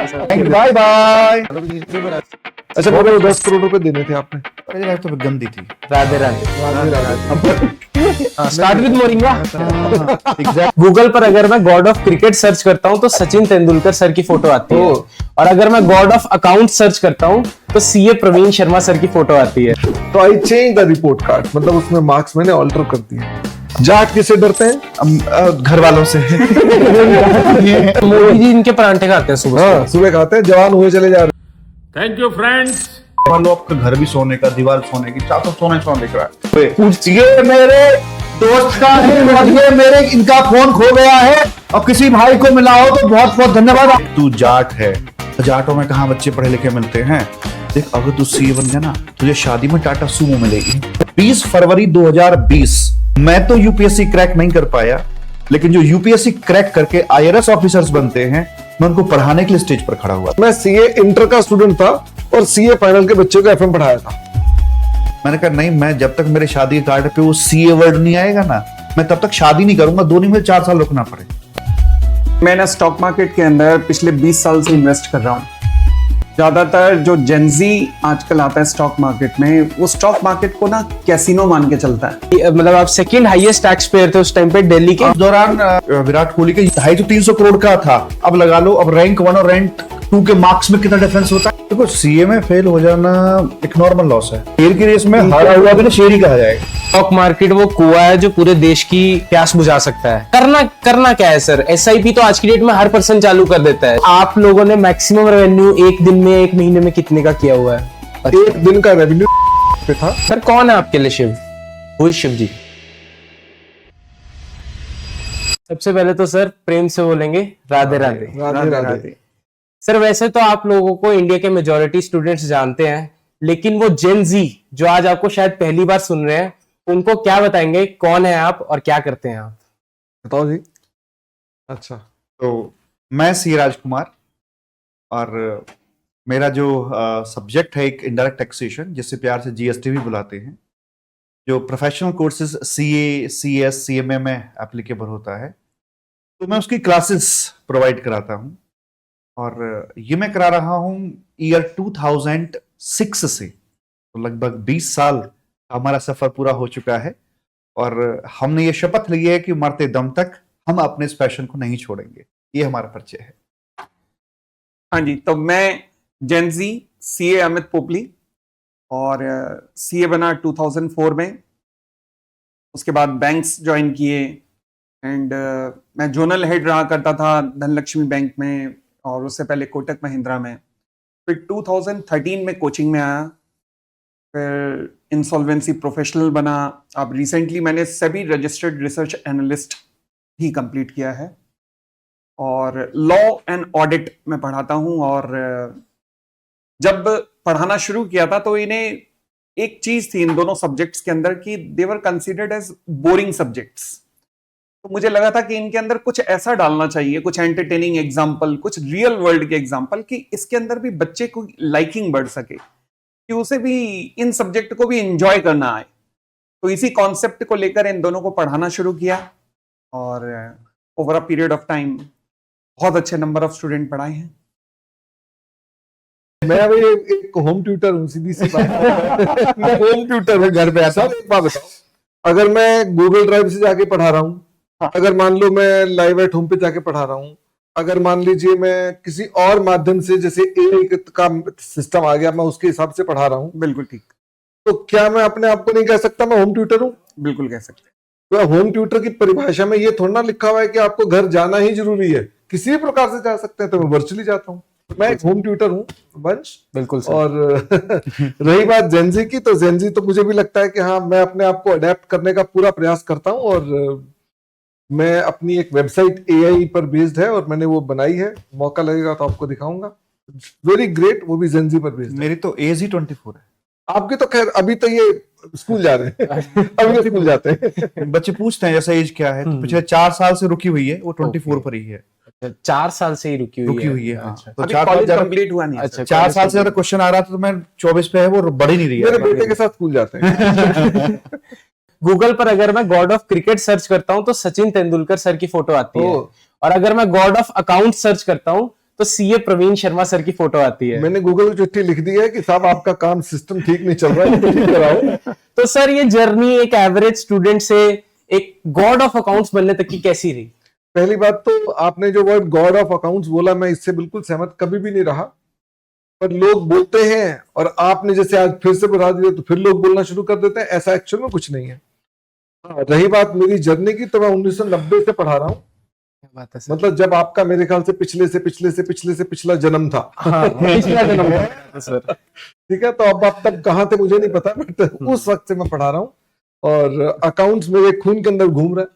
Bye bye. अच्छा मेरे को 10 करोड़ रुपए देने थे आपने। अरे यार तो गंदी थी। Radhe Radhe. Start with moringa. Google पर अगर मैं गॉड ऑफ क्रिकेट सर्च करता हूँ तो सचिन तेंदुलकर सर की फोटो आती है, और अगर मैं गॉड ऑफ अकाउंट सर्च करता हूँ तो सीए प्रवीण शर्मा सर की फोटो आती है। तो I change the report card, मतलब उसमें मार्क्स मैंने ऑल्टर कर दिए। जाट किससे डरते हैं? घर वालों से। मोदी जी इनके परांठे खाते हैं सुबह। हाँ, सुबह खाते हैं, जवान हुए चले जा रहे। Thank you friends. मान लो आपका घर भी सोने का, दीवार सोने की, चार तो सोना दिख रहा है। ये मेरे दोस्त का है और ये मेरे इनका फोन खो गया है, अब किसी भाई को मिला हो तो बहुत बहुत धन्यवाद। तू जाट है, जाटों में कहाँ बच्चे पढ़े लिखे मिलते हैं। देख अगर तू सीए बन गया ना, तुझे शादी में टाटा सुमो मिलेगी। 20 फरवरी 2020। मैं तो यूपीएससी क्रैक नहीं कर पाया, लेकिन जो यूपीएससी क्रैक करके आईआरएस ऑफिसर्स बनते हैं, मैं उनको पढ़ाने के लिए स्टेज पर खड़ा हुआ। मैं सीए इंटर का स्टूडेंट था और सीए फाइनल के बच्चों को एफएम पढ़ाया था। मैंने कहा नहीं, मैं जब तक मेरे शादी के कार्ड पे वो सीए वर्ड नहीं आएगा ना, मैं तब तक शादी नहीं करूंगा। दोनों में 4 साल रुकना पड़े। मैं ना स्टॉक मार्केट के अंदर पिछले 20 साल से इन्वेस्ट कर रहा हूँ। ज्यादातर जो जेनजी आजकल आता है स्टॉक मार्केट में, वो स्टॉक मार्केट को ना कैसीनो मान के चलता है। मतलब आप सेकंड हाईएस्ट टैक्स पेयर थे उस टाइम पे दिल्ली के। उस दौरान विराट कोहली के 250-300 करोड़ का था। अब लगा लो, अब रैंक 1 और रैंक 2 के मार्क्स में कितना डिफरेंस होता है। देखो सीए में फेल हो जाना एक नॉर्मल लॉस है। शेर की रेस में हारा हुआ भी ना शेर ही कहा जाएगा। स्टॉक मार्केट वो कुआं है जो पूरे देश की प्यास बुझा सकता है। करना क्या है सर? एसआईपी तो आज की डेट में हर पर्सन चालू कर देता है। आप लोगों ने मैक्सिमम रेवेन्यू एक दिन में, एक महीने में कितने का किया हुआ है? एक दिन का रेवेन्यू पे था। सर कौन है आपके लिए शिव? वो शिव जी। सबसे पहले तो सर प्रेम से बोलेंगे राधे राधे। राधे राधे। सर वैसे तो आप लोगों को इंडिया के मेजॉरिटी स्टूडेंट्स जानते हैं, लेकिन वो जेन जी जो आज आपको शायद पहली बार सुन रहे हैं, उनको क्या बताएंगे? कौन है आप और क्या करते हैं आप? बताओ जी। अच्छा, तो मैं सी राजकुमार, और मेरा जो सब्जेक्ट है एक इनडायरेक्ट टैक्सेशन, जिससे प्यार से जीएसटी भी बुलाते हैं, जो professional courses CA, CS, CMA में एप्लीकेबल होता है। तो मैं उसकी क्लासेस प्रोवाइड कराता हूँ, और ये मैं करा रहा हूँ ईयर 2006 से। तो लगभग 20 साल हमारा सफर पूरा हो चुका है, और हमने ये शपथ ली है कि मरते दम तक हम अपने इस पैशन को नहीं छोड़ेंगे। ये हमारा परिचय है। हाँ जी, तो मैं जेनजी सीए अमित पोपली, और सीए बना 2004 में। उसके बाद बैंक्स ज्वाइन किए, एंड मैं जोनल हेड रहा करता था धनलक्ष्मी बैंक में, और उससे पहले कोटक महिंद्रा में। फिर 2013 में कोचिंग में आया, फिर इंसॉल्वेंसी प्रोफेशनल बना। अब रिसेंटली मैंने सेबी रजिस्टर्ड रिसर्च एनालिस्ट भी कंप्लीट किया है, और लॉ एंड ऑडिट में पढ़ाता हूं। और जब पढ़ाना शुरू किया था तो इन्हें एक चीज थी इन दोनों सब्जेक्ट्स के अंदर कि दे वर कंसीडर्ड एज बोरिंग सब्जेक्ट्स। तो मुझे लगा था कि इनके अंदर कुछ ऐसा डालना चाहिए, कुछ एंटरटेनिंग एग्जाम्पल, कुछ रियल वर्ल्ड के एग्जाम्पल, कि इसके अंदर भी बच्चे को लाइकिंग बढ़ सके, कि उसे भी इन सब्जेक्ट को भी एंजॉय करना आए। तो इसी कॉन्सेप्ट को लेकर इन दोनों को पढ़ाना शुरू किया, और over a period of time बहुत अच्छे नंबर ऑफ स्टूडेंट पढ़ाए हैं। मैं अभी एक होम ट्यूटर हूँ, सीधी सी बात। मैं होम ट्यूटर हूँ, घर पे आता हूँ। एक बात बताओ, अगर मैं गूगल ड्राइव से जाके पढ़ा रहा हूँ, अगर मान लो मैं लाइव एट होम पे जाके पढ़ा रहा हूँ, अगर मान लीजिए मैं किसी और माध्यम से, जैसे एआई का सिस्टम आ गया, मैं उसके हिसाब से पढ़ा रहा हूँ, बिल्कुल ठीक। तो क्या मैं अपने आप को नहीं कह सकता मैं होम ट्यूटर हूँ? बिल्कुल कह सकते हैं। तो होम ट्यूटर की परिभाषा में ये थोड़ा ना लिखा हुआ है कि आपको घर जाना ही जरूरी है, किसी भी प्रकार से जा सकते हैं। तो मैं वर्चुअली जाता हूँ, मैं एक होम ट्यूटर हूँ वंश। बिल्कुल सर। और रही बात जेनजी की, तो जेनजी तो मुझे भी लगता है कि हाँ, मैं अपने आप को अडेप्ट करने का पूरा प्रयास करता हूँ, और मैं अपनी एक वेबसाइट एआई पर बेस्ड है और मैंने वो बनाई है, मौका लगेगा तो आपको दिखाऊंगा। वेरी ग्रेट, वो भी जेनजी पर बेस्ड है। मेरी तो एज ही 24 है। आपके तो खैर अभी तो ये स्कूल जा रहे हैं, अभी तो स्कूल जाते हैं। बच्चे पूछते हैं जैसा एज क्या है, तो पिछले 4 साल से रुकी हुई है, वो 24 पर ही है। 4 साल से ही रुकी हुई है। हाँ। अच्छा। तो अभी 4 कॉलेज साल कंप्लीट हुआ नहीं है। अच्छा, 4 साल से ज्यादा क्वेश्चन आ रहा था, तो मैं 24 पे है, वो बढ़ ही नहीं रही मेरे है। बेटे के साथ स्कूल जाते हैं। गूगल पर अगर मैं गॉड ऑफ क्रिकेट सर्च करता हूं तो सचिन तेंदुलकर सर की फोटो आती है, और अगर मैं गॉड ऑफ अकाउंट सर्च करता हूं तो सीए प्रवीण शर्मा सर की फोटो आती है। मैंने गूगल को चिट्ठी लिख दी है कि साहब आपका काम सिस्टम ठीक नहीं चल रहा है, ठीक कराओ। तो सर ये जर्नी एक एवरेज स्टूडेंट से एक गॉड ऑफ अकाउंट्स बनने तक की कैसी रही? पहली बात तो आपने जो वर्ड गॉड ऑफ अकाउंट्स बोला, मैं इससे बिल्कुल सहमत कभी भी नहीं रहा, पर लोग बोलते हैं और आपने जैसे आज फिर से बता दिया तो फिर लोग बोलना शुरू कर देते हैं, ऐसा एक्चुअल में कुछ नहीं है। रही बात मेरी जर्नी की, तो मैं 1990 से पढ़ा रहा हूँ। क्या बात है सर। मतलब जब आपका मेरे ख्याल से पिछला जन्म था। हाँ, पिछला जन्म है सर। ठीक है, तो अब आप तब कहाँ थे मुझे नहीं पता, बट उस वक्त से मैं पढ़ा रहा हूँ और अकाउंट्स मेरे खून के अंदर घूम रहा है,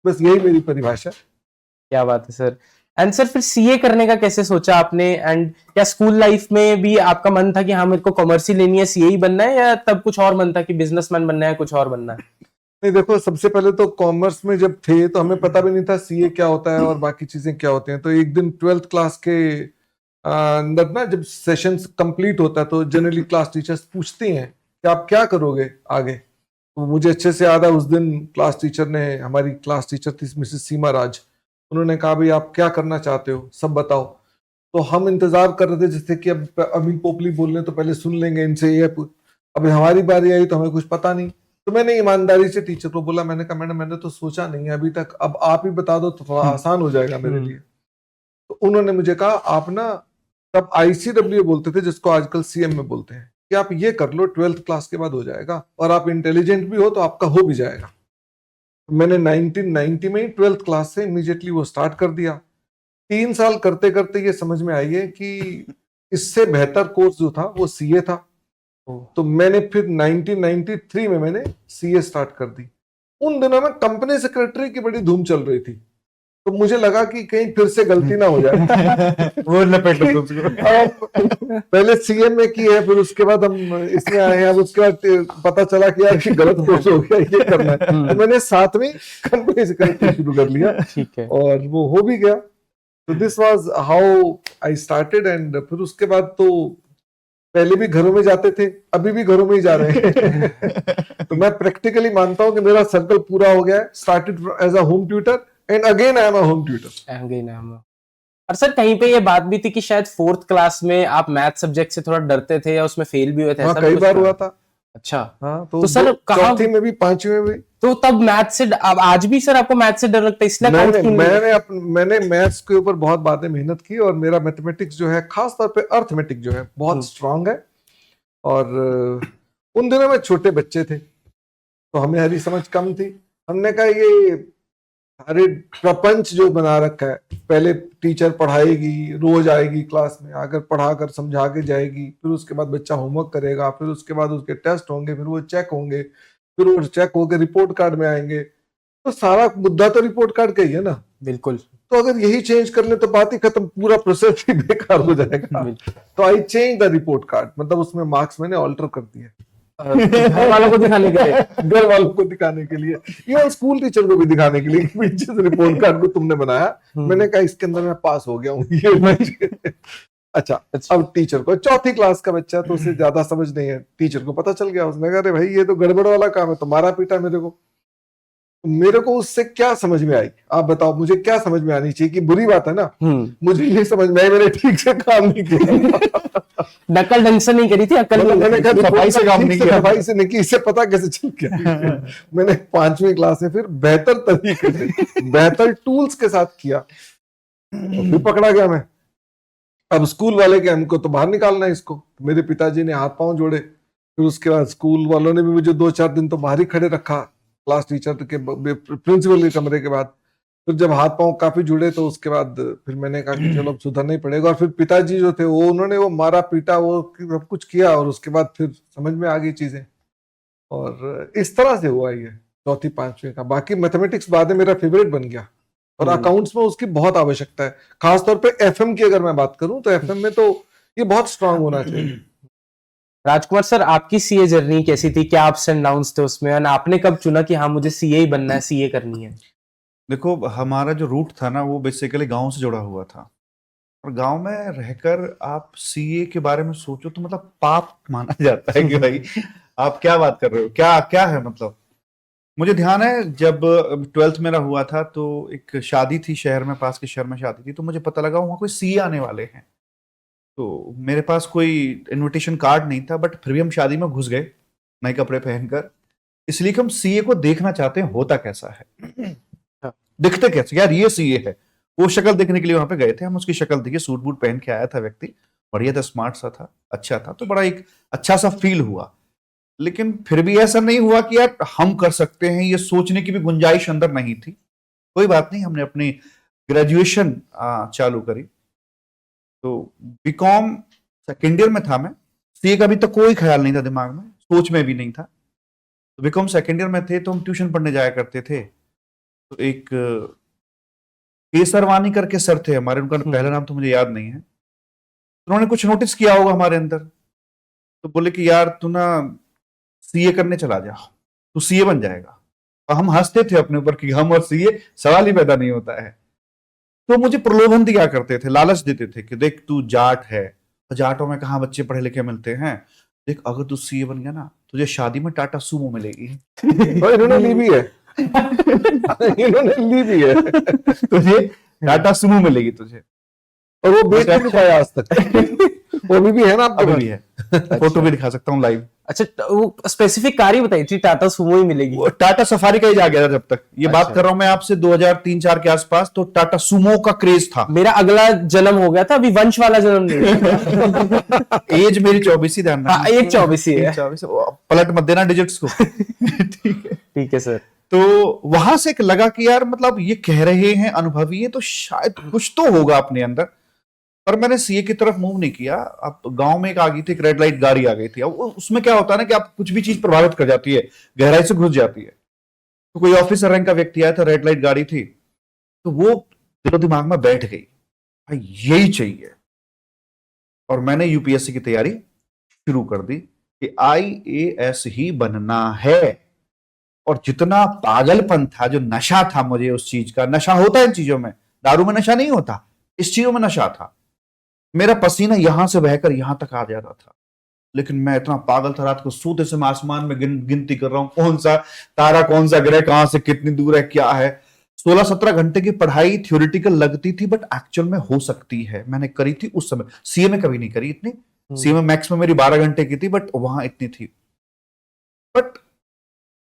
बस यही मेरी परिभाषा। क्या बात है सर। एंड सर फिर सीए करने का कैसे सोचा आपने? एंड क्या स्कूल लाइफ में भी आपका मन था कि हाँ मेरे को कॉमर्स ही लेनी है, सीए ही बनना है, या तब कुछ और मन था कि बिजनेसमैन बनना है, कुछ और बनना है? नहीं, देखो, सबसे पहले तो कॉमर्स में जब थे तो हमें पता भी नहीं था सीए क्या होता है और बाकी चीजें क्या होती हैं। तो एक दिन 12th क्लास के अंदर ना, जब सेशंस कंप्लीट होता है तो जनरली क्लास टीचर्स पूछती हैं कि आप क्या करोगे आगे। तो मुझे अच्छे से याद है, उस दिन क्लास टीचर ने, हमारी क्लास टीचर थी मिसेस सीमा राज, उन्होंने कहा भाई आप क्या करना चाहते हो, सब बताओ। तो हम इंतजार कर रहे थे जैसे कि अब अमीन पोपली बोल रहे हैं तो पहले सुन लेंगे इनसे ये। अब हमारी बारी आई तो हमें कुछ पता नहीं, तो मैंने ईमानदारी से टीचर को बोला, मैंने कहा मैडम मैंने तो सोचा नहीं है अभी तक, अब आप ही बता दो तो थोड़ा आसान हो जाएगा मेरे लिए। तो उन्होंने मुझे कहा आप ना, तब ICW बोलते थे जिसको आजकल CM में बोलते हैं, कि आप ये कर लो 12th क्लास के बाद हो जाएगा और आप इंटेलिजेंट भी हो तो आपका हो भी जाएगा। मैंने 1990 में 12th क्लास से इमीडिएटली वो स्टार्ट कर दिया। 3 साल करते करते ये समझ में आई है कि इससे बेहतर कोर्स जो था वो CA था। तो मैंने फिर 1993 में मैंने CA स्टार्ट कर दी। उन दिनों में कंपनी सेक्रेटरी की बड़ी धूम चल रही थी, तो मुझे लगा कि कहीं फिर से गलती ना हो जाए। वो लपेट लो उसको। अब पहले CA में की है, फिर उसके बाद हम इसमें आए हैं। अब उसके बाद पता चला कि यार कि गलत कोर्स हो गया, ये करना है, तो मैंने साथ में कंपनी सेक्रेटरी शुरू कर लिया। ठीक है। और वो हो भी गया। तो this was how I started. And फिर उसके बाद तो पहले भी घरों में जाते थे, अभी भी घरों में ही जा रहे हैं। तो मैं प्रैक्टिकली मानता हूं कि मेरा सर्कल पूरा हो गया है। Started as a home tutor and again I am a home tutor. और सर कहीं पे ये बात भी थी कि शायद 4th क्लास में आप मैथ सब्जेक्ट से थोड़ा डरते थे या उसमें फेल भी हुए थे, हाँ, ऐसा कई कुछ बार था? हुआ था। अच्छा। हाँ, तो सर कहाँ, चौथी में भी, 5वीं में भी। तो तब मैथ से अब आज भी सर आपको मैथ से डर लगता है, इसलिए account क्यों नहीं? मैंने मैथ्स के ऊपर बहुत बातें मेहनत की और मेरा मैथमेटिक्स जो है, खास तौर पे अर्थमेटिक जो है, बहुत स्ट्रांग है। और उन दिनों में छोटे बच्चे थे तो हमें हरी समझ कम थी। हमने कहा ये अरे प्रपंच जो बना रखा है, पहले टीचर पढ़ाएगी, रोज आएगी क्लास में, आकर पढ़ाकर समझा के जाएगी, फिर उसके बाद बच्चा होमवर्क करेगा, फिर उसके बाद उसके टेस्ट होंगे, फिर वो चेक होंगे, फिर वो चेक होकर रिपोर्ट कार्ड में आएंगे। तो सारा मुद्दा तो रिपोर्ट कार्ड का ही है ना। बिल्कुल। तो अगर यही चेंज कर ले तो बात ही खत्म, पूरा प्रोसेस ही बेकार हो जाएगा। तो I change the report card, मतलब उसमें मार्क्स मैंने ऑल्टर कर दिए घर वालों को दिखाने के लिए। घर वालों को दिखाने के लिए, या स्कूल टीचर को भी दिखाने के लिए कि जिस रिपोर्ट कार्ड को तुमने बनाया, मैंने कहा इसके अंदर मैं पास हो गया हूँ ये। अच्छा, अब टीचर को, चौथी क्लास का बच्चा तो उसे ज्यादा समझ नहीं है, टीचर को पता चल गया। उसने कहा अरे भाई ये तो गड़बड़ वाला काम है, तो मारा पीटा मेरे को उससे क्या समझ में आई? आप बताओ, मुझे क्या समझ में आनी चाहिए कि बुरी बात है ना? मुझे ये समझ में आई मैंने ठीक से काम नहीं किया। नकल ढंग से नहीं करी थी, अकल मतलब मैंने कहा सफाई से काम नहीं किया। सफाई से नहीं की, इससे पता कैसे चल गया? मैंने 5वीं क्लास में फिर बेहतर तरीके से, बेहतर टूल्स के साथ किया, और फिर पकड़ा गया मैं। अब स्कूल वाले के हमको तो बाहर निकालना है इसको। मेरे पिताजी ने हाथ पांव जोड़े, फिर उसके बाद स्कूल वालों ने भी मुझे 2-4 दिन तो बाहर ही खड़े रखा, क्लास टीचर के प्रिंसिपल के कमरे के बाद। फिर जब हाथ पांव काफी जुड़े तो उसके बाद फिर मैंने कहा कि चलो अब सुधरना ही पड़ेगा। और फिर पिताजी जो थे वो, उन्होंने वो मारा पीटा, वो सब कुछ किया, और उसके बाद फिर समझ में आ गई चीजें, और इस तरह से हुआ ये चौथी 5वीं का। बाकी मैथमेटिक्स बाद में मेरा फेवरेट बन गया, और अकाउंट्स में उसकी बहुत आवश्यकता है। खासतौर पे FM की अगर मैं बात करूं तो FM में तो ये बहुत स्ट्रांग होना चाहिए। राजकुमार सर आपकी सीए जर्नी कैसी थी? क्या अप्स एंड डाउन्स थे उसमें, और आपने कब चुना कि हाँ मुझे सीए ही बनना है, सीए करनी है? देखो, हमारा जो रूट था ना वो बेसिकली गांव से जुड़ा हुआ था, और गांव में रहकर आप सीए के बारे में सोचो तो मतलब पाप माना जाता है कि भाई आप क्या बात कर रहे हो, क्या क्या है मतलब। मुझे ध्यान है जब 12th मेरा हुआ था तो एक शादी थी शहर में, पास के शहर में शादी थी, तो मुझे पता लगा वहाँ कोई सीए आने वाले हैं। तो मेरे पास कोई इनविटेशन कार्ड नहीं था, बट फिर भी हम शादी में घुस गए नए कपड़े पहनकर, इसलिए कि हम सीए को देखना चाहते हैं होता कैसा है, दिखते कैसे, यार ये सीए है। वो शक्ल देखने के लिए वहां पे गए थे हम, उसकी शक्ल देखिए, सूट बूट पहन के आया था व्यक्ति, बढ़िया था, स्मार्ट सा था, अच्छा था, तो बड़ा एक अच्छा सा फील हुआ। लेकिन फिर भी ऐसा नहीं हुआ कि यार हम कर सकते हैं, ये सोचने की भी गुंजाइश अंदर नहीं थी। कोई बात नहीं, हमने अपनी ग्रेजुएशन चालू करी। तो बीकॉम सेकेंड ईयर में था मैं, सीए का भी तो कोई ख्याल नहीं था दिमाग में, सोच में भी नहीं था। तो बीकॉम सेकेंड ईयर में थे तो हम ट्यूशन पढ़ने जाया करते थे। तो एक केसरवानी करके सर थे हमारे, उनका पहला नाम तो मुझे याद नहीं है। उन्होंने कुछ नोटिस किया होगा हमारे अंदर, तो बोले कि यार तू ना सीए करने चला जा, तू सीए बन जाएगा। और हम हंसते थे अपने ऊपर कि हम और सीए सवाल ही पैदा नहीं होता है। तो मुझे प्रलोभन दिया करते थे, लालच देते थे कि देख तू जाट है, जाटों में कहाँ बच्चे पढ़े लिखे मिलते हैं, देख अगर तू सीए बन गया ना तुझे शादी में टाटा सुमो मिलेगी। और इन्होंने ली भी है। इन्होंने ली भी है। तुझे टाटा सुमो मिलेगी तुझे, और वो बेच नहीं पाया आज तक। वो अभी भी है ना आपके अभी पास? भी है, फोटो भी दिखा सकता हूँ लाइव। अच्छा, वो स्पेसिफिक कार ही बताई थी, टाटा सुमो ही मिलेगी। वो टाटा सफारी का ही जा गया था जब तक, ये बात अच्छा। कर रहा हूं मैं आपसे 2003-4 के आसपास, तो टाटा सुमो का क्रेज था। मेरा अगला जन्म हो गया था, अभी वंश वाला जन्म नहीं हुआ। एज मेरी 24 ही, ध्यान हाँ, एक 24 ही है। 24, पलट मत देना डिजिट्स को। ठीक है। ठीक है सर। तो वहां से एक लगा कि यार मतलब ये कह रहे हैं अनुभवी है, तो शायद कुछ तो होगा अपने अंदर। पर मैंने सीए की तरफ मूव नहीं किया। अब गांव में एक आ गई थी, एक रेड लाइट गाड़ी आ गई थी। अब उसमें क्या होता है ना कि आप कुछ भी चीज प्रभावित कर जाती है, गहराई से घुस जाती है। तो कोई ऑफिसर रैंक का व्यक्ति आया था, रेड लाइट गाड़ी थी, तो वो दिलो दिमाग में बैठ गई, भाई यही चाहिए। और मैंने यूपीएससी की तैयारी शुरू कर दी कि आईएएस ही बनना है। और जितना पागलपन था, जो नशा था मुझे उस चीज का, नशा होता है इन चीजों में, दारू में नशा नहीं होता, इस चीजों में नशा था। मेरा पसीना यहां से बहकर यहां तक आ जाता था। लेकिन मैं इतना पागल था, रात को सोते से मैं आसमान में गिनती कर रहा हूं, कौन सा तारा, कौन सा ग्रह कहां से कितनी दूर है, क्या है। 16-17 घंटे की पढ़ाई थ्योरेटिकल लगती थी, बट एक्चुअल में हो सकती है। मैंने करी थी उस समय, सीए में कभी नहीं करी इतनी। सीए में मैक्स में मेरी 12 घंटे की थी, बट वहां इतनी थी। बट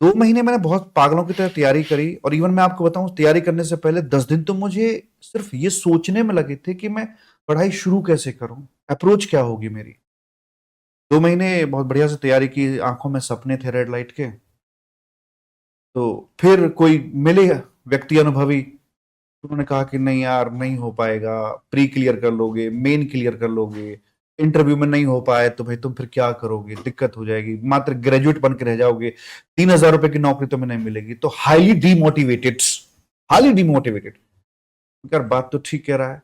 2 महीने मैंने बहुत पागलों की तरह तैयारी करी। और इवन मैं आपको बताऊं, तैयारी करने से पहले 10 दिन तो मुझे सिर्फ ये सोचने में लगे थे कि मैं पढ़ाई शुरू कैसे करूं, अप्रोच क्या होगी मेरी। 2 महीने बहुत बढ़िया से तैयारी की, आंखों में सपने थे रेड लाइट के। तो फिर कोई मिले व्यक्ति अनुभवी, उन्होंने कहा कि नहीं यार नहीं हो पाएगा, प्री क्लियर कर लोगे, मेन क्लियर कर लोगे, इंटरव्यू में नहीं हो पाए तो भाई तुम फिर क्या करोगे, दिक्कत हो जाएगी, मात्र ग्रेजुएट बन के रह जाओगे, 3,000 रुपए की नौकरी तुम्हें नहीं मिलेगी। तो हाईली डिमोटिवेटेड। यार बात तो ठीक कह रहा है।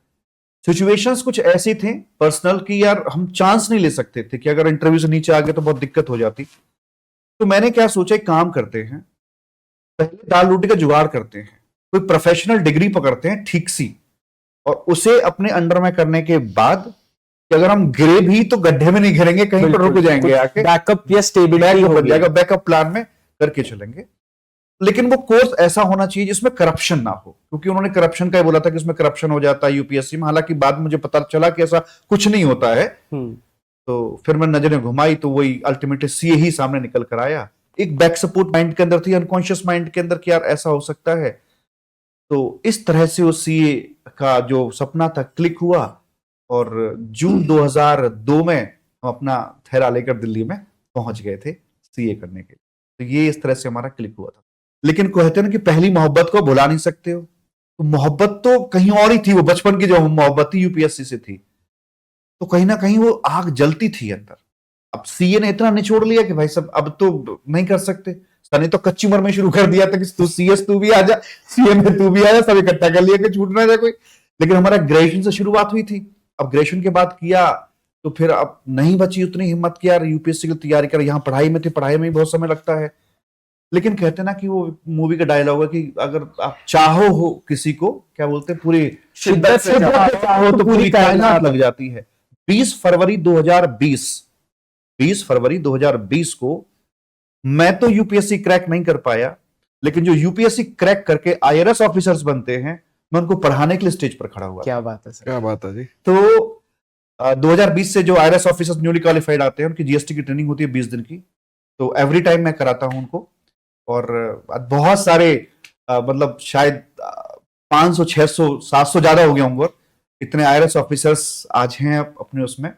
सिचुएशंस कुछ ऐसी थे पर्सनल की यार हम चांस नहीं ले सकते थे कि अगर इंटरव्यू से नीचे आ गए तो बहुत दिक्कत हो जाती। तो मैंने क्या सोचा, एक काम करते हैं, पहले दाल रोटी का जुगाड़ करते हैं, कोई प्रोफेशनल डिग्री पकड़ते हैं ठीक सी, और उसे अपने अंडर में करने के बाद कि अगर हम गिरे भी तो गड्ढे में नहीं गिरेंगे, कहीं पर रुक जाएंगे आके, बैकअप या स्टेबिलिटी हो बन जाएगा, बैकअप प्लान में करके चलेंगे। लेकिन वो कोर्स ऐसा होना चाहिए जिसमें करप्शन ना हो, क्योंकि उन्होंने करप्शन का ही बोला था कि उसमें करप्शन हो जाता है यूपीएससी में। हालांकि बाद मुझे पता चला कि ऐसा कुछ नहीं होता है। तो फिर मैं नजरें घुमाई तो वही अल्टीमेटली सीए ही सामने निकल कर आया। एक बैक सपोर्ट माइंड के अंदर थी, अनकॉन्शियस माइंड के अंदर कि यार ऐसा हो सकता है। तो इस तरह से वो सीए का जो सपना था क्लिक हुआ, और जून 2002 में हम अपना थैला लेकर दिल्ली में पहुंच गए थे सीए करने के। तो ये इस तरह से हमारा क्लिक हुआ था। लेकिन कहते हैं ना कि पहली मोहब्बत को भुला नहीं सकते हो, तो मोहब्बत तो कहीं और ही थी। वो बचपन की जो मोहब्बत थी यूपीएससी से थी, तो कहीं ना कहीं वो आग जलती थी अंदर। अब सीए ने इतना निचोड़ लिया कि भाई सब अब तो नहीं कर सकते। सनी तो कच्ची उम्र में शुरू कर दिया था कि तू सीएस तू भी आ जा, सीए में तू भी आ जा, सब इकट्ठा कर लिया कि छूट ना जाए कोई। लेकिन हमारा ग्रेजुएशन से शुरुआत हुई थी। अब ग्रेजुएशन के बाद किया तो फिर अब नहीं बची उतनी हिम्मत की यार यूपीएससी की तैयारी कर। यहाँ पढ़ाई में थी, पढ़ाई में ही बहुत समय लगता है। लेकिन कहते ना कि वो मूवी का डायलॉग है कि अगर आप चाहो हो किसी को, क्या बोलते हैं, पूरी शिद्दत से चाहो तो पूरी कायनात लग जाती है। 20 फरवरी 2020 को मैं तो यूपीएससी क्रैक नहीं कर पाया, लेकिन जो यूपीएससी क्रैक करके आईआरएस ऑफिसर्स बनते हैं, मैं उनको पढ़ाने के लिए स्टेज पर खड़ा हुआ था। क्या बात है सर। क्या बात है जी। तो 2020 से जो आईआरएस ऑफिसर्स न्यूली क्वालिफाइड आते हैं, उनकी जीएसटी की ट्रेनिंग होती है 20 दिन की, तो एवरी टाइम मैं कराता हूं उनको। और बहुत सारे मतलब शायद 500 600 700 ज्यादा हो गए होंगे, इतने आईआरएस ऑफिसर्स आज हैं अपने उसमें।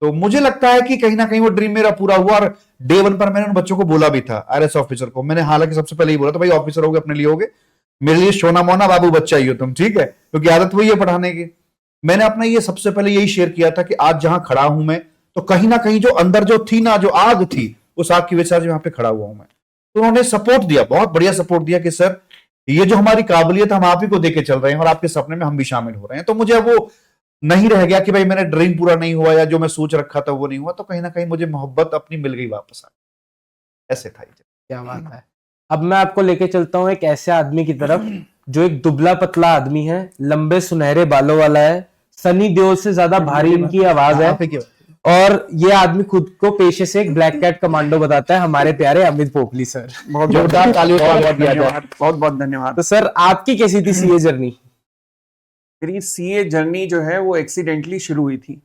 तो मुझे लगता है कि कहीं ना कहीं वो ड्रीम मेरा पूरा हुआ। और डे 1 पर मैंने उन बच्चों को बोला भी था, आईआरएस ऑफिसर को मैंने हालांकि सबसे पहले ही बोला था, भाई ऑफिसर होगे अपने लिए होगे, मेरे लिए सोना मोना बाबू बच्चा ही हो तुम, ठीक है, क्योंकि आदत वही है पढ़ाने की। मैंने अपना ये सबसे पहले यही शेयर किया था कि आज जहां खड़ा हूं मैं, तो कहीं ना कहीं जो अंदर जो थी ना, जो आग थी, उस आग की वजह से आज यहाँ पे खड़ा हुआ हूं मैं। तो उन्होंने सपोर्ट दिया, बहुत बढ़िया सपोर्ट दिया कि सर ये जो हमारी काबिलियत हम आप ही को देके चल रहे हैं और आपके सपने में हम भी शामिल हो रहे हैं। तो मुझे वो नहीं रह गया कि भाई मेरा ड्रीम पूरा नहीं हुआ या जो मैं सोच रखा था वो नहीं हुआ। तो कहीं ना कहीं मुझे मोहब्बत अपनी मिल गई वापस आ, ऐसे था ये। क्या बात है। अब मैं आपको लेके चलता हूँ एक ऐसे आदमी की तरफ जो एक दुबला पतला आदमी है, लंबे सुनहरे बालों वाला है, सनी देओल से ज्यादा भारी इनकी आवाज है, और ये आदमी खुद को पेशे से एक ब्लैक कैट कमांडो बताता है, हमारे प्यारे अमित पोपली सर। बहुत जोरदार तालियों से स्वागत किया जाए। धन्यवाद, बहुत बहुत धन्यवाद। तो सर आपकी कैसी थी सीए जर्नी? मेरी सीए जर्नी जो है वो एक्सीडेंटली शुरू हुई थी,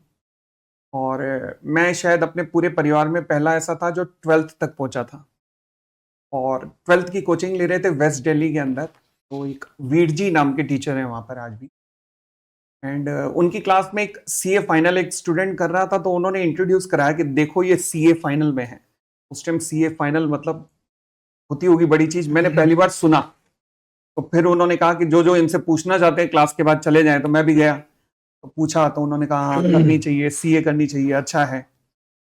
और मैं शायद अपने पूरे परिवार में पहला ऐसा था जो 12th तक पहुंचा था। और 12th की कोचिंग ले रहे थे वेस्ट दिल्ली के अंदर। तो एक वीर जी नाम के टीचर हैं वहाँ पर आज भी, एंड उनकी क्लास में एक सीए फाइनल एक स्टूडेंट कर रहा था, तो उन्होंने इंट्रोड्यूस कराया कि देखो ये सीए फाइनल में है। उस टाइम सीए फाइनल मतलब होती होगी बड़ी चीज, मैंने पहली बार सुना। तो फिर उन्होंने कहा कि जो जो इनसे पूछना चाहते हैं क्लास के बाद चले जाएं। तो मैं भी गया, तो पूछा, तो उन्होंने कहा हाँ करनी चाहिए, सीए करनी चाहिए, अच्छा है।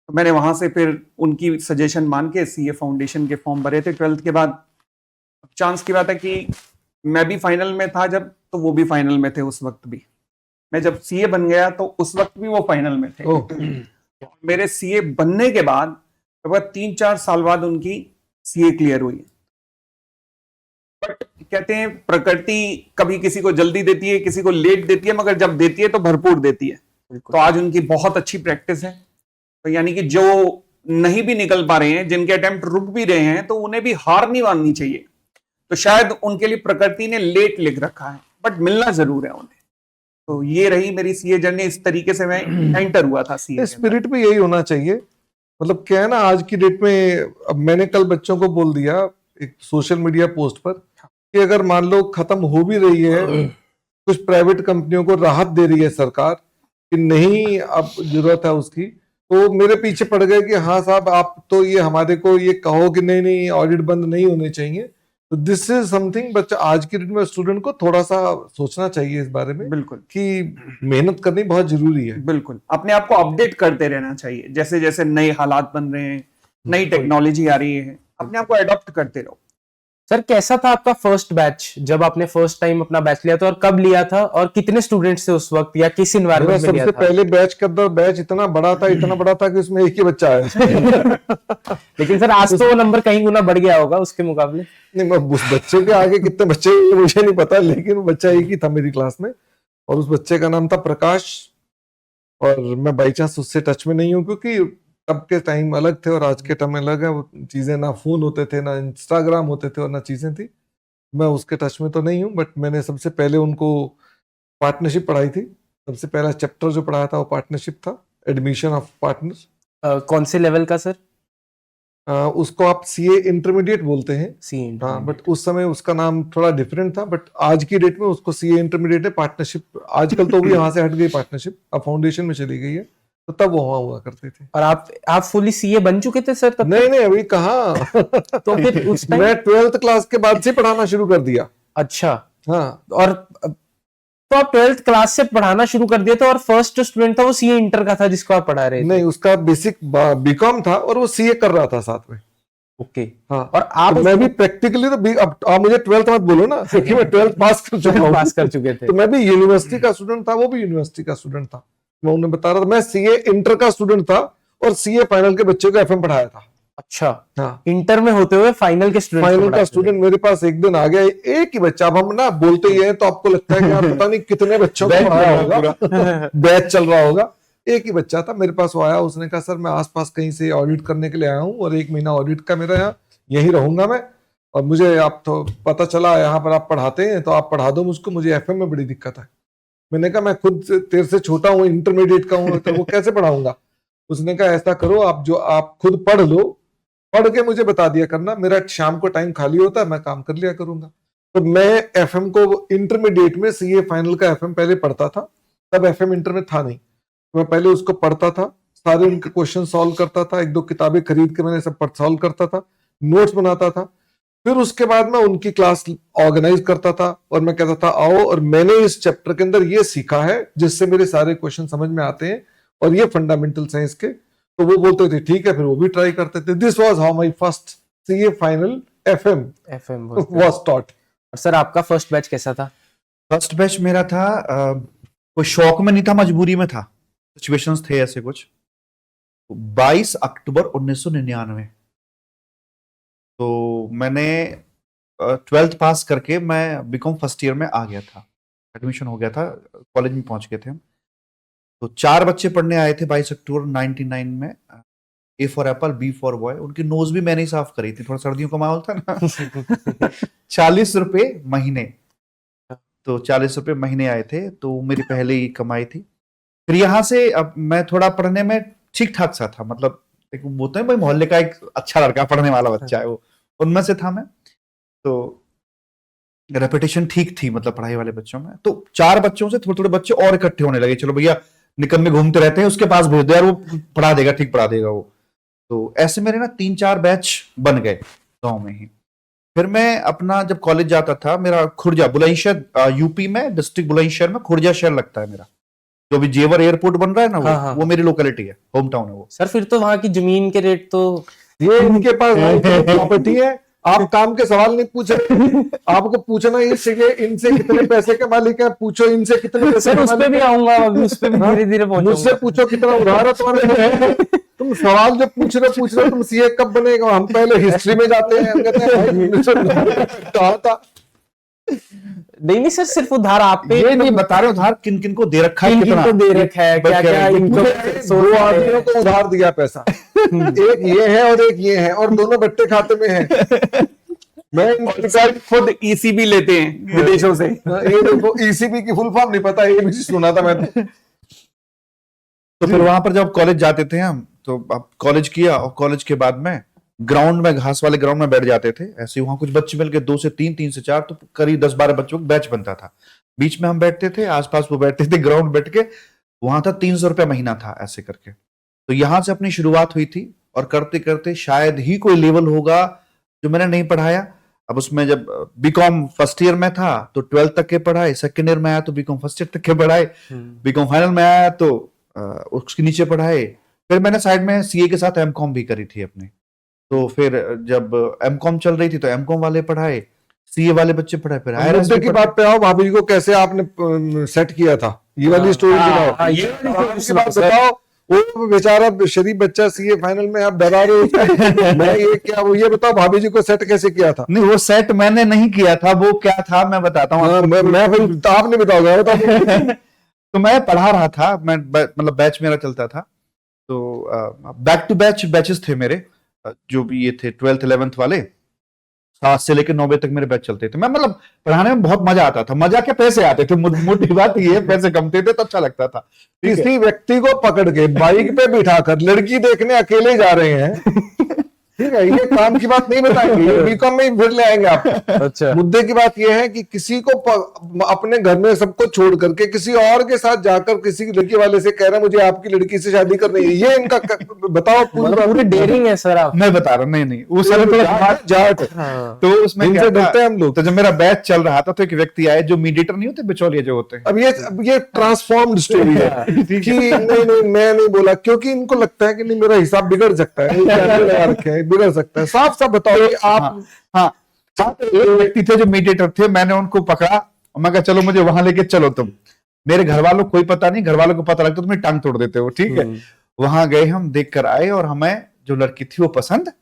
तो मैंने वहां से फिर उनकी सजेशन मान के सीए फाउंडेशन के फॉर्म भरे थे 12th के बाद। चांस की बात है कि मैं भी फाइनल में था जब, तो वो भी फाइनल में थे उस वक्त भी। मैं जब सीए बन गया तो उस वक्त भी वो फाइनल में थे। मेरे सीए बनने के बाद लगभग 3-4 साल बाद उनकी सीए क्लियर हुई। बट कहते हैं प्रकृति कभी किसी को जल्दी देती है, किसी को लेट देती है, मगर जब देती है तो भरपूर देती है। तो आज उनकी बहुत अच्छी प्रैक्टिस है। तो यानी कि जो नहीं भी निकल पा रहे हैं, जिनके अटेम्प्ट रुक भी रहे हैं, तो उन्हें भी हार नहीं माननी चाहिए। तो शायद उनके लिए प्रकृति ने लेट लिख रखा है, बट मिलना जरूर है उन्हें। तो ये रही मेरी सीए जर्नी, इस तरीके से मैं एंटर हुआ था सीए। स्पिरिट भी यही होना चाहिए। मतलब क्या है ना, आज की डेट में, अब मैंने कल बच्चों को बोल दिया एक सोशल मीडिया पोस्ट पर कि अगर मान लो खत्म हो भी रही है, कुछ प्राइवेट कंपनियों को राहत दे रही है सरकार कि नहीं अब जरूरत है उसकी, तो मेरे पीछे पड़ गए कि हाँ साहब आप तो ये हमारे को ये कहो कि नहीं नहीं ऑडिट बंद नहीं होने चाहिए। तो दिस इज समथिंग बच्चा आज की डेट में स्टूडेंट को थोड़ा सा सोचना चाहिए इस बारे में, बिल्कुल, कि मेहनत करनी बहुत जरूरी है। बिल्कुल अपने आप को अपडेट करते रहना चाहिए। जैसे जैसे नए हालात बन रहे हैं, नई टेक्नोलॉजी आ रही है, अपने आप को अडॉप्ट करते रहो। सर कैसा था आपका फर्स्ट बैच, जब आपने फर्स्ट टाइम अपना बैच लिया था, और कब लिया था, और कितने स्टूडेंट्स थे उस वक्त, या किस एनवायरनमेंट में लिया सबसे था? पहले बैच के अंदर बैच इतना बड़ा था कि उसमें एक ही बच्चा आया। लेकिन सर आज तो वो नंबर कहीं गुना बढ़ गया होगा उसके मुकाबले। नहीं, मैं उस बच्चे के आगे कितने बच्चे मुझे नहीं पता, लेकिन वो बच्चा एक ही था मेरी क्लास में, और उस बच्चे का नाम था प्रकाश। और मैं बाई चांस उससे टच में नहीं हूँ, क्योंकि तब के टाइम अलग थे और आज के टाइम अलग है। वो चीजें ना फोन होते थे, ना इंस्टाग्राम होते थे, और ना चीजें थी। मैं उसके टच में तो नहीं हूँ, बट मैंने सबसे पहले उनको पार्टनरशिप पढ़ाई थी। सबसे पहला चैप्टर जो पढ़ाया था वो पार्टनरशिप था, एडमिशन ऑफ पार्टनर्स। कौन से लेवल का सर? उसको आप सीए इंटरमीडिएट बोलते हैं। सीए हाँ, बट उस समय उसका नाम थोड़ा डिफरेंट था, बट आज की डेट में उसको सीए इंटरमीडिएट है। पार्टनरशिप आजकल तो भी यहाँ से हट गई, पार्टनरशिप अब फाउंडेशन में चली गई है, तो तब वो वहाँ हुआ करते थे। और आप फुली सीए बन चुके थे सर तब? नहीं अभी कहाँ। तो फिर उस टाइम मैं 12th क्लास के बाद से पढ़ाना शुरू कर दिया। अच्छा, हाँ, और तो आप 12th क्लास से पढ़ाना शुरू कर दिया था, और फर्स्ट स्टूडेंट था वो सीए इंटर का था जिसको आप पढ़ा रहे थे? नहीं, उसका बेसिक बीकॉम था और वो सीए कर रहा था साथ में। ओके। हाँ, और आप तो मैं भी प्रैक्टिकली तो अब आप मुझे 12th मत बोलो ना, क्योंकि मैं 12th पास कर चुका हूँ। पास कर चुके थे। तो मैं भी यूनिवर्सिटी का स्टूडेंट था, वो भी यूनिवर्सिटी का स्टूडेंट था। मैं उन्हें बता रहा था, मैं सीए इंटर का स्टूडेंट था और सीए फाइनल के बच्चे को एफएम पढ़ाया था। अच्छा, हाँ, इंटर में होते हुए फाइनल के स्टूडेंट फाइनल का स्टूडेंट मेरे पास एक दिन आ गया, एक ही बच्चा। अब हम ना बोलते ही हैं तो आपको लगता है कि यार पता नहीं कितने बच्चों को पढ़ाया होगा, बैच चल रहा होगा। एक ही बच्चा था मेरे पास, वो आया, उसने कहा सर मैं आसपास कहीं से ऑडिट करने के लिए आया हूँ और 1 महीना ऑडिट का मेरा यहाँ यहीं रहूंगा मैं, और मुझे आप तो पता चला यहाँ पर आप पढ़ाते हैं तो आप पढ़ा दो मुझको, मुझे एफएम में बड़ी दिक्कत है। मैंने कहा मैं खुद तेरे से छोटा हूँ, इंटरमीडिएट का हूँ, तो वो कैसे पढ़ाऊंगा। उसने कहा ऐसा करो, आप खुद पढ़ लो, पढ़ के मुझे बता दिया करना, मेरा शाम को टाइम खाली होता है, मैं काम कर लिया करूंगा। तो मैं एफएम को इंटरमीडिएट में सीए फाइनल का एफएम पहले पढ़ता था, तब एफएम इंटर में था नहीं, तो मैं पहले उसको पढ़ता था, सारे उनके क्वेश्चन सॉल्व करता था, 1-2 किताबें खरीद के मैंने सब सॉल्व करता था, नोट्स बनाता था। फिर उसके बाद मैं उनकी क्लास ऑर्गेनाइज करता था और मैं कहता था आओ, और मैंने इस चैप्टर के अंदर ये सीखा है जिससे मेरे सारे क्वेश्चन समझ में आते हैं और ये फंडामेंटल्स हैं इसके। तो वो बोलते थे ठीक है, फिर वो भी ट्राई करते थे। This was how my first CA final FM was taught. और सर आपका फर्स्ट बैच कैसा था? फर्स्ट बैच मेरा था कोई शौक में नहीं था, मजबूरी में था, सिचुएशंस थे ऐसे कुछ। 22 अक्टूबर 1999, तो मैंने 12th पास करके मैं बीकॉम फर्स्ट ईयर में आ गया था, एडमिशन हो गया था, कॉलेज में पहुंच गए थे हम। तो 4 बच्चे पढ़ने आए थे 22 अक्टूबर 99 में। A for apple, B for boy. उनकी नोज भी मैंने ही साफ करी थी, थोड़ा सर्दियों का माहौल था ना। 40 रुपए महीने, तो 40 रुपए महीने आए थे, तो मेरी पहली कमाई थी। फिर यहाँ से अब मैं थोड़ा पढ़ने में ठीक ठाक सा था, मतलब एक बोलते हैं भाई मोहल्ले का एक अच्छा लड़का, पढ़ने वाला बच्चा है, वो उनमें से था मैं। तो रेपुटेशन ठीक थी मतलब पढ़ाई वाले बच्चों में। तो 4 बच्चों से थोड़े थोड़े बच्चे और इकट्ठे होने लगे, चलो भैया निकम्मे घूमते रहते हैं, उसके पास भेज दो यार, वो पढ़ा देगा, ठीक पढ़ा देगा वो। तो ऐसे मेरे ना 3-4 बैच बन गए गांव में ही। फिर मैं अपना जब कॉलेज जाता था, मेरा खुर्जा, बुलंदशहर यूपी में, डिस्ट्रिक्ट बुलंदशहर में खुर्जा शहर लगता है मेरा, जो भी जेवर एयरपोर्ट बन रहा है ना, वो मेरी लोकेलिटी है, होम टाउन है वो। सर फिर तो वहां की जमीन के रेट तो ये इनके पास प्रॉपर्टी है, आप काम के सवाल नहीं पूछ रहे, आपको पूछना इसलिए इनसे कितने पैसे के मालिक है, पूछो इनसे कितने पैसे सर के उस पे मालिक भी है। आऊंगा, अभी उस पे भी धीरे धीरे मुझसे पूछो कितना उधार है तुम्हारे। तुम सवाल जो पूछ रहे हो, तुम सीए कब बनेगा, हम पहले हिस्ट्री में जाते हैं, हम कहते हैं कहा था। नहीं सर, सिर्फ उधार आप पे ये नहीं बता रहे उधार किन किन को दे रखा है, किन कितना को दे रखा है, क्या क्या इनकम 2 आदमियों को उधार दिया पैसा, एक ये है और एक ये है, और दोनों बट्टे खाते में है। मैं सर खुद ईसीबी लेते हैं विदेशों से। ईसीबी की फुल फॉर्म नहीं पता, ये भी सुना था मैंने। तो फिर वहां पर जब कॉलेज जाते थे हम, तो अब कॉलेज किया, और कॉलेज के बाद में ग्राउंड में, घास वाले ग्राउंड में बैठ जाते थे ऐसे। वहां कुछ बच्चे मिलके 2 से 3, 3 से 4, तो करीब 10-12 बच्चों का बैच बनता था। बीच में हम बैठते थे, आसपास वो बैठते थे, ग्राउंड बैठ के। वहां था 300 रुपया महीना था ऐसे करके। तो यहां से अपनी शुरुआत हुई थी, और करते करते शायद ही कोई लेवल होगा जो मैंने नहीं पढ़ाया। अब उसमें जब बीकॉम फर्स्ट ईयर में था तो 12th तक के पढ़ाए, सेकेंड ईयर में आया तो बीकॉम फर्स्ट ईयर तक के पढ़ाए, बीकॉम फाइनल में आया तो उसके नीचे पढ़ाए। फिर मैंने साइड में सीए के साथ एमकॉम भी करी थी अपने। तो फिर जब एमकॉम चल रही थी तो एमकॉम वाले पढ़ाए, सीए वाले बच्चे पढ़ाए। फिर मुद्दे की बात पे आओ, भाभी को कैसे आपने सेट किया था, ये वाली स्टोरी बताओ। ये बात बताओ, वो बेचारा शरीफ बच्चा सीए फाइनल में, आप डरा रहे हो। मैं ये क्या, वो ये बताओ भाभी जी को सेट कैसे किया था। नहीं, वो सेट मैंने नहीं किया था, वो क्या था मैं बताता हूँ। मैं फिर तो आप नहीं बताओगे, बताओ। तो मैं पढ़ा रहा था, मैं मतलब बैच मेरा चलता था, तो बैक टू बैचेस थे मेरे, जो भी ये थे 12th 11th वाले, 7 से लेकर 9 बजे तक मेरे बैच चलते थे। मैं मतलब पढ़ाने में बहुत मजा आता था। मजा क्या, पैसे आते थे, मोटी बात ये है, पैसे कम थे तो अच्छा लगता था। किसी व्यक्ति को पकड़ के बाइक पे बिठाकर लड़की देखने अकेले जा रहे हैं, ठीक है, ये काम की बात नहीं बताएंगे, बीकॉम में ही फिर ले आएंगे आप। अच्छा, मुद्दे की बात यह है कि किसी को अपने घर में सबको छोड़ करके किसी और के साथ जाकर किसी लड़की वाले से कह रहा है मुझे आपकी लड़की से शादी करनी है, ये इनका बताओ। पूरी डेयरिंग है सर आप। मैं बता रहा हूँ, नहीं वो सारे जाट। तो उसमें इनसे डरते हैं हम लोग। तो जब मेरा बैच चल रहा था तो एक व्यक्ति आए जो मीडिएटर नहीं होते, बिचौलिए जो होते हैं। अब ये ट्रांसफॉर्म्ड स्टोरी है कि नहीं मैं नहीं बोला, क्योंकि इनको लगता है कि नहीं मेरा हिसाब बिगड़ सकता है, लगा रखे हैं, बिगड़ सकता है। साफ साफ बताओ कि आप। हाँ, एक व्यक्ति थे जो मीडिएटर थे, मैंने उनको पकड़ा और मैं कहा चलो मुझे वहां लेके चलो तुम। मेरे घर वालों को कोई पता नहीं, घर वालों को पता लगता तो तुम्हें टांग तोड़ देते हो, ठीक है। वहां गए, हम देख कर आए, और हमें जो लड़की थी वो पसंद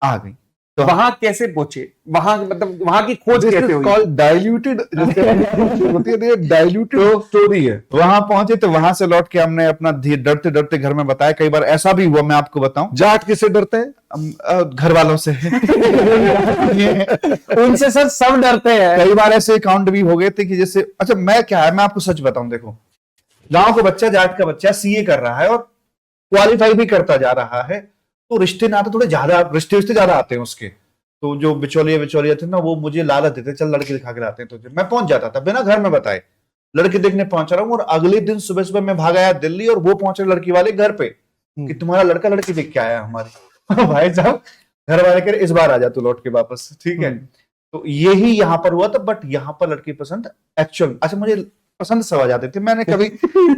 आ गई। तो- वहां कैसे पहुंचे, वहां मतलब वहां की खोज दिस कैसे इज हुई? कॉल्ड डाइल्यूटेड, होती है ये डाइल्यूटेड स्टोरी है। वहां पहुंचे तो वहां से लौट के हमने अपना डरते डरते घर में बताया। कई बार ऐसा भी हुआ, मैं आपको बताऊं, जाट किससे डरते हैं? घर वालों से। उनसे सर सब डरते हैं। कई बार ऐसे अकाउंट भी हो गए थे कि जैसे, अच्छा मैं क्या है, मैं आपको सच बताऊं, देखो गांव का बच्चा, जाट का बच्चा सीए कर रहा है और क्वालिफाई भी करता जा रहा है, तो रिश्ते नाते थोड़े ज्यादा, रिश्ते ज्यादा आते हैं उसके। तो जो बिचौलिया थे ना, वो मुझे लालच देते, चल लड़के दिखा के लाते हैं तुझे। मैं पहुंच जाता था बिना घर में बताए, लड़के देखने पहुंच रहा हूँ, और अगले दिन सुबह सुबह मैं भाग आया दिल्ली, और वो पहुंचे लड़की वाले घर पे कि तुम्हारा लड़का लड़की देख के आया हमारी। भाई साहब, घर वाले कह रहे इस बार आ जा तू लौट के वापस, ठीक है। तो यही यहाँ पर हुआ था, बट यहाँ पर लड़की पसंद एक्चुअल, अच्छा मुझे पसंद सब आ जाते थे, मैंने कभी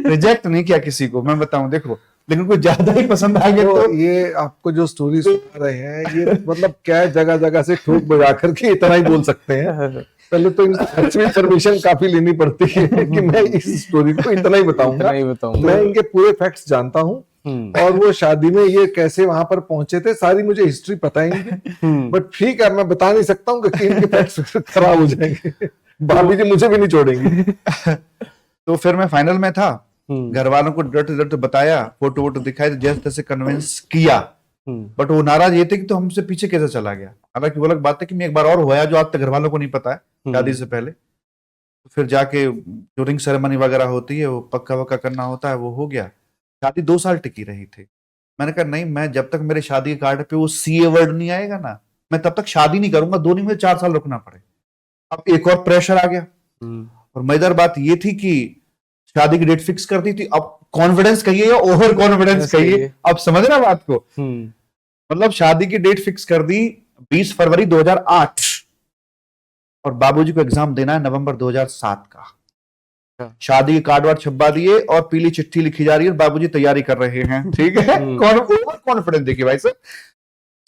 रिजेक्ट नहीं किया किसी को, मैं बताऊं देखो, लेकिन कोई ज्यादा ही पसंद आ गया तो तो ये आपको जो स्टोरी सुना रहे हैं, ये मतलब क्या है, जगह जगह से ठोक बजा करके इतना ही बोल सकते हैं। पहले तो एक्चुअली परमिशन काफी लेनी पड़ती है कि मैं इस स्टोरी को इतना ही बताऊंगा। नहीं बताऊंगा। मैं इनके पूरे फैक्ट्स जानता हूँ, और वो शादी में ये कैसे वहां पर पहुंचे थे, सारी मुझे हिस्ट्री पता है इनकी। बट ठीक है, मैं बता नहीं सकता हूँ कि इनके फैक्ट्स खराब हो जाएंगे। भाभी जी मुझे भी नहीं छोड़ेंगी। तो फिर मैं फाइनल में था, घर वालों को डरते डरते बताया, फोटो वोटो दिखाए, तो जैसे तैसे कन्विंस किया, बट वो नाराज ये थे कि तो हमसे पीछे कैसे चला गया। हालांकि वो अलग बात है कि मैं एक बार और हुआ जो आज तक घर वालों को नहीं पता है शादी से पहले। तो फिर जाके जो रिंग सेरेमनी वगैरह होती है, वो पक्का वक्का करना होता है, वो हो गया। शादी 2 साल टिकी रही थी। मैंने कहा नहीं, मैं जब तक मेरे शादी के कार्ड पे वो सीए वर्ड नहीं आएगा ना, मैं तब तक शादी नहीं करूंगा, दो नहीं मुझे 4 साल रुकना पड़े। अब एक और प्रेशर आ गया, और मजेदार बात ये थी कि शादी की डेट फिक्स कर दी थी। अब कॉन्फिडेंस कहिए या ओवर कॉन्फिडेंस कहिए, अब समझ रहे बात को, मतलब शादी की डेट फिक्स कर दी 20 फरवरी 2008, और बाबूजी को एग्जाम देना है नवंबर 2007 का। शादी के कार्ड वार्ड छपवा दिए और पीली चिट्ठी लिखी जा रही है, बाबूजी तैयारी कर रहे हैं, ठीक है। ओवर कॉन्फिडेंस देखिए भाई साहब,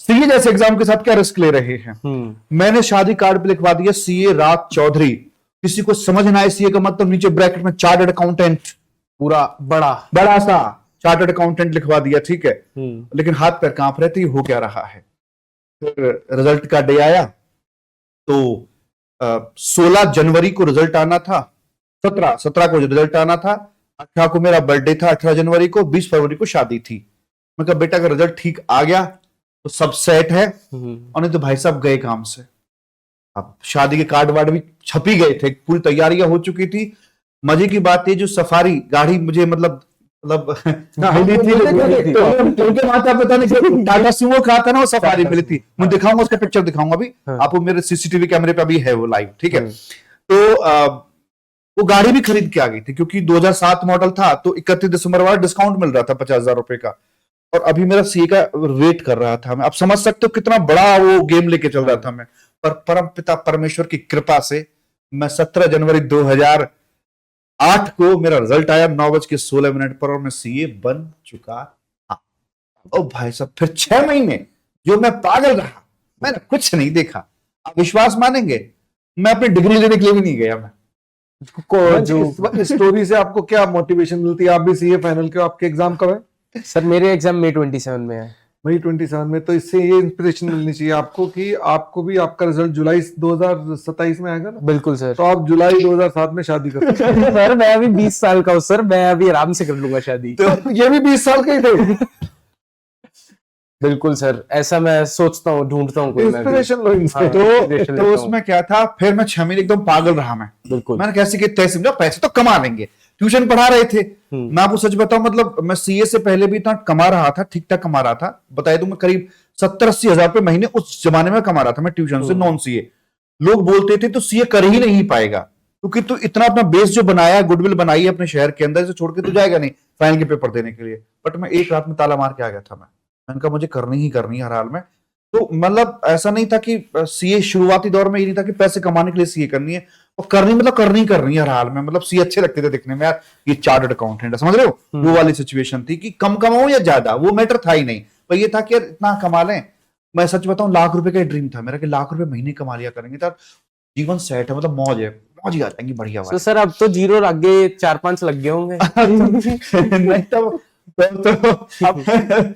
सीए जैसे एग्जाम के साथ क्या रिस्क ले रहे हैं। मैंने शादी कार्ड पे लिखवा दिया सीए राज चौधरी, किसी को समझ ना आए सीए का मतलब, नीचे ब्रैकेट में चार्टर्ड अकाउंटेंट, पूरा बड़ा सा चार्टर्ड अकाउंटेंट लिखवा दिया, ठीक है। लेकिन हाथ पैर कांप रहे थे, हो क्या रहा है। फिर रिजल्ट का डे आया, तो 16 जनवरी को रिजल्ट आना था, 17 को रिजल्ट आना था, 18 को मेरा बर्थडे था, 18 जनवरी को, 20 फरवरी को शादी थी। मैं कहा बेटा अगर रिजल्ट ठीक आ गया तो सब सेट है, और नहीं तो भाई साहब गए काम से। अब शादी के कार्ड वार्ड भी छपी गए थे, पूरी तैयारियां हो चुकी थी। मजे की बात है, जो सफारी गाड़ी मुझे मतलब मिली थी, उनके माता पिता ने जो टाटा सुमो कहा था ना, वो सफारी मिली थी। मैं दिखाऊंगा, उसका पिक्चर दिखाऊंगा अभी आपको, मेरे सीसीटीवी कैमरे पे अभी है वो लाइव, ठीक है। तो वो गाड़ी भी खरीद के आ गई थी, क्योंकि 2007 मॉडल था, तो 31 दिसंबर वाला डिस्काउंट मिल रहा था 50,000 रुपए का, और अभी मेरा सीए का वेट कर रहा था मैं। आप समझ सकते हो कितना बड़ा वो गेम लेके चल रहा था मैं। पर परम पिता परमेश्वर की कृपा से मैं 17 जनवरी 2008 को मेरा रिजल्ट आया 9:16 पर, और मैं सीए बन चुका था। ओ भाई साहब, फिर 6 महीने जो मैं पागल रहा, मैंने कुछ नहीं देखा। आप विश्वास मानेंगे, मैं अपनी डिग्री लेने के लिए भी नहीं गया। मैं इस स्टोरी से आपको क्या मोटिवेशन मिलती है? आप भी सीए फाइनल के, आपके एग्जाम कब है? सर मेरे एग्जाम मई 27 में है। मई 27 में, तो इससे ये इंस्पिरेशन मिलनी चाहिए आपको कि आपको भी आपका रिजल्ट जुलाई 2027 में आएगा ना। बिल्कुल सर। तो आप जुलाई 2007 में शादी कर सकते हैं। सर मैं अभी 20 साल का हूँ सर, मैं अभी आराम से कर लूंगा शादी। तो ये भी 20 साल के ही थे। बिल्कुल सर, ऐसा मैं सोचता हूँ, ढूंढता हूँ कोई मैं भी। इंस्पिरेशन लो इनसे। हाँ, inspiration तो लेता हूँ। उसमें क्या था, फिर मैं 6 महीने एकदम पागल रहा मैं। बिल्कुल। मैंने कैसे कि तैसे समझा, पैसे तो कमा लेंगे, ट्यूशन पढ़ा रहे थे। मैं आपको सच बताऊं, मतलब मैं सीए से पहले भी इतना कमा रहा था, ठीक ठाक कमा रहा था। बता दूं, मैं करीब 70-80 हजार रुपए महीने उस जमाने में कमा रहा था मैं ट्यूशन से, नॉन सीए। लोग बोलते थे तो सीए कर ही नहीं पाएगा, क्योंकि तू इतना अपना बेस जो बनाया, गुडविल बनाई है अपने शहर के अंदर, इसे छोड़ के तू जाएगा नहीं फाइनल के पेपर देने के लिए। बट मैं एक रात में ताला मार के आ गया था। मैंने कहा मुझे करनी ही करनी है हर हाल में। तो मतलब ऐसा नहीं था कि सीए शुरुआती दौर में ये नहीं था कि पैसे कमाने के लिए सीए करनी है, और करनी मतलब करनी है हर हाल में। मतलब सीए अच्छे लगते थे दिखने में, यार ये चार्टर्ड अकाउंटेंट है, समझ रहे हो, वो वाली सिचुएशन थी कि कम कमाऊं या ज्यादा, वो मैटर था ही नहीं। पर ये था कि यार इतना कमा लें। मैं सच बताऊं, लाख रुपए का ड्रीम था मेरा कि लाख रुपए महीने कमा लिया करेंगे, तो जीवन सेट है, मतलब मौज है, मौज ही आ जाएंगी बढ़िया। तो सर अब तो जीरो आगे 4-5 लग गए होंगे। नहीं, तब तो अब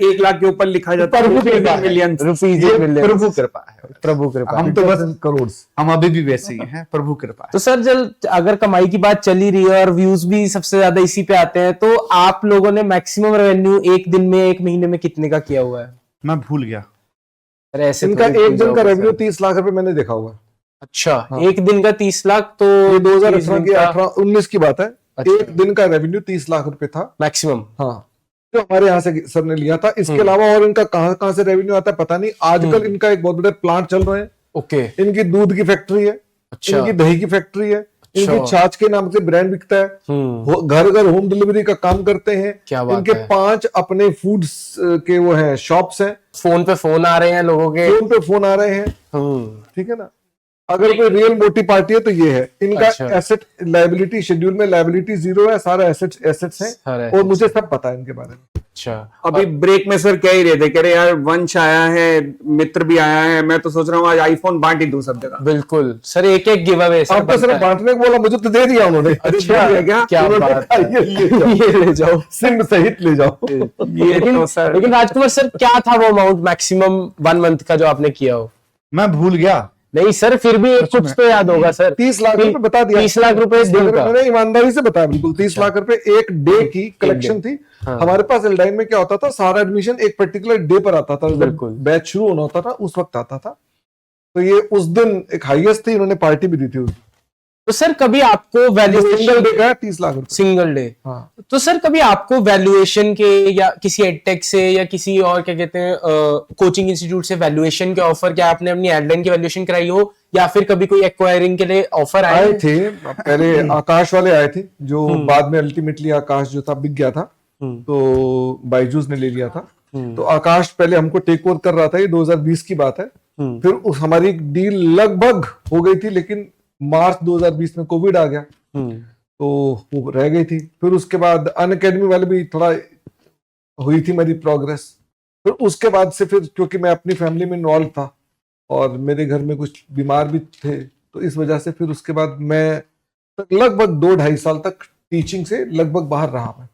1 लाख के ऊपर लिखा जाता प्रभु कृपा मिलियन। रुपीज ये प्रभु कृपा है, प्रभु कृपा। हम तो बस करोड़। हम अभी भी वैसे ही हैं, प्रभु कृपा है। तो सर जब अगर कमाई की बात चली रही है और व्यूज भी सबसे ज्यादा इसी पे आते हैं, तो आप लोगों ने मैक्सिमम रेवेन्यू एक दिन में, एक महीने में कितने का किया हुआ है? मैं भूल गया। अरे ऐसे इनका थोड़ी एक भूल दिन का जाओगे रेवेन्यू सर। 30 लाख रुपए मैंने देखा हुआ है। अच्छा, हाँ। एक दिन का 30 लाख, तो ये 2018 30 दिन की का 19 की बात है। अच्छा। एक दिन का रेवेन्यू 30 लाख रुपए था। मैक्सिमम। हाँ, जो हमारे यहाँ से सर ने लिया था। इसके अलावा और इनका कहाँ कहाँ से रेवेन्यू आता है पता नहीं। आजकल इनका एक बहुत बड़े प्लांट चल रहे हैं। ओके। इनकी दूध की फैक्ट्री है, अच्छा। इनकी दही की फैक्ट्री है, अच्छा। इनकी छाछ के नाम से ब्रांड बिकता है। घर घर होम डिलीवरी का काम करते हैं। क्या बात इनके है। 5 अपने फूड्स के वो हैं, शॉप्स हैं। फोन पे फोन आ रहे हैं लोगों के। फोन पे फोन आ रहे हैं। ठीक है ना। अगर कोई रियल मोटी पार्टी है तो ये है। इनका अच्छा। एसेट लायबिलिटी शेड्यूल में लायबिलिटी 0 है, सारा एसेट्स हैं। सारे और मुझे सब पता है इनके बारे में। अच्छा। अभी ब्रेक में सर कह ही रहे थे, कह रहे यार वंश आया है, मित्र भी आया है, मैं तो सोच रहा हूँ आज आईफोन बांट ही दूं सब जगह। बिल्कुल सर, एक एक गिव अवे अब तो सिर्फ बांटने को बोला, मुझे तो दे दिया उन्होंने। अच्छा, दे दिया क्या उन्होंने बात कहा, है। ये ले जाओ, ये ले जाओ। सिम सहित ले जाओ। ये तो सर लेकिन राजकुमार सर, क्या था वो अमाउंट मैक्सिमम 1 मंथ का जो आपने किया हो? मैं भूल गया। नहीं सर, फिर भी कुछ तो याद होगा सर। 30 लाख रुपए बता दिया। 30 लाख रुपए दिन का। मैंने ईमानदारी से बताया बिल्कुल। 30 लाख रुपए एक डे की कलेक्शन थी। हाँ। हमारे पास एल्डाइन में क्या होता था, सारा एडमिशन एक पर्टिकुलर डे पर आता था। जब बिल्कुल। बैच शुरू होना होता था उस वक्त आता था। तो ये उस दिन एक हाईएस्ट थी, इन्होंने पार्टी भी दी थी उस दिन। तो सर कभी आपको सिंगल वैल्यूएशन, डे का है 30 लाख रुपए। सिंगल डे, हाँ। तो सर कभी आपको वैल्यूएशन के या किसी एडटेक से या किसी और क्या कहते हैं कोचिंग इंस्टीट्यूट से वैल्यूएशन के ऑफर, क्या आपने अपनी एडलाइन की वैल्यूएशन कराई हो, या फिर कभी कोई एक्वायरिंग के लिए ऑफर आए? आए थे पहले, आकाश वाले आए थे, जो बाद में अल्टीमेटली आकाश जो था बिक गया था, तो बायजूस ने ले लिया था। तो आकाश पहले हमको टेक ओवर कर रहा था। ये 2020 की बात है। फिर उस हमारी डील लगभग हो गई थी, लेकिन मार्च 2020 में कोविड आ गया, तो वो रह गई थी। फिर उसके बाद अनअकैडमी वाले भी थोड़ा हुई थी मेरी प्रोग्रेस। फिर उसके बाद से फिर क्योंकि मैं अपनी फैमिली में इन्वॉल्व था और मेरे घर में कुछ बीमार भी थे, तो इस वजह से फिर उसके बाद मैं लगभग 2-2.5 साल तक टीचिंग से लगभग बाहर रहा मैं।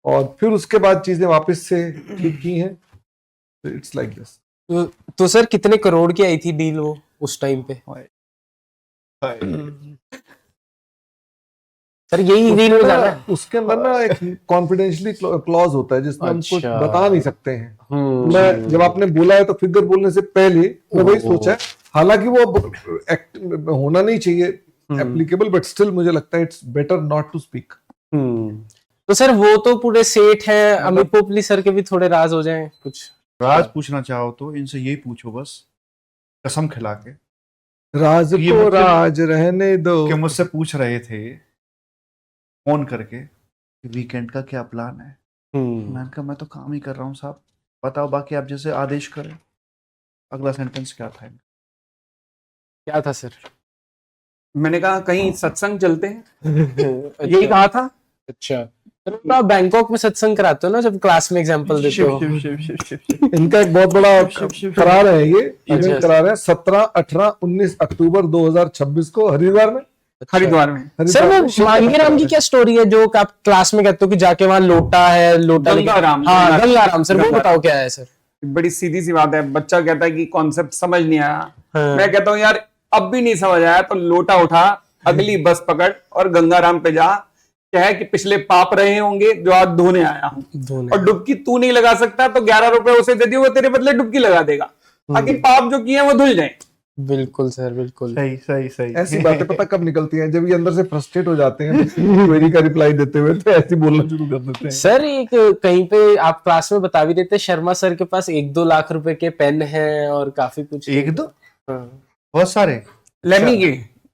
और फिर उसके बाद चीजें वापस से ठीक की हैं। तो इट्स लाइक दिस। तो सर कितने करोड़ की आई थी डील वो उस टाइम पे? सर यही डील हो जाना है। उसके अंदर ना एक कॉन्फिडेंशियली क्लॉज होता है जिसमें हम कुछ अच्छा। बता नहीं सकते हैं। मैं जब आपने बोला है तो फिगर बोलने से पहले मैं वही सोचा है। हालांकि वो होना नहीं चाहिए एप्लीकेबल, बट स्टिल मुझे लगता है it's better not to speak. तो सर वो तो पूरे सेठ हैं, अमित पोपली सर के भी थोड़े राज हो जाएं कुछ? राज पूछना चाहो तो इनसे यही पूछो बस, कसम खिला के। राज ये को मुझसे- राज रहने दो। कि मुझसे पूछ रहे थे फोन करके कि वीकेंड का क्या प्लान है। मैंने कहा मैं तो काम ही कर रहा हूँ साहब, बताओ बाकी आप जैसे आदेश करें। अगला सेंटेंस क्या था इनका? क्या था सर? मैंने कहा कहीं सत्संग चलते हैं, यही यही कहा था। अच्छा, तो आप बैंकॉक में सत्संग कराते हो ना जब क्लास में एग्जांपल देते हो? इनका एक बहुत बड़ा करा रहे हैं, ये इवेंट अच्छा। करा रहे हैं 17, 18, 19 अक्टूबर 2026 को हरिद्वार में। हरिद्वार में सर वो मांगेराम की क्या स्टोरी है जो आप क्लास में कहते हो कि जाके वहां लोटा है, लोटा गंगाराम। हाँ गंगाराम, सर वो गंगाराम। बताओ क्या है सर? बड़ी सीधी सी बात है। बच्चा कहता है कि कॉन्सेप्ट समझ नहीं आया। हाँ। मैं कहता हूँ यार अब भी नहीं समझ आया तो लोटा उठा, अगली बस पकड़ और गंगाराम पे जा। क्या है कि पिछले पाप रहे होंगे जो आज धोने आया हूँ, और डुबकी तू नहीं लगा सकता तो 11 रुपए उसे दे दियो, वो तेरे बदले डुबकी लगा देगा ताकि पाप जो किए हैं वो धुल जाए। बिल्कुल सर, बिल्कुल सही सही सही। ऐसी बातें पता कब निकलती हैं, जब ये अंदर से फ्रस्ट्रेट हो जाते हैं क्वेरी का रिप्लाई देते हुए, तो ऐसे बोलना शुरू कर देते हैं। सर एक कहीं पे आप क्लास में बता भी देते, शर्मा सर के पास 1-2 लाख रुपए के पेन हैं और काफी कुछ। 1-2 हाँ। बहुत सारे।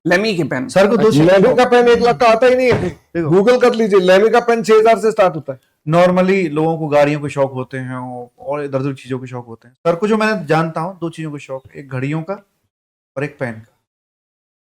लेमी के पेन। सर को 2 लेमी का पेन 1 लाख का आता ही नहीं है। गूगल कर लीजिए, लेमी का पेन 6,000 से स्टार्ट होता है। नॉर्मली लोगों को गाड़ियों के शौक होते हैं और इधर उधर चीजों के शौक होते हैं। सर को जो मैं जानता हूँ 2 चीजों के शौक, एक घड़ियों का और एक पेन का।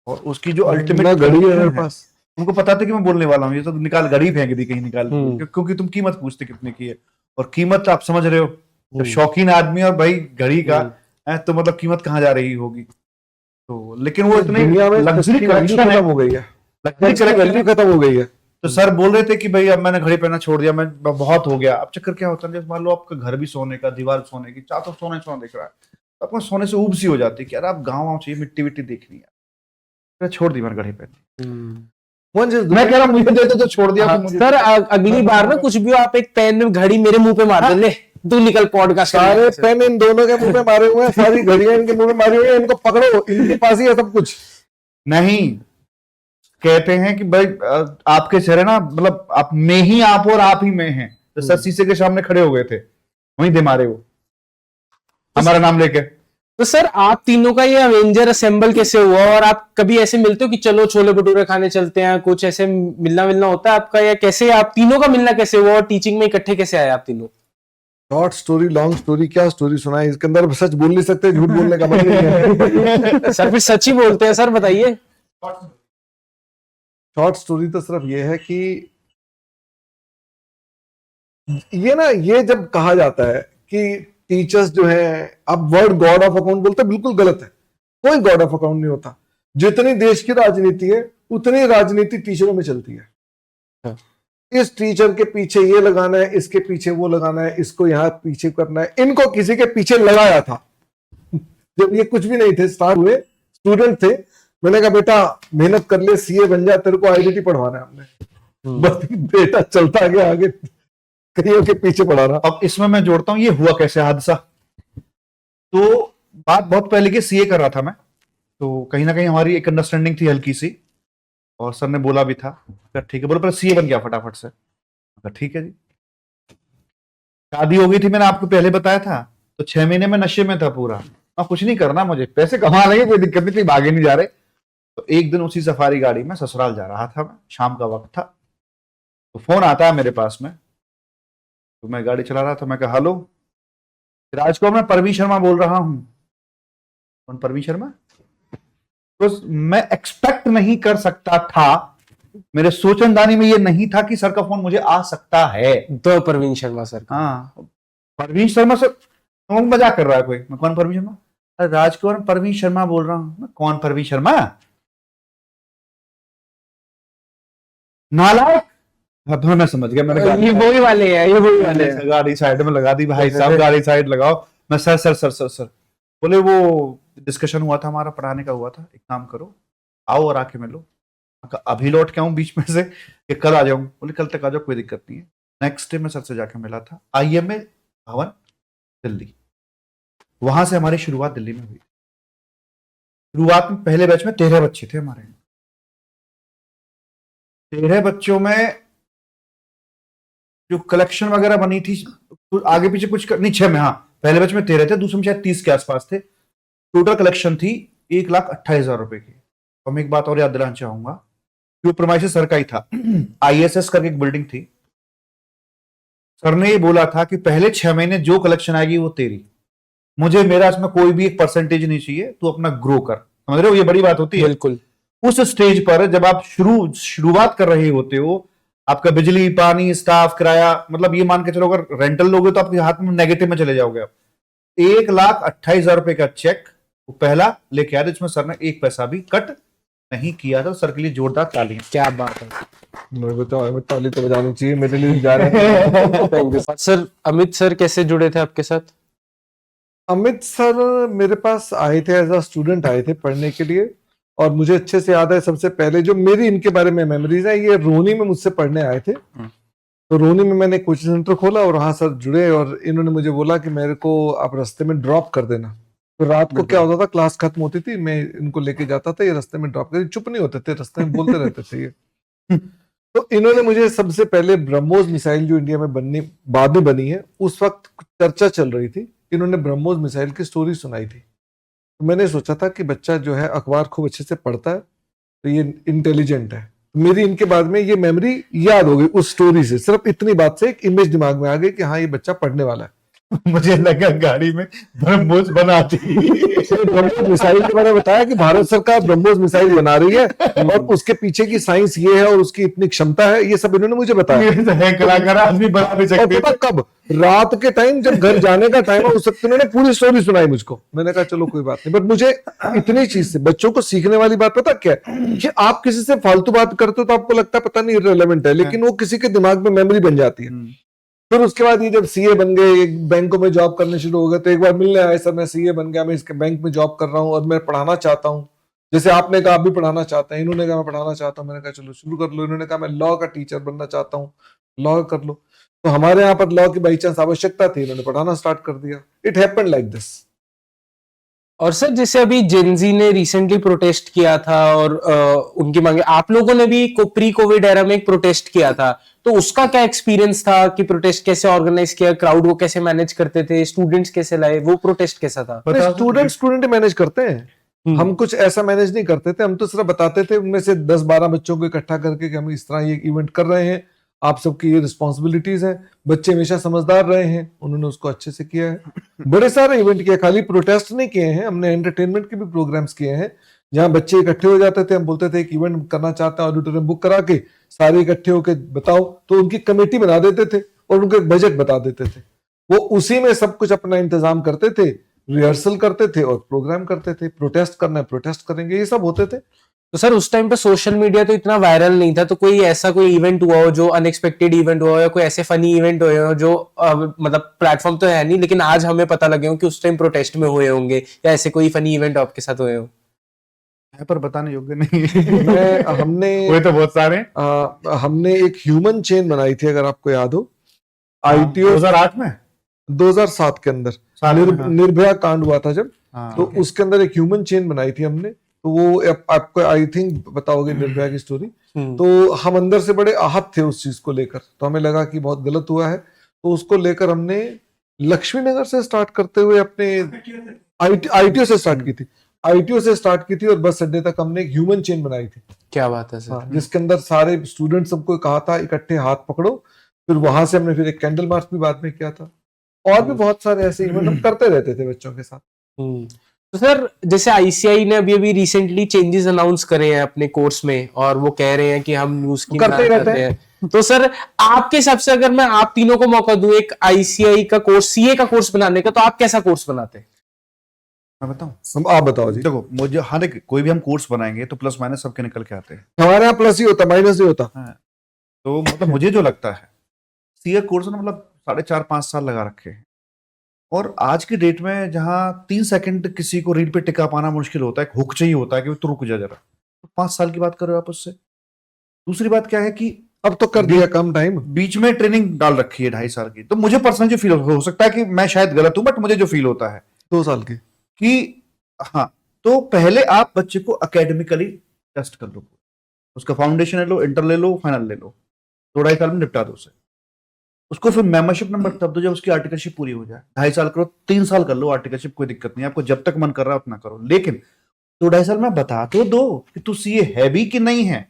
और उसकी जो अल्टीमेट घड़ी है मेरे पास। उनको पता था कि मैं बोलने वाला हूँ, ये तो निकाल घड़ी फेंक दी कहीं निकाल, क्योंकि तुम कीमत पूछते कितने की है। और कीमत आप समझ रहे हो, जब शौकीन आदमी और भाई घड़ी का है तो मतलब कीमत कहाँ जा रही होगी। तो लेकिन वो इतने दुनिया में लग्जरी इसकी वैल्यू कलेक्शन है, खत्म हो गई है। लग्जरी इसकी कलेक्शन वैल्यू खत्म हो गई है। तो सर बोल रहे थे कि भाई अब मैंने घड़ी पहनना छोड़ दिया, मैं बहुत हो गया। अब चक्कर क्या होता है, जैसे मान लो आपका घर भी सोने का, दीवार सोने की, चार तो सोने सोना दिख रहा है, तो आपको सोने से ऊब सी हो जाती है कि यार आप गाँव आँव चाहिए, मिट्टी विट्टी देखनी है, फिर छोड़ दी मैंने घड़ी पहननी। मैं कह रहा हूँ मुझे दे दो तो छोड़ दिया। हाँ, तो मुझे सर अगली बार ना कुछ भी हो, आप एक पेन घड़ी मेरे मुंह पे मार दो, ले तू निकल पॉडकास्ट सारे पेन इन दोनों के मुंह में मारे हुए हैं, सारी घड़ियां इनके मुंह में मारी हुई हैं, इनको पकड़ो, इनके पास ही है सब कुछ। नहीं, कहते हैं कि भाई आपके चेहरे ना, मतलब आप में ही आप और आप ही में हैं। तो सर शीशे के सामने खड़े हो गए थे, वहीं दे मारे वो हमारा नाम लेके। तो सर आप तीनों का ये अवेंजर असेंबल कैसे हुआ, और आप कभी ऐसे मिलते हो कि चलो छोले भटूरे खाने चलते हैं, कुछ ऐसे मिलना होता है आपका, या कैसे आप तीनों का मिलना कैसे हुआ, और टीचिंग में इकट्ठे कैसे आए आप तीनों? शॉर्ट स्टोरी, लॉन्ग स्टोरी, क्या स्टोरी सुनाए, इसके अंदर सच बोल नहीं सकते, झूठ बोलने का मतलब नहीं है। सर फिर सच ही बोलते हैं, सर बताइए। शॉर्ट स्टोरी तो सिर्फ ये है कि ये ना, ये जब कहा जाता है कि टीचर्स जो है, अब वर्ड गॉड ऑफ अकाउंट बोलते हैं, बिल्कुल गलत है। कोई गॉड ऑफ अकाउंट नहीं होता। जितनी देश की राजनीति है उतनी राजनीति टीचरों में चलती है। हाँ। इस टीचर के पीछे ये लगाना है, इसके पीछे वो लगाना है, इसको यहाँ पीछे करना है। इनको किसी के पीछे लगाया था जब ये कुछ भी नहीं थे, स्टार्ट हुए, स्टूडेंट थे। मैंने कहा बेटा मेहनत कर ले, सीए बन जा, तेरे को आईडीटी पढ़वाना है हमने। बस बेटा चलता गया आगे, कईयों के पीछे पड़ा रहा। अब इसमें मैं जोड़ता हूं ये हुआ कैसे हादसा। तो बात बहुत पहले की सीए कर रहा था मैं, तो कहीं ना कहीं हमारी एक अंडरस्टैंडिंग थी हल्की सी, और सर ने बोला भी था ठीक है, बोलो पर सीए बन गया फटाफट से। ठीक है जी। शादी हो गई थी, मैंने आपको पहले बताया था, तो 6 महीने में नशे में था पूरा। अब कुछ नहीं करना, मुझे पैसे कमा लेंगे, कोई दिक्कत नहीं थी, भागे नहीं जा रहे। तो एक दिन उसी सफारी गाड़ी में ससुराल जा रहा था मैं, शाम का वक्त था, तो फोन आता है मेरे पास में। तो मैं गाड़ी चला रहा था, मैं कहा हेलो राजकुमार, मैं परवीन शर्मा बोल रहा हूं। कौन परवीन शर्मा? तो मैं एक्सपेक्ट नहीं कर सकता था, मेरे सोचनदानी में ये नहीं था कि सर का फोन मुझे आ सकता है। तो परवीन शर्मा सर का। हाँ, परवीन शर्मा सर, मजाक कर रहा है कोई। मैं कौन परवीन शर्मा? अरे राजकुमार, परवीन शर्मा बोल रहा हूं। मैं कौन परवीन शर्मा? नालायक। अब मैं समझ गया, मैंने ये वही वाले हैं, ये वही वाले हैं। गाड़ी साइड में लगा दी, भाई साहब गाड़ी साइड लगाओ। मैं sir sir sir sir sir बोले, वो डिस्कशन हुआ था हमारा, पढ़ाने का हुआ था, एक काम करो आओ और आके मिलो। अभी लौट के आऊं बीच में से कि कल आ जाऊं? बोले कल तक आ जाओ, कोई दिक्कत नहीं है। नेक्स्ट डे मैं सर से जाके मिला था, IMA भवन दिल्ली। वहां से हमारी शुरुआत दिल्ली में हुई। शुरुआत में पहले बैच में 13 बच्चे थे हमारे। 13 बच्चों में जो कलेक्शन वगैरह बनी थी, आगे पीछे कुछ नहीं, 6 में, हाँ पहले बैच में 13 थे, दूसरे में शायद 30 के आसपास थे। टोटल कलेक्शन थी 1,28,000 रुपए की। तो मैं एक बात और याद दिलाना चाहूंगा, जो प्रमाइश सर का ही था, ISS करके एक बिल्डिंग थी। सर ने ये बोला था कि पहले 6 महीने जो कलेक्शन आएगी वो तेरी, मुझे मेरा इसमें कोई भी एक परसेंटेज नहीं चाहिए, तू अपना ग्रो कर। समझ रहे हो, ये बड़ी बात होती है। बिल्कुल। उस स्टेज पर जब आप शुरुआत कर रहे होते हो, आपका बिजली पानी स्टाफ किराया, मतलब ये मान के चलो अगर रेंटल लोगे तो आपके हाथ में नेगेटिव में चले जाओगे आप। 1,28,000 रुपए का चेक वो पहला लेके आया, जिसमें सर ने एक पैसा भी कट नहीं किया था। सर के लिए जोरदार तालियां। क्या बात है। मेरे को तो ताली तो बजानी चाहिए, मेरे लिए जा रहे हैं। Thank you sir. Amit sir कैसे जुड़े थे आपके साथ? अमित सर मेरे पास आए थे, एज अ स्टूडेंट आए थे पढ़ने के लिए। और मुझे अच्छे से याद है, सबसे पहले जो मेरी इनके बारे में मेमोरीज है, ये रोहनी में मुझसे पढ़ने आए थे। तो रोहनी में मैंने कोचिंग सेंटर खोला और वहां सर जुड़े, और इन्होंने मुझे बोला कि मेरे को आप रास्ते में ड्रॉप कर देना। तो रात को क्या होता था, क्लास खत्म होती थी, मैं इनको लेके जाता था, ये रास्ते में ड्रॉप कर, चुप नहीं होते थे, रास्ते में बोलते रहते थे ये। तो इन्होंने मुझे सबसे पहले ब्रह्मोस मिसाइल जो इंडिया में बननी बाद में बनी है, उस वक्त चर्चा चल रही थी, इन्होंने ब्रह्मोस मिसाइल की स्टोरी सुनाई थी। तो मैंने सोचा था कि बच्चा जो है अखबार खूब अच्छे से पढ़ता है, तो ये इंटेलिजेंट है। मेरी इनके बाद में ये मेमोरी याद हो गई उस स्टोरी से, सिर्फ इतनी बात से एक इमेज दिमाग में आ गई कि हाँ ये बच्चा पढ़ने वाला है। मुझे लगा गाड़ी में ब्रह्मोस बनाती। ब्रह्मोस मिसाइल के बारे में बताया कि भारत सरकार ब्रह्मोस मिसाइल बना रही है और उसके पीछे की साइंस ये है और उसकी इतनी क्षमता है, ये सब इन्होंने मुझे बताया। है कलाकार आदमी बना नहीं और सकते। पता कब, रात के टाइम जब घर जाने का टाइम है, उस वक्त इन्होंने पूरी स्टोरी सुनाई मुझको। मैंने कहा चलो कोई बात नहीं, बट मुझे इतनी चीज से बच्चों को सीखने वाली बात पता क्या है कि आप किसी से फालतू बात करते हो तो आपको लगता है पता नहीं इररिलेवेंट है, लेकिन वो किसी के दिमाग में मेमोरी बन जाती है। फिर उसके बाद ये जब सीए बन गए, बैंकों में जॉब करने शुरू हो गए, तो एक बार मिलने आए, सर मैं सीए बन गया, मैं इसके बैंक में जॉब कर रहा हूँ और मैं पढ़ाना चाहता हूँ, जैसे आपने कहा आप भी पढ़ाना चाहते हैं, इन्होंने कहा मैं पढ़ाना चाहता हूँ। मैंने कहा चलो शुरू कर लो। इन्होंने कहा मैं लॉ का टीचर बनना चाहता हूँ, लॉ कर लो। तो हमारे यहाँ पर लॉ की बाई चांस आवश्यकता थी, इन्होंने पढ़ाना स्टार्ट कर दिया। It happened like this. और सर जैसे अभी जेनजी ने रिसेंटली प्रोटेस्ट किया था और उनकी मांगे, आप लोगों ने भी प्री कोविड एरा में एक प्रोटेस्ट किया था, तो उसका क्या एक्सपीरियंस था कि प्रोटेस्ट कैसे ऑर्गेनाइज किया, क्राउड को कैसे मैनेज करते थे, स्टूडेंट्स कैसे लाए, वो प्रोटेस्ट कैसा था? स्टूडेंट मैनेज करते हैं, हम कुछ ऐसा मैनेज नहीं करते थे। हम तो सिर्फ बताते थे, उनमें से 10-12 बच्चों को इकट्ठा करके कि हम इस तरह ये इवेंट कर रहे हैं, आप सबकी ये रिस्पॉन्सिबिलिटीज हैं। बच्चे हमेशा समझदार रहे हैं, उन्होंने उसको अच्छे से किया है। बड़े सारे इवेंट किए, खाली प्रोटेस्ट नहीं किए हैं, हमने एंटरटेनमेंट के भी प्रोग्राम्स किए हैं, जहां बच्चे इकट्ठे हो जाते थे। हम बोलते थे एक इवेंट करना चाहते हैं, ऑडिटोरियम बुक करा के सारे इकट्ठे होके बताओ, तो उनकी कमेटी बना देते थे और उनको एक बजट बता देते थे। वो उसी में सब कुछ अपना इंतजाम करते थे, रिहर्सल करते थे और प्रोग्राम करते थे। प्रोटेस्ट करना है प्रोटेस्ट करेंगे, ये सब होते थे। तो सर उस टाइम पे सोशल मीडिया तो इतना वायरल नहीं था, तो कोई ऐसा कोई इवेंट हुआ हो जो अनएक्सपेक्टेड इवेंट हुआ हो, या कोई ऐसे फनी इवेंट हुए हो जो मतलब प्लेटफॉर्म तो है नहीं लेकिन आज हमें पता लगे हो कि उस टाइम प्रोटेस्ट में हुए होंगे, या ऐसे कोई फनी इवेंट आपके साथ हुए हो? है पर बताने योग्य नहीं। हमने हुए तो बहुत सारे हैं। हमने एक ह्यूमन चेन बनाई थी, अगर आपको याद हो, ITO 2008 में 2007 के अंदर हाँ। निर्भया कांड हुआ था जब, हाँ, तो उसके अंदर एक ह्यूमन चेन बनाई थी हमने। तो वो आपको आई थिंक बताओगे निर्भया की स्टोरी। तो हम अंदर से बड़े आहत थे उस चीज को लेकर, तो हमें लगा कि बहुत गलत हुआ है, तो उसको लेकर हमने लक्ष्मी नगर से स्टार्ट करते हुए अपने ITO से स्टार्ट की थी, ITO से स्टार्ट की थी और बस अड्डे तक हमने एक ह्यूमन चेन बनाई थी। क्या बात है सर। हाँ, जिसके अंदर सारे स्टूडेंट सबको कहा था इकट्ठे हाथ पकड़ो। फिर वहां से हमने फिर एक कैंडल मार्च भी बाद में किया था, और भी बहुत सारे ऐसे इवेंट हम करते रहते थे बच्चों के साथ। तो सर जैसे ICI ने अभी रिसेंटली चेंजेस अनाउंस करे हैं अपने कोर्स में, और वो कह रहे हैं कि हम न्यूज की करते रहते हैं। तो सर आपके हिसाब से अगर मैं आप तीनों को मौका दूं एक ICI का कोर्स, CA का कोर्स बनाने का, तो आप कैसा कोर्स बनाते हैं? मैं बताऊं? आप बताओ जी। देखो, मुझे हर एक कोई भी हम कोर्स बनाएंगे तो प्लस माइनस सबके निकल के आते हैं। हमारे यहाँ प्लस ही होता, माइनस नहीं होता। तो मतलब मुझे जो लगता है, सीए कोर्स ने मतलब 4.5-5 साल लगा रखे हैं, और आज की डेट में जहां 3 सेकंड किसी को रील पे टिका पाना मुश्किल होता है, एक हुक चाहिए होता है कि तू रुक जा जरा, तो 5 साल की बात कर रहे हो आप उससे। दूसरी बात क्या है कि अब तो कर दिया कम टाइम, बीच में ट्रेनिंग डाल रखी है 2.5 साल की। तो मुझे पर्सनल जो फील हो सकता है कि मैं शायद गलत हूं, बट मुझे जो फील होता है 2 साल की, कि हाँ, तो पहले आप बच्चे को एकेडमिकली टेस्ट कर लो, उसका फाउंडेशन ले लो, इंटर ले लो, फाइनल ले लो, 2-2.5 साल में निपटा दो उसे। उसको फिर मेंबरशिप नंबर तब दो जब उसकी आर्टिकलशिप पूरी हो जाए। 2.5 साल करो, 3 साल कर लो आर्टिकलशिप, कोई दिक्कत नहीं, आपको जब तक मन कर रहा है उतना करो, लेकिन 2-2.5 साल में बता तो दो कि तू सीए है भी कि नहीं है,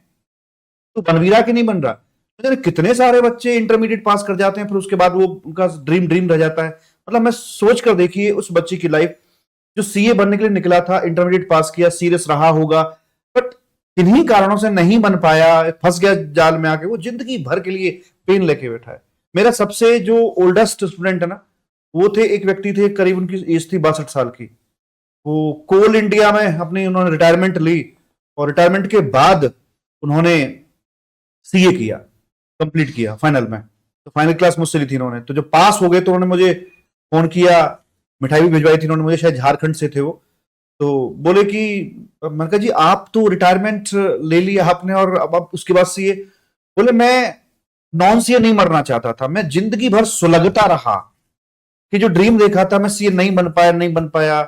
तू बनवीरा कि नहीं बन रहा। तो कितने सारे बच्चे इंटरमीडिएट पास कर जाते हैं, फिर उसके बाद वो उनका ड्रीम रह जाता है। मतलब मैं सोच कर देखिए उस बच्चे की लाइफ, जो सीए बनने के लिए निकला था, इंटरमीडिएट पास किया, सीरियस रहा होगा, बट किन्हीं कारणों से नहीं बन पाया, फंस गया जाल में आके, वो जिंदगी भर के लिए पेन लेके बैठा है। मेरा सबसे जो ओल्डेस्ट स्टूडेंट है ना, वो थे, एक व्यक्ति थे, करीब उनकी एज थी 62 साल की। वो कोल इंडिया में अपनी उन्होंने रिटायरमेंट ली, और रिटायरमेंट के बाद उन्होंने सीए किया, कंप्लीट किया फाइनल में। तो फाइनल क्लास मुझसे ली थी उन्होंने, तो जब पास हो गए तो उन्होंने मुझे फोन किया, मिठाई भी भिजवाई थी उन्होंने मुझे, शायद झारखंड से थे वो। तो बोले कि मैंने कहा जी आप तो रिटायरमेंट ले लिया आपने और अब उसके बाद सीए। बोले मैं नॉन सीए नहीं मरना चाहता था, मैं जिंदगी भर सुलगता रहा कि जो ड्रीम देखा था मैं सीए नहीं बन पाया,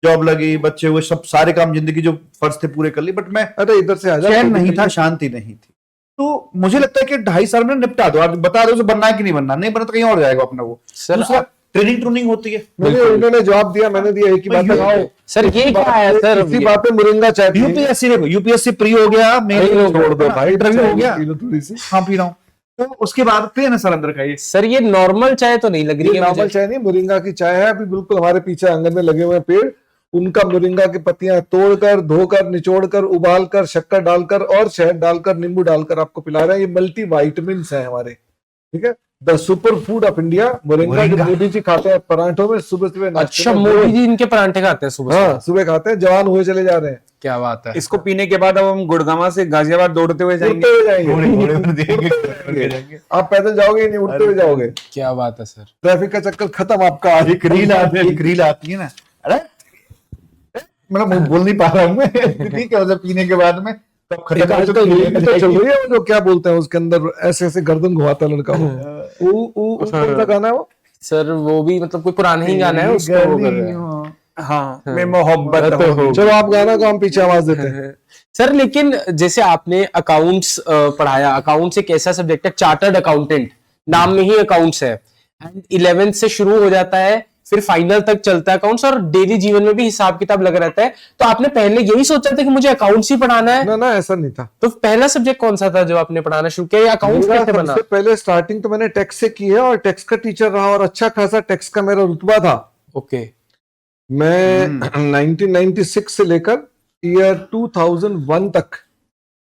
जॉब लगी, बच्चे हुए, सब सारे काम जिंदगी जो फर्ज थे पूरे कर लिए, बट मैं अरे इधर से चैन नहीं था, शांति नहीं थी। तो मुझे लगता है कि 2.5 साल में निपटा दो, बता दो उसे बनना है कि नहीं बनना, नहीं बना तो कहीं और जाएगा अपना वो। दूसरा ट्रेनिंग होती है। उन्होंने जवाब दिया, मैंने दिया, एक ही बात है सर, ये क्या है सर, इसी बात पे मुरिंगा चाय यूपीएससी देखो, यूपीएससी प्री हो गया, मेरे छोड़ दो भाई, इंटरव्यू हो गया, थोड़ी सी हाँ पी रहा हूँ। तो उसके बाद फिर सर अंदर खाइए। सर ये नॉर्मल चाय तो नहीं लग रही ये है नॉर्मल मुझे। चाय नहीं, मोरिंगा की चाय है। अभी बिल्कुल हमारे पीछे आंगन में लगे हुए हैं पेड़, उनका मोरिंगा की पत्तियां तोड़कर, धोकर, निचोड़कर, उबालकर, शक्कर डालकर और शहद डालकर, नींबू डालकर आपको पिला रहे हैं। ये मल्टी वाइटमिन है हमारे, ठीक है। The super food of India moringa, जो मोरिंगा। मोदी जी खाते हैं परांठों में सुबह सुबह नाश्ते अच्छा, में मोदी रोज। जी इनके परांठे खाते हैं सुबह हाँ, सुबह? सुबह खाते हैं, जवान हुए चले जा रहे हैं। क्या बात है। इसको पीने के बाद अब हम गुड़गांव से गाजियाबाद दौड़ते हुए उड़ते जाएंगे। हुए जाएंगे, घोड़े घोड़े पर उड़ते देंगे, हुए घोड़े पर जाएंगे। आप पैदल जाओगे नहीं, उड़ते हुए जाओगे। क्या बात है सर। ट्रैफिक का चक्कर खत्म आपका आज। एक रील आती है ना, अरे मतलब बोल नहीं पा रहा हूँ मैं। ठीक है, मतलब पीने के बाद में तब एक आजकल रील भी तो चल रही है, वो जो क्या बोलते हैं उसके अंदर ऐसे ऐसे गर्दन घुमाता है लड़का, वो कौन सा गाना है वो? सर वो भी मतलब कोई पुराना ही गाना है, उसको वो कर रहे हैं। हाँ, मैं मोहब्बत हो। चलो आप गाना को हम पीछे आवाज देते हैं। सर लेकिन जैसे आपने अकाउंट्स पढ़ाया, अकाउंट्स एक ऐसा सब्जेक्ट है, चार्टर्ड अकाउंटेंट नाम में ही अकाउंट्स है, एंड 11th से शुरू हो जाता है, फिर फाइनल तक चलता है अकाउंट्स, और डेली जीवन में भी हिसाब किताब लगा रहता है। तो आपने पहले यही सोचा था कि मुझे अकाउंट्स ही पढ़ाना है? ना ना, ऐसा नहीं था। तो पहला सब्जेक्ट कौन सा था जो आपने पढ़ाना शुरू किया, या अकाउंट्स मेरा कैसे बना? सबसे पहले स्टार्टिंग तो मैंने टैक्स से की है, और टैक्स का टीचर रहा, और अच्छा खासा टैक्स का मेरा रुतबा था। ओके। मैं 1996 से लेकर ईयर 2001 तक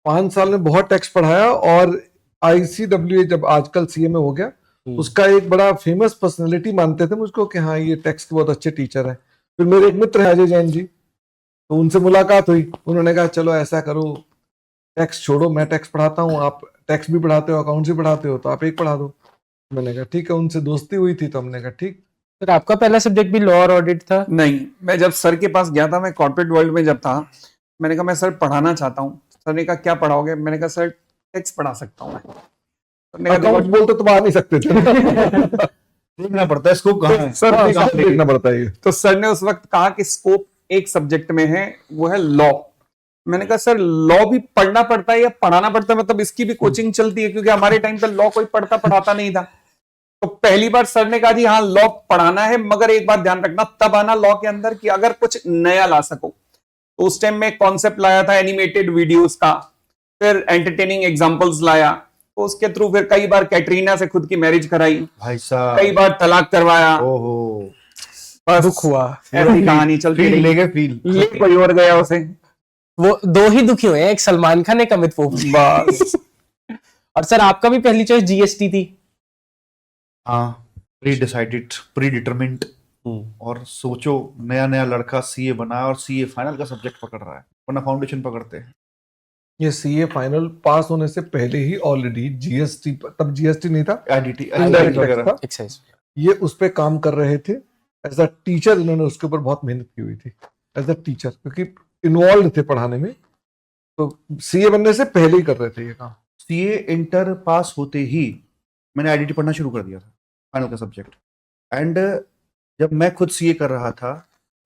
5 साल में बहुत टैक्स पढ़ाया, और ICWA जब आजकल CA में हो गया, उसका एक बड़ा फेमस पर्सनालिटी मानते थे मुझको कि हाँ ये टैक्स के बहुत अच्छे टीचर हैं। फिर मेरे एक मित्र हैं अजय जैन जी, तो उनसे मुलाकात हुई। उन्होंने कहा चलो ऐसा करो, टैक्स छोड़ो, मैं टैक्स पढ़ाता हूँ, आप टैक्स भी पढ़ाते हो, अकाउंट्स भी पढ़ाते हो, तो आप एक पढ़ा दो। मैंने कहा ठीक है, उनसे दोस्ती हुई थी तो हमने कहा ठीक। सर आपका पहला सब्जेक्ट भी लॉ और ऑडिट था? नहीं, मैं जब सर के पास गया था, मैं कॉर्पोरेट वर्ल्ड में जब था, मैंने कहा मैं सर पढ़ाना चाहता हूँ। सर ने कहा क्या पढ़ाओगे? मैंने कहा सर टैक्स पढ़ा सकता हूँ मैं। सर ने कहा, अकाउंट्स बोलते तो आ नहीं सकते थे। देखना पड़ता है स्कोप कहाँ है। सर देखना पड़ता है ये। तो सर ने उस वक्त कहा कि स्कोप एक सब्जेक्ट में है, वो है लॉ। मैंने कहा सर लॉ भी पढ़ना पड़ता है या पढ़ाना पड़ता है? मतलब इसकी भी कोचिंग चलती है? क्योंकि हमारे टाइम पे लॉ कोई पढ़ता पढ़ाता नहीं था। तो पहली बार सर ने कहा जी हाँ लॉ पढ़ाना है, मगर एक बात ध्यान रखना, तब आना लॉ के अंदर कि अगर कुछ नया ला सको। तो उस टाइम में कॉन्सेप्ट लाया था एनिमेटेड वीडियोस का, फिर एंटरटेनिंग एग्जांपल्स लाया। तो उसके थ्रू फिर कई बार कैटरीना से खुद की मैरिज कराई, भाई साहब, कई बार तलाक करवाया। ओहो, बस दुख हुआ। ऐसी कहानी चलती फील रही। ले गए, फील। ले कोई और गया उसे। वो दो ही दुखी हुए हैं, एक सलमान खान, एक अमित पोपली। बस और सर आपका भी पहली चॉइस GST थी? हाँ, प्री डिसाइडेड, प्री डिटरमिंड। और सोचो, नया नया लड़का CA बना और CA फाइनल का सब्जेक्ट पकड़ रहा है, वरना फाउंडेशन पकड़ते हैं। ये CA फाइनल पास होने से पहले ही ऑलरेडी GST, तब GST नहीं था, IDT Indirect tax वगैरह। था, एक्साइज। ये उस पे काम कर रहे थे एज अ टीचर। इन्होंने उसके ऊपर बहुत मेहनत की हुई थी एज अ टीचर, क्योंकि इन्वॉल्व थे पढ़ाने में, तो CA बनने से पहले ही कर रहे थे ये काम। CA इंटर पास होते ही मैंने IDT पढ़ना शुरू कर दिया था, फाइनल का सब्जेक्ट। एंड जब मैं खुद CA कर रहा था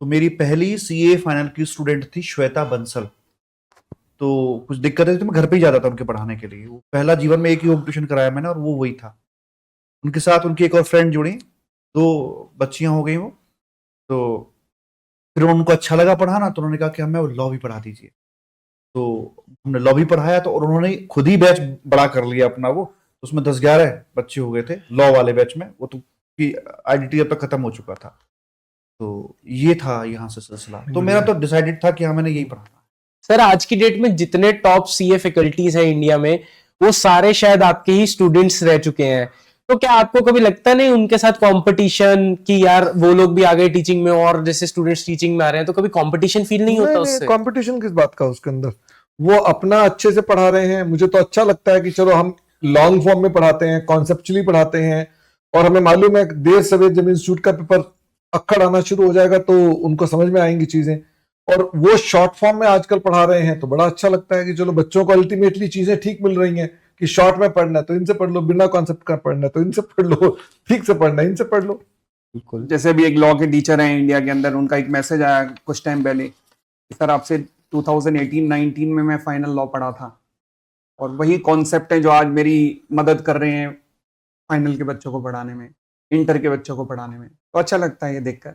तो मेरी पहली CA फाइनल की स्टूडेंट थी श्वेता बंसल। तो कुछ दिक्कतें थी तो मैं घर पे ही जाता था उनके पढ़ाने के लिए। वो पहला जीवन में एक ही होम ट्यूशन कराया मैंने, और वो वही था। उनके साथ उनकी एक और फ्रेंड जुड़ी, 2 बच्चियां हो गई वो। तो फिर उनको अच्छा लगा पढ़ाना, तो उन्होंने कहा कि हमें लॉ भी पढ़ा दीजिए। तो हमने लॉ भी पढ़ाया, तो और उन्होंने खुद ही बैच बड़ा कर लिया अपना। वो उसमें 10-11 बच्चे हो गए थे लॉ वाले बैच में। वो तो IDT अब तक खत्म हो चुका था। तो ये था यहाँ से सिलसिला। तो मेरा तो डिसाइडेड था कि हाँ मैंने यही पढ़ा। सर आज की डेट में जितने टॉप CA फैकल्टीज हैं इंडिया में, वो सारे शायद आपके ही स्टूडेंट्स रह चुके हैं। तो क्या आपको कभी लगता नहीं उनके साथ कंपटीशन कि यार वो लोग भी आ गए टीचिंग में और जैसे स्टूडेंट्स टीचिंग में आ रहे हैं, तो कभी कंपटीशन फील नहीं होता उससे? कंपटीशन किस बात का उसके अंदर? वो अपना अच्छे से पढ़ा रहे हैं। मुझे तो अच्छा लगता है कि चलो हम लॉन्ग फॉर्म में पढ़ाते हैं, कॉन्सेप्चुअली पढ़ाते हैं, और हमें मालूम है देर सवेर जब इंस्टीट्यूट का पेपर अक्खड़ आना शुरू हो जाएगा तो उनको समझ में आएंगी चीजें, और वो शॉर्ट फॉर्म में आजकल पढ़ा रहे हैं। तो बड़ा अच्छा लगता है कि चलो बच्चों को अल्टीमेटली चीजें ठीक मिल रही हैं कि शॉर्ट में पढ़ना है तो इनसे पढ़ लो, बिना कॉन्सेप्ट का पढ़ना है तो इनसे पढ़ लो, ठीक से पढ़ना है इनसे पढ़ लो। बिल्कुल। जैसे अभी एक लॉ के टीचर हैं इंडिया के अंदर, उनका एक मैसेज आया कुछ टाइम पहले, सर आपसे 2018-19 में मैं फाइनल लॉ पढ़ा था, और वही कॉन्सेप्ट है जो आज मेरी मदद कर रहे हैं फाइनल के बच्चों को पढ़ाने में, इंटर के बच्चों को पढ़ाने में। तो अच्छा लगता है ये देखकर।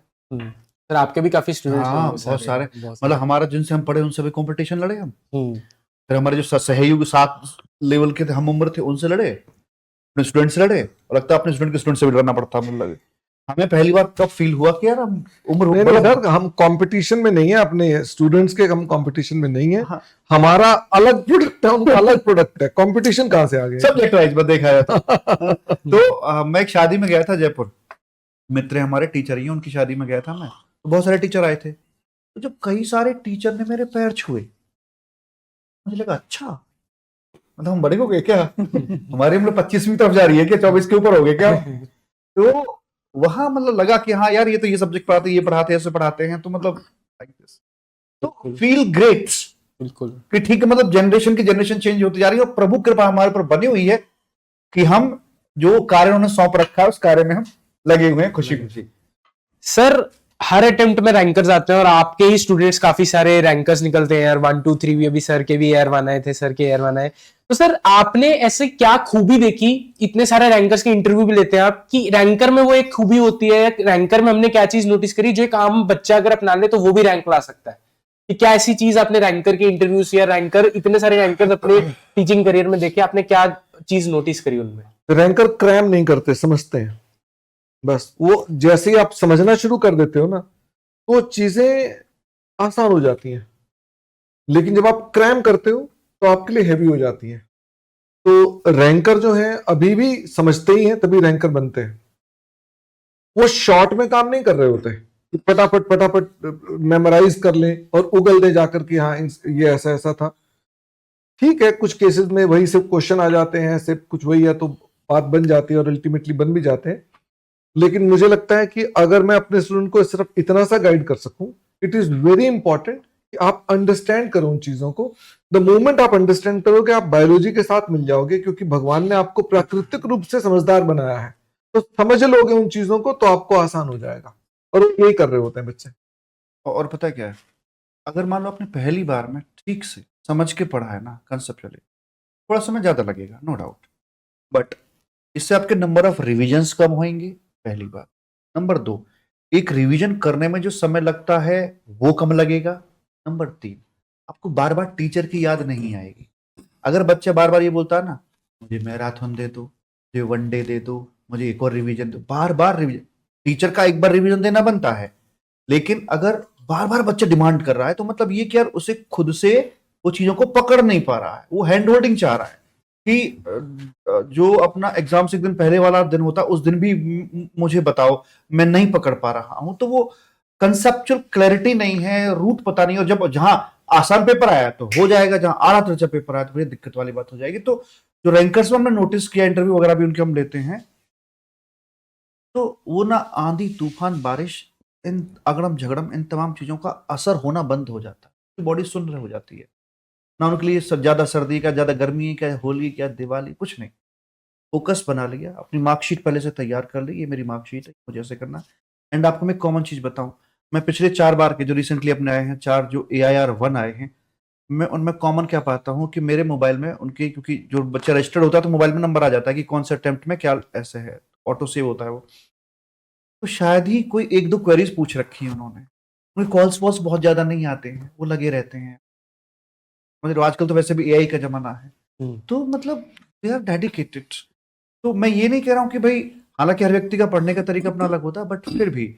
सर आपके भी काफी स्टूडेंट्स हाँ, बहुत सारे। मतलब हमारा जिनसे हम पढ़े उनसे भी कंपटीशन लड़े हम। फिर हमारे जो सहयोगी 7 लेवल के थे, हम उम्र थे, उनसे लड़े। अपने स्टूडेंट से लड़े और लगता है अपने स्टूडेंट के स्टूडेंट से भी लड़ना पड़ता है। मतलब हमें पहली बार कब फील हुआ कि यार हम उम्र नहीं मतलब सर, हम कंपटीशन में नहीं है अपने स्टूडेंट्स के, हम कंपटीशन में नहीं है। हाँ। हमारा अलग प्रोडक्ट है, उनका अलग प्रोडक्ट है। कंपटीशन कहाँ से आ गया? सब्जेक्ट वाइज में देखा जाए तो मैं एक शादी में गया था जयपुर, मित्र हैं हमारे टीचर ही हैं, उनकी शादी में गया था मैं, तो बहुत सारे टीचर आए थे, तो जब कई सारे टीचर ने मेरे पैर छुए मुझे लगा अच्छा मतलब हम बड़े हो गए क्या हमारी उम्र 25वीं तरफ जा रही है क्या, 24 के ऊपर हो गए क्या? तो वहां मतलब लगा कि हाँ यार ये तो ये सब्जेक्ट पढ़ाते, ये पढ़ाते हैं, ऐसे पढ़ाते हैं, तो मतलब तो फील ग्रेट बिल्कुल। कि ठीक है, मतलब जनरेशन की जनरेशन चेंज होती जा रही है और प्रभु कृपा हमारे ऊपर बनी हुई है कि हम जो कार्य उन्होंने सौंप रखा है उस कार्य में हम लगे हुए हैं खुशी खुशी। सर हर अटेम्प्ट में रैंकर्स आते हैं और आपके ही स्टूडेंट्स काफी सारे रैंकर्स निकलते हैं यार, 1 2 3 भी, अभी सर के भी एयर 1 आए थे, सर के एयर 1 आए। तो सर आपने ऐसे क्या खूबी देखी, इतने सारे रैंकर्स के इंटरव्यू भी लेते हैं आप, कि रैंकर में वो एक खूबी होती है, रैंकर में हमने क्या चीज नोटिस करी जो एक आम बच्चा अगर अपना ले तो वो भी रैंक ला सकता है, कि क्या ऐसी चीज आपने रैंकर के इंटरव्यूज या रैंकर, इतने सारे रैंकर अपने टीचिंग करियर में देखे, आपने क्या चीज नोटिस करी उनमें? रैंकर क्रैम नहीं करते, समझते हैं बस। वो जैसे ही आप समझना शुरू कर देते हो ना तो चीजें आसान हो जाती हैं, लेकिन जब आप क्रैम करते हो तो आपके लिए हैवी हो जाती हैं। तो रैंकर जो है अभी भी समझते ही हैं, तभी रैंकर बनते हैं। वो शॉर्ट में काम नहीं कर रहे होते, फटाफट फटाफट मेमोराइज कर लें और उगल दे जाकर कि हाँ ये ऐसा ऐसा था। ठीक है, कुछ केसेस में वही सिर्फ क्वेश्चन आ जाते हैं, सिर्फ कुछ वही है तो बात बन जाती है और अल्टीमेटली बन भी जाते हैं। लेकिन मुझे लगता है कि अगर मैं अपने स्टूडेंट को सिर्फ इतना सा गाइड कर सकूं, इट इज वेरी इंपॉर्टेंट कि आप अंडरस्टैंड करो उन चीजों को। द मोमेंट आप अंडरस्टैंड करोगे आप बायोलॉजी के साथ मिल जाओगे, क्योंकि भगवान ने आपको प्राकृतिक रूप से समझदार बनाया है। तो समझ लोगे उन चीजों को तो आपको आसान हो जाएगा, और वो यही कर रहे होते हैं बच्चे। और पता है क्या है, अगर मान लो आपने पहली बार में ठीक से समझ के पढ़ा है ना कंसेप्चुअली, थोड़ा समय ज्यादा लगेगा नो डाउट, बट इससे आपके नंबर ऑफ रिविजन्स कम होंगे पहली बात। नंबर 2, एक रिवीजन करने में जो समय लगता है वो कम लगेगा। नंबर 3, आपको बार बार टीचर की याद नहीं आएगी। अगर बच्चा बार बार ये बोलता है ना मुझे मैराथन दे दो, मुझे वनडे दे दो, मुझे एक और रिवीजन दो, बार बार रिवीजन, टीचर का एक बार रिवीजन देना बनता है, लेकिन अगर बार बार बच्चा डिमांड कर रहा है तो मतलब ये कि यार उसे खुद से वो चीजों को पकड़ नहीं पा रहा है, वो हैंड होल्डिंग चाह रहा है कि जो अपना एग्जाम से एक दिन पहले वाला दिन होता उस दिन भी मुझे बताओ, मैं नहीं पकड़ पा रहा हूं। तो वो कंसेप्चुअल क्लैरिटी नहीं है, रूट पता नहीं, और जब जहां आसान पेपर आया तो हो जाएगा, जहां आड़ा तिरछा पेपर आया तो फिर दिक्कत वाली बात हो जाएगी। तो जो रैंकर्स में हमने नोटिस किया, इंटरव्यू वगैरह भी उनके हम लेते हैं, तो वो ना आंधी तूफान बारिश, इन अगड़म झगड़म, इन तमाम चीजों का असर होना बंद हो जाता है, बॉडी सुन्न हो जाती है ना। उनके लिए ज्यादा सर्दी का, ज्यादा गर्मी का, होली क्या, दिवाली, कुछ नहीं। फोकस बना लिया, अपनी मार्कशीट पहले से तैयार कर ली, ये मेरी मार्कशीट है, मुझे ऐसे करना। एंड आपको मैं कॉमन चीज बताऊं, मैं पिछले 4 बार के जो रिसेंटली अपने आए हैं, 4 जो AIR 1 आए हैं, मैं उनमें कॉमन क्या पाता हूं कि मेरे मोबाइल में उनके, क्योंकि जो बच्चा रजिस्टर्ड होता है तो मोबाइल में नंबर आ जाता है कि कौन से अटेम्प्ट में क्या ऐसे है, ऑटो सेव होता है वो, तो शायद ही कोई 1-2 क्वेरीज पूछ रखी है उन्होंने। उनके कॉल्स वॉल्स बहुत ज्यादा नहीं आते हैं, वो लगे रहते हैं। मतलब आजकल तो वैसे भी AI का जमाना है, तो मतलब दे आर डेडिकेटेड। तो मैं ये नहीं कह रहा हूं कि भाई, हालांकि हर व्यक्ति का पढ़ने का तरीका अपना अलग होता है, बट फिर भी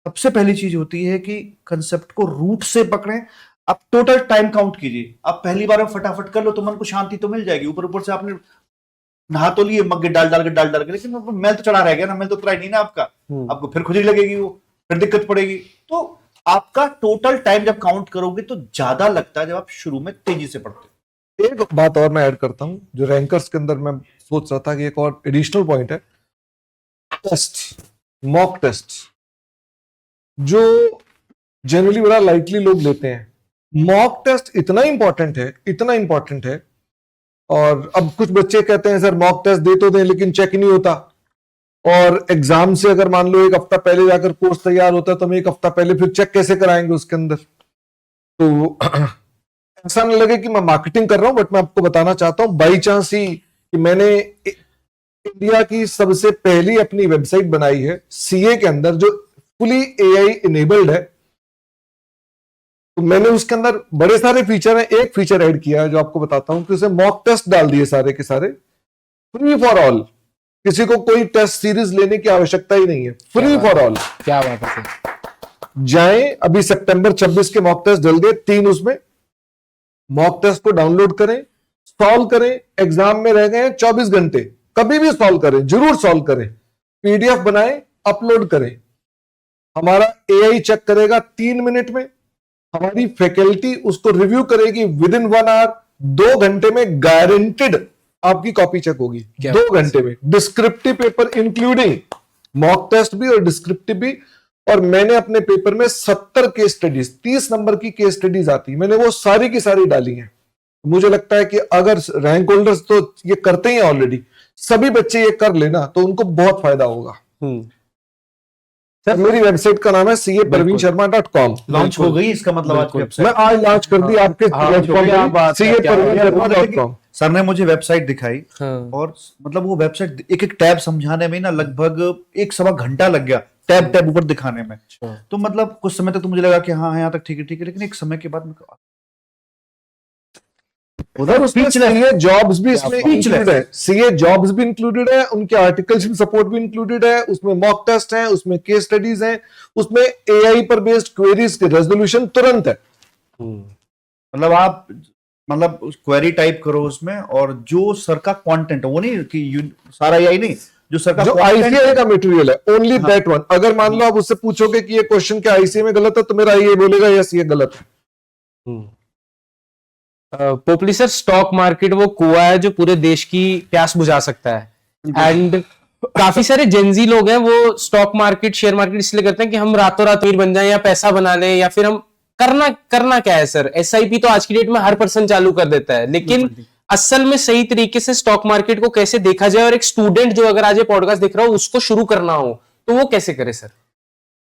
सबसे पहली चीज होती है कि कंसेप्ट को रूट से पकड़ें। आप टोटल टाइम काउंट कीजिए, आप पहली बार में फटाफट कर लो तो मन को शांति तो मिल जाएगी। ऊपर ऊपर से आपने नहा तो लिए, मग्गे डाल डाल के, लेकिन मैल तो चढ़ा रह गया ना, मैल तो उतरा ही नहीं ना आपका, आपको फिर खुजली लगेगी, वो फिर दिक्कत पड़ेगी। तो आपका टोटल टाइम जब काउंट करोगे तो ज्यादा लगता है जब आप शुरू में तेजी से पढ़ते हो। एक बात और मैं ऐड करता हूं, जो रैंकर्स के अंदर मैं सोच रहा था कि एक और एडिशनल पॉइंट है, टेस्ट, मॉक टेस्ट, जो जनरली बड़ा लाइटली लोग लेते हैं। मॉक टेस्ट इतना इंपॉर्टेंट है, इतना इंपॉर्टेंट है। और अब कुछ बच्चे कहते हैं सर मॉक टेस्ट दे तो दें लेकिन चेक नहीं होता, और एग्जाम से अगर मान लो 1 हफ्ता पहले जाकर कोर्स तैयार होता है तो हम 1 हफ्ता पहले फिर चेक कैसे कराएंगे उसके अंदर। तो ऐसा नहीं लगे कि मैं मार्केटिंग कर रहा हूं, बट मैं आपको बताना चाहता हूं बाई चांस ही कि मैंने इंडिया की सबसे पहली अपनी वेबसाइट बनाई है CA के अंदर, जो फुली AI इनेबल्ड है। तो मैंने उसके अंदर बड़े सारे फीचर हैं, एक फीचर ऐड किया है जो आपको बताता हूं कि उसे मॉक टेस्ट डाल दिए सारे के सारे, फ्री फॉर ऑल। किसी को कोई टेस्ट सीरीज लेने की आवश्यकता ही नहीं है, फ्री फॉर ऑल। क्या बात है सर। जाएं, अभी सितंबर 26 के मॉक टेस्ट जल्दी है, 3 उसमें मॉक टेस्ट को डाउनलोड करें, सॉल्व करें। एग्जाम में रह गए हैं 24 घंटे, कभी भी सॉल्व करें, जरूर सॉल्व करें, पीडीएफ बनाएं, अपलोड करें। हमारा एआई चेक करेगा 3 मिनट में, हमारी फैकल्टी उसको रिव्यू करेगी विद इन 1 आवर, 2 घंटे में गारंटेड आपकी कॉपी चेक होगी। 2 घंटे में descriptive paper including mock test भी और डिस्क्रिप्टिव भी। और मैंने अपने पेपर में 70 केस स्टडीज, 30 नंबर की केस स्टडीज आती, मैंने वो सारी की सारी डाली हैं। मुझे लगता है कि अगर रैंक होल्डर्स तो ये करते ही ऑलरेडी, सभी बच्चे ये कर लेना तो उनको बहुत फायदा होगा। सर मेरी वेबसाइट का नाम है caparveensharma.com। लॉन्च हो गई इसका मतलब आज वेबसाइट? मैं आज लॉन्च कर दी आपके caparveensharma.com। सर ने मुझे वेबसाइट दिखाई हाँ। और मतलब वो वेबसाइट एक एक टैब समझाने में ना लगभग 1 सवा घंटा लग गया, टैब टैब ऊपर दिखाने में। तो मतलब कुछ समय तक तो मुझे लगा कि हाँ यहाँ तक ठीक है, लेकिन एक समय के बाद मैं उधर उसमें सीए जॉब्स भी इसमें इंक्लूडेड है, सीए जॉब्स भी इंक्लूडेड है, उनके आर्टिकल्स भी सपोर्ट भी इंक्लूडेड है, उसमें मॉक टेस्ट है, उसमें केस स्टडीज हैं, उसमें एआई पर बेस्ड क्वेरीज के रेजोल्यूशन तुरंत है। मतलब आप मतलब क्वेरी टाइप करो उसमें और जो सर का कंटेंट है वो नहीं कि सारा एआई नहीं, जो सर का जो आईसीए का मटेरियल है ओनली दैट वन। अगर मान लो आप उससे पूछोगे कि ये क्वेश्चन क्या आईसीए में गलत है, तो मेरा ये बोलेगा यस ये गलत है। पोपली सर, स्टॉक मार्केट वो कुआं है जो पूरे देश की प्यास बुझा सकता है। एंड काफी सारे जेंजी लोग हैं वो स्टॉक मार्केट शेयर मार्केट इसलिए करते हैं कि हम रातों रात अमीर बन जाएं या पैसा बना लें, या फिर हम करना क्या है सर। एसआईपी तो आज की डेट में हर पर्सन चालू कर देता है, लेकिन असल में सही तरीके से स्टॉक मार्केट को कैसे देखा जाए, और एक स्टूडेंट जो अगर आज ये पॉडकास्ट देख रहा हो उसको शुरू करना हो तो वो कैसे करे सर?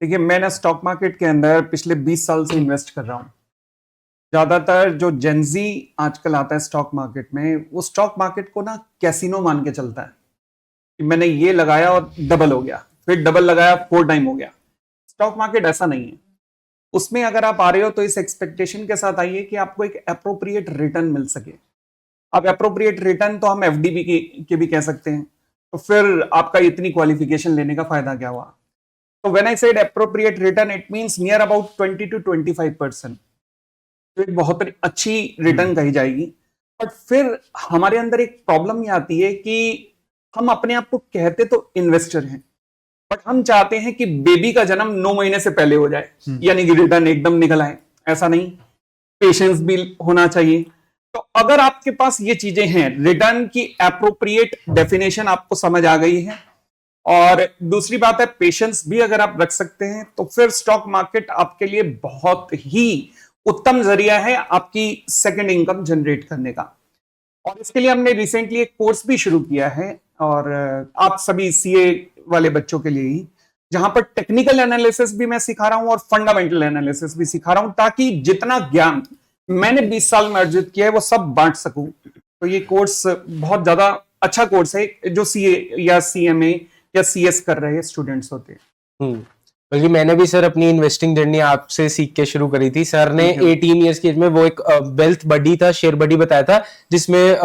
देखिए, मैं ना स्टॉक मार्केट के अंदर पिछले 20 साल से इन्वेस्ट कर रहा हूँ। ज्यादातर जो जेंजी आजकल आता है स्टॉक मार्केट में, वो स्टॉक मार्केट को ना कैसीनो मान के चलता है कि मैंने ये लगाया और डबल हो गया, फिर डबल लगाया 4 टाइम हो गया। स्टॉक मार्केट ऐसा नहीं है। उसमें अगर आप आ रहे हो तो इस एक्सपेक्टेशन के साथ आइए कि आपको एक अप्रोप्रिएट रिटर्न मिल सके। अब अप्रोप्रिएट रिटर्न तो हम एफडी के भी कह सकते हैं, तो फिर आपका इतनी क्वालिफिकेशन लेने का फायदा क्या हुआ? तो when I said appropriate return, it means near about 20 to 25%। तो एक बहुत अच्छी रिटर्न कही जाएगी। बट फिर हमारे अंदर एक प्रॉब्लम ये आती है कि हम अपने आप को कहते तो इन्वेस्टर हैं, बट हम चाहते हैं कि बेबी का जन्म 9 महीने से पहले हो जाए, यानी कि रिटर्न एकदम निकल आए। ऐसा नहीं, पेशेंस भी होना चाहिए। तो अगर आपके पास ये चीजें हैं, रिटर्न की एप्रोप्रिएट डेफिनेशन आपको समझ आ गई है, और दूसरी बात है पेशेंस भी अगर आप रख सकते हैं, तो फिर स्टॉक मार्केट आपके लिए बहुत ही उत्तम जरिया है आपकी सेकंड इनकम जनरेट करने का। और इसके लिए हमने रिसेंटली एक कोर्स भी शुरू किया है, और आप सभी सीए वाले बच्चों के लिए ही, जहां पर टेक्निकल एनालिसिस भी मैं सिखा रहा हूं और फंडामेंटल एनालिसिस भी सिखा रहा हूं, ताकि जितना ज्ञान मैंने 20 साल में अर्जित किया है वो सब बांट सकूं। तो ये कोर्स बहुत ज्यादा अच्छा कोर्स है जो सीए या सीएमए या सीएस कर रहे स्टूडेंट्स होते हैं। बल्कि मैंने भी सर अपनी इन्वेस्टिंग जर्नी आपसे सीख के शुरू करी थी। सर ने 18 इयर्स की एज में वो एक वेल्थ बडी था, शेयर बडी बताया था, जिसमें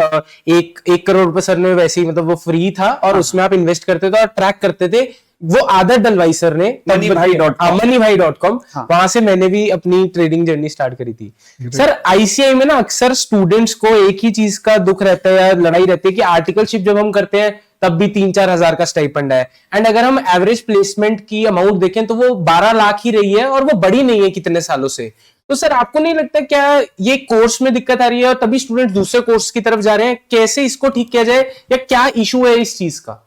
1 करोड़ रुपए सर ने वैसे ही मतलब वो फ्री था, और उसमें आप इन्वेस्ट करते थे और ट्रैक करते थे। वो आदत डलवाई सर ने moneybhai.com। वहां से मैंने भी अपनी ट्रेडिंग जर्नी स्टार्ट करी थी। सर आईसीआई में ना अक्सर स्टूडेंट्स को एक ही चीज का दुख रहता है या लड़ाई रहती है कि आर्टिकलशिप जब हम करते हैं तब भी 3-4 हजार का स्टाइपेंड है, एंड अगर हम एवरेज प्लेसमेंट की अमाउंट देखें तो वो 12 लाख ही रही है, और वो बड़ी नहीं है कितने सालों से। तो सर आपको नहीं लगता क्या ये कोर्स में दिक्कत आ रही है और तभी स्टूडेंट दूसरे कोर्स की तरफ जा रहे हैं? कैसे इसको ठीक किया जाए, या क्या इशू है इस चीज का?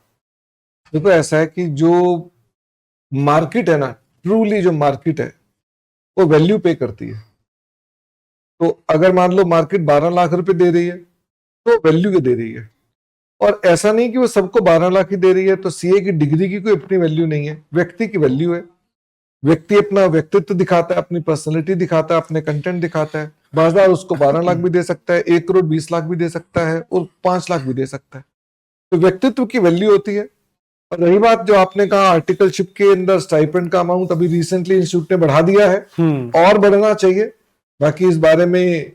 देखो, ऐसा है कि जो मार्केट है ना, ट्रूली जो मार्केट है वो वैल्यू पे करती है। तो अगर मान लो मार्केट 12 लाख रुपए दे रही है तो वैल्यू के दे रही है, और ऐसा नहीं कि वो सबको 12 लाख ही दे रही है। तो सीए की डिग्री की कोई अपनी वैल्यू नहीं है, व्यक्ति की वैल्यू है। व्यक्ति अपना व्यक्तित्व दिखाता है, अपनी पर्सनैलिटी दिखाता है, अपने कंटेंट दिखाता है। बाजार उसको 12 लाख भी दे सकता है, 1 करोड़ 20 लाख भी दे सकता है, और 5 लाख भी दे सकता है। तो व्यक्तित्व की वैल्यू होती है। और रही बात जो आपने कहा आर्टिकलशिप के अंदर स्टाइपेंड का अमाउंट, अभी रिसेंटली इंस्टीट्यूट ने बढ़ा दिया है, और बढ़ना चाहिए। बाकी इस बारे में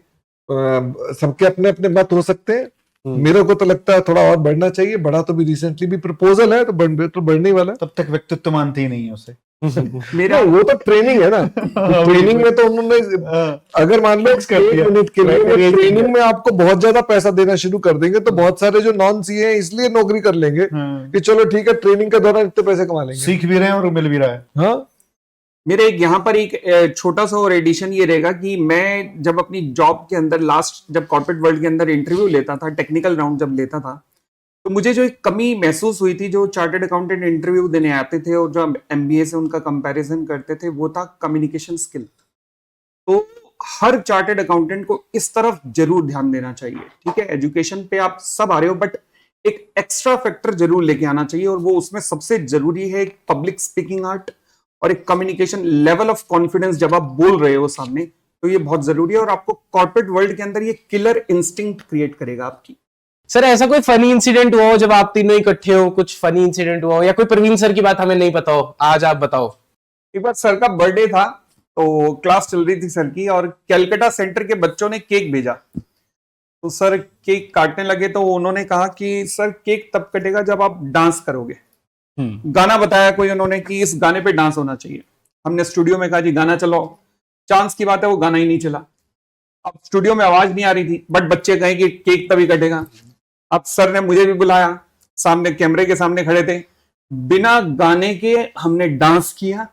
सबके अपने अपने मत हो सकते हैं, मेरे को तो लगता है थोड़ा और बढ़ना चाहिए, बढ़ा तो भी रिसेंटली भी प्रपोजल है, तो बढ़ने ही वाला है। तब तक व्यक्तित्व मानते ही नहीं है उसे। मेरा नहीं, वो तो ट्रेनिंग है ना। ट्रेनिंग में तो उन्होंने, अगर मान लो कर दिया। 1 मिनट के लिए ट्रेनिंग में आपको बहुत ज्यादा पैसा देना शुरू कर देंगे, तो बहुत सारे जो नॉन सीए हैं इसलिए नौकरी कर लेंगे कि चलो ठीक है, ट्रेनिंग के दौरान इतने पैसे कमा लेंगे। सीख भी रहे हैं और मिल भी रहा है। हाँ, मेरे यहाँ पर एक छोटा सा और एडिशन ये रहेगा कि मैं जब अपनी जॉब के अंदर लास्ट जब कॉर्पोरेट वर्ल्ड के अंदर इंटरव्यू लेता था, टेक्निकल राउंड जब लेता था, तो मुझे जो एक कमी महसूस हुई थी, जो चार्टर्ड अकाउंटेंट इंटरव्यू देने आते थे और जो एमबीए से उनका कंपैरिजन करते थे, वो था कम्युनिकेशन स्किल। तो हर चार्टर्ड अकाउंटेंट को इस तरफ जरूर ध्यान देना चाहिए। ठीक है, एजुकेशन पे आप सब आ रहे हो, बट एक एक्स्ट्रा फैक्टर जरूर लेके आना चाहिए, और वो उसमें सबसे जरूरी है एक पब्लिक स्पीकिंग आर्ट और एक कम्युनिकेशन लेवल ऑफ कॉन्फिडेंस। जब आप बोल रहे हो सामने, तो ये बहुत जरूरी है, और आपको कॉर्पोरेट वर्ल्ड के अंदर ये किलर इंस्टिंक्ट क्रिएट करेगा आपकी। सर ऐसा कोई फनी इंसिडेंट हुआ हो जब आप तीनों इकट्ठे हो, कुछ फनी इंसिडेंट हुआ हो, या कोई प्रवीण सर की बात हमें नहीं पता हो, आज आप बताओ। एक बार सर का बर्थडे था, तो क्लास चल रही थी सर की, और कैलकाटा सेंटर के बच्चों ने केक भेजा। तो सर केक काटने लगे, तो उन्होंने कहा कि सर केक तब कटेगा जब आप डांस करोगे। गाना बताया कोई उन्होंने कि इस गाने पे डांस होना चाहिए। हमने स्टूडियो में कहा जी गाना चलाओ। चांस की बात है वो गाना ही नहीं चला। अब स्टूडियो में आवाज नहीं आ रही थी, बट बच्चे कहे कि केक तभी कटेगा। अब सर ने मुझे भी बुलाया, सामने कैमरे के सामने खड़े थे, बिना गाने के हमने डांस किया,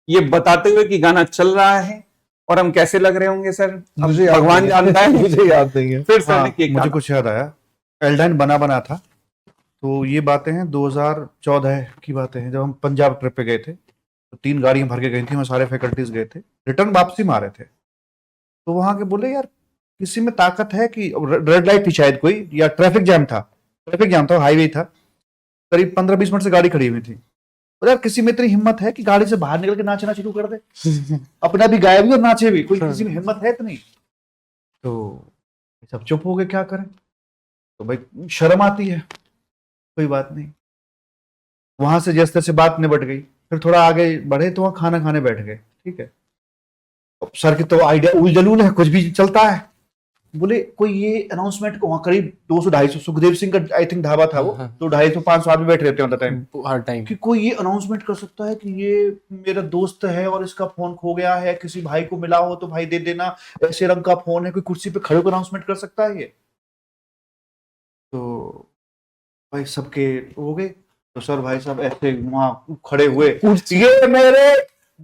ये बताते हुए कि गाना चल रहा है और हम कैसे लग रहे होंगे सर, मुझे याद भगवान नहीं है। जानता है। मुझे याद नहीं है। फिर सर हाँ, ने केक मुझे काटा। कुछ याद आया। एल्डाइन बना था, तो ये बातें हैं 2014 की बातें हैं, जब हम पंजाब ट्रिप पे गए थे। तो 3 गाड़ियां भर के गई थी, मैं सारे फैकल्टीज गए थे, रिटर्न वापसी में आ रहे थे। तो वहां के बोले यार किसी में ताकत है कि, रेड लाइट थी शायद कोई, या ट्रैफिक जाम था, हाईवे था, करीब 15-20 मिनट से गाड़ी खड़ी हुई थी। और यार किसी में इतनी हिम्मत है कि गाड़ी से बाहर निकल के नाचना शुरू कर दे, अपना भी गाए भी और नाचे भी, कोई किसी में हिम्मत है इतनी? तो सब चुप हो गए, क्या करें? तो भाई शर्म आती है, कोई बात नहीं। वहां से जैसे तैसे बात निबट गई, फिर थोड़ा आगे बढ़े तो वहां खाना खाने बैठ गए। ठीक है, अब सर की तो आइडिया उलझलूल है, कुछ भी चलता है। बोले कोई ये अनाउंसमेंट को, वहां करीब 200-250 सुखदेव सिंह का आई थिंक ढाबा था वो, तो 250-500 आदमी बैठे रहते हैं टाइम, हर टाइम कि कोई ये अनाउंसमेंट कर सकता है कि ये मेरा दोस्त है और इसका फोन खो गया है, किसी भाई को मिला हो तो भाई दे देना, ऐसे रंग का फोन है, कोई कुर्सी पे खड़े होकर अनाउंसमेंट कर सकता है ये? तो भाई सबके हो गए। तो सर भाई साहब ऐसे वहां खड़े हुए, ये मेरे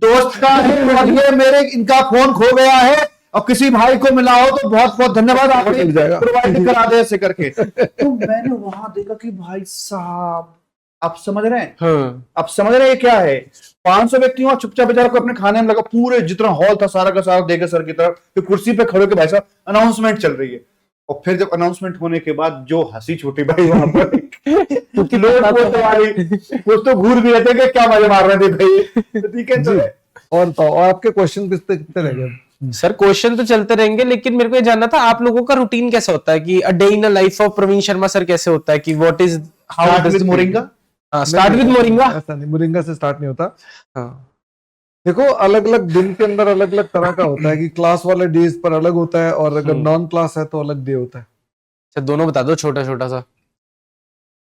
दोस्त का है और ये मेरे इनका फोन खो गया है, और किसी भाई को मिला हो तो बहुत बहुत धन्यवाद, आपने मिल जाएगा, प्रोवाइड करा दे ऐसे करके। तो मैंने वहां देखा कि भाई साहब, आप समझ रहे हैं? हाँ। आप समझ रहे हैं क्या है? 500 व्यक्ति वहां चुपचाप बेचारा को अपने खाने में लगा, पूरे जितना हॉल था सारा का सारा देखे सर की तरफ, तो कुर्सी पे खड़े के भाई साहब अनाउंसमेंट चल रही है। और फिर जब अनाउंसमेंट होने के बाद जो हंसी छूटी भाई वहां पर, क्योंकि लोग वो तो घूर भी रहते कि क्या मजे मार रहे थे भाई। ठीक है चले। और आपके क्वेश्चन कितने रह गए? सर क्वेश्चन तो चलते रहेंगे, लेकिन मेरे को ये जानना था आप लोगों का रूटीन कैसा होता है, कि a day in a life of Praveen Sharma sir कैसे होता है, कि what is Start with moringa? Start with moringa. ऐसा नहीं, मोरिंगा से स्टार्ट नहीं होता। हाँ। देखो, अलग अलग दिन के अंदर अलग अलग तरह का होता है, कि क्लास वाले डेज पर अलग होता है, और अगर नॉन क्लास है तो अलग डे होता है। अच्छा, दोनों बता दो छोटा छोटा सा।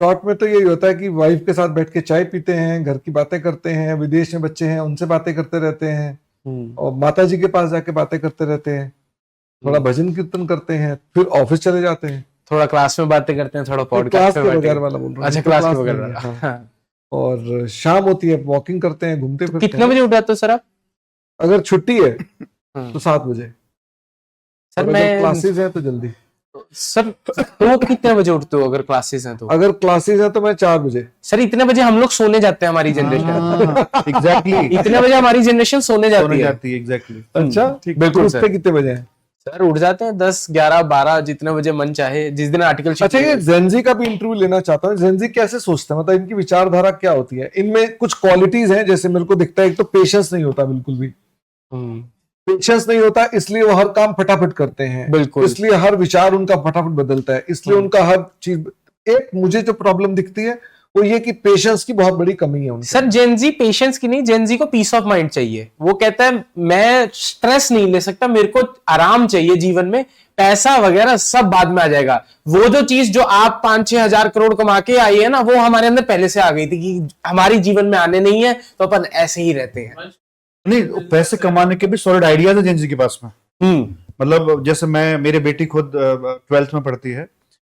शॉर्ट में तो यही होता है कि वाइफ के साथ बैठ के चाय पीते हैं, घर की बातें करते हैं, विदेश में बच्चे हैं उनसे बातें करते रहते हैं, और माता जी के पास जाके बातें करते रहते हैं, थोड़ा भजन कीर्तन करते हैं, फिर ऑफिस चले जाते हैं, थोड़ा क्लास में बातें करते हैं, थोड़ा क्लास पॉडकास्ट के बगैर वाला बोल रहा हूँ। अच्छा, क्लास के नहीं बगैर। है, हाँ। और शाम होती है, वॉकिंग करते हैं, घूमते फिरते कितने हैं। बजे उठ जाते हो सर आप? अगर छुट्टी है तो 7 बजे, सर और मैं अगर क्लासेस है तो जल्दी। सर तो कितने बजे उठते हो अगर क्लासेस हैं तो? अगर क्लासेस है तो मैं 4 बजे। सर इतने बजे हम लोग सोने जाते हैं, हमारी जनरेशन। एग्जैक्टली, इतने बजे हमारी जनरेशन सोने जाती है। एग्जैक्टली। अच्छा, ठीक, बिल्कुल उठते सर। कितने बजे हैं? सर उठ जाते हैं 10, 11, 12 जितने बजे मन चाहे, जिस दिन आर्टिकल। अच्छा, ये जेनजी का भी इंटरव्यू लेना चाहता हूँ। जेनजी कैसे सोचते हैं, मतलब इनकी विचारधारा क्या होती है? इनमें कुछ क्वालिटीज हैं, जैसे मेरे को दिखता है, एक तो पेशेंस नहीं होता, बिल्कुल भी पेशेंस नहीं होता, इसलिए वो हर काम फटाफट करते हैं, बिल्कुल। इसलिए हर विचार उनका फटाफट बदलता है, इसलिए उनका हर चीज। एक मुझे जो प्रॉब्लम दिखती है वो ये कि पेशेंस की बहुत बड़ी कमी है उनके। सर जेनजी पेशेंस की नहीं, जेनजी को पीस ऑफ माइंड चाहिए। वो कहता है मैं स्ट्रेस नहीं ले सकता, मेरे को आराम चाहिए जीवन में, पैसा वगैरह सब बाद में आ जाएगा। वो जो चीज जो आप 5-6 हजार करोड़ कमा के आई है ना, वो हमारे अंदर पहले से आ गई थी कि हमारी जीवन में आने नहीं है, तो अपन ऐसे ही रहते हैं। नहीं, पैसे कमाने के भी सॉलिड आइडियाज है जेंजी के पास में। मतलब जैसे मेरी बेटी खुद 12th में पढ़ती है,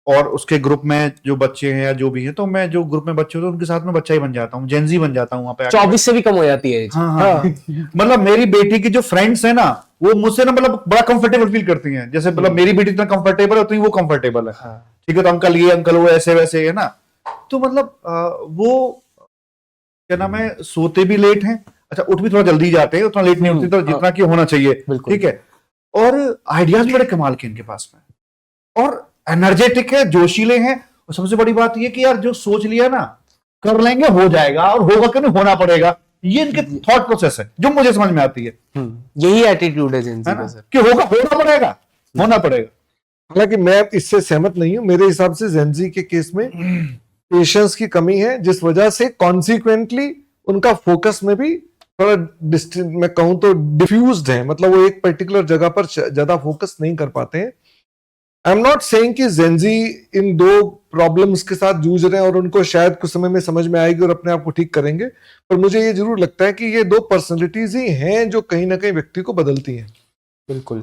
और उसके ग्रुप में जो बच्चे हैं या जो भी हैं, तो मैं जो ग्रुप में बच्चे होते हैं उनके साथ में बच्चा ही बन जाता हूँ, जेंजी बन जाता हूँ वहाँ पे। 24 से भी कम हो जाती है। हाँ। मतलब मेरी बेटी की जो फ्रेंड्स है ना, वो मुझसे ना मतलब बड़ा कंफर्टेबल फील करती हैं। जैसे मतलब मेरी बेटी इतना कंफर्टेबल है, उतनी वो कंफर्टेबल है। ठीक है, तो अंकल ये अंकल वो ऐसे वैसे है ना। तो मतलब वो क्या नाम है, सोते भी लेट हैं, अच्छा उठ भी थोड़ा जल्दी जाते हैं, उतना लेट नहीं उठते तो जितना कि होना चाहिए। ठीक है, और आइडियाज बड़े कमाल के इनके पास में, और एनर्जेटिक है, जोशीले हैं। और सबसे बड़ी बात ये कि यार जो सोच लिया ना, कर लेंगे, हो जाएगा, और होगा कि नहीं, होना पड़ेगा। ये इनके थॉट प्रोसेस है जो मुझे समझ में आती है। यही एटीट्यूड है जेंजी का सर, कि होगा, होना पड़ेगा, होना पड़ेगा। हालांकि मैं इससे सहमत नहीं हूं। मेरे हिसाब से जेंजी के केस में पेशेंस की कमी है, जिस वजह से कॉन्सिक्वेंटली उनका फोकस में भी थोड़ा मैं कहूं तो डिफ्यूज्ड है। मतलब वो एक पर्टिकुलर जगह पर ज्यादा फोकस नहीं कर पाते हैं। आई एम नॉट सेइंग कि जेंजी इन दो प्रॉब्लम्स के साथ जूझ रहे हैं और उनको शायद कुछ समय में समझ में आएगी और अपने आप को ठीक करेंगे, पर मुझे ये जरूर लगता है कि ये दो पर्सनैलिटीज ही हैं जो कहीं ना कहीं व्यक्ति को बदलती हैं। बिल्कुल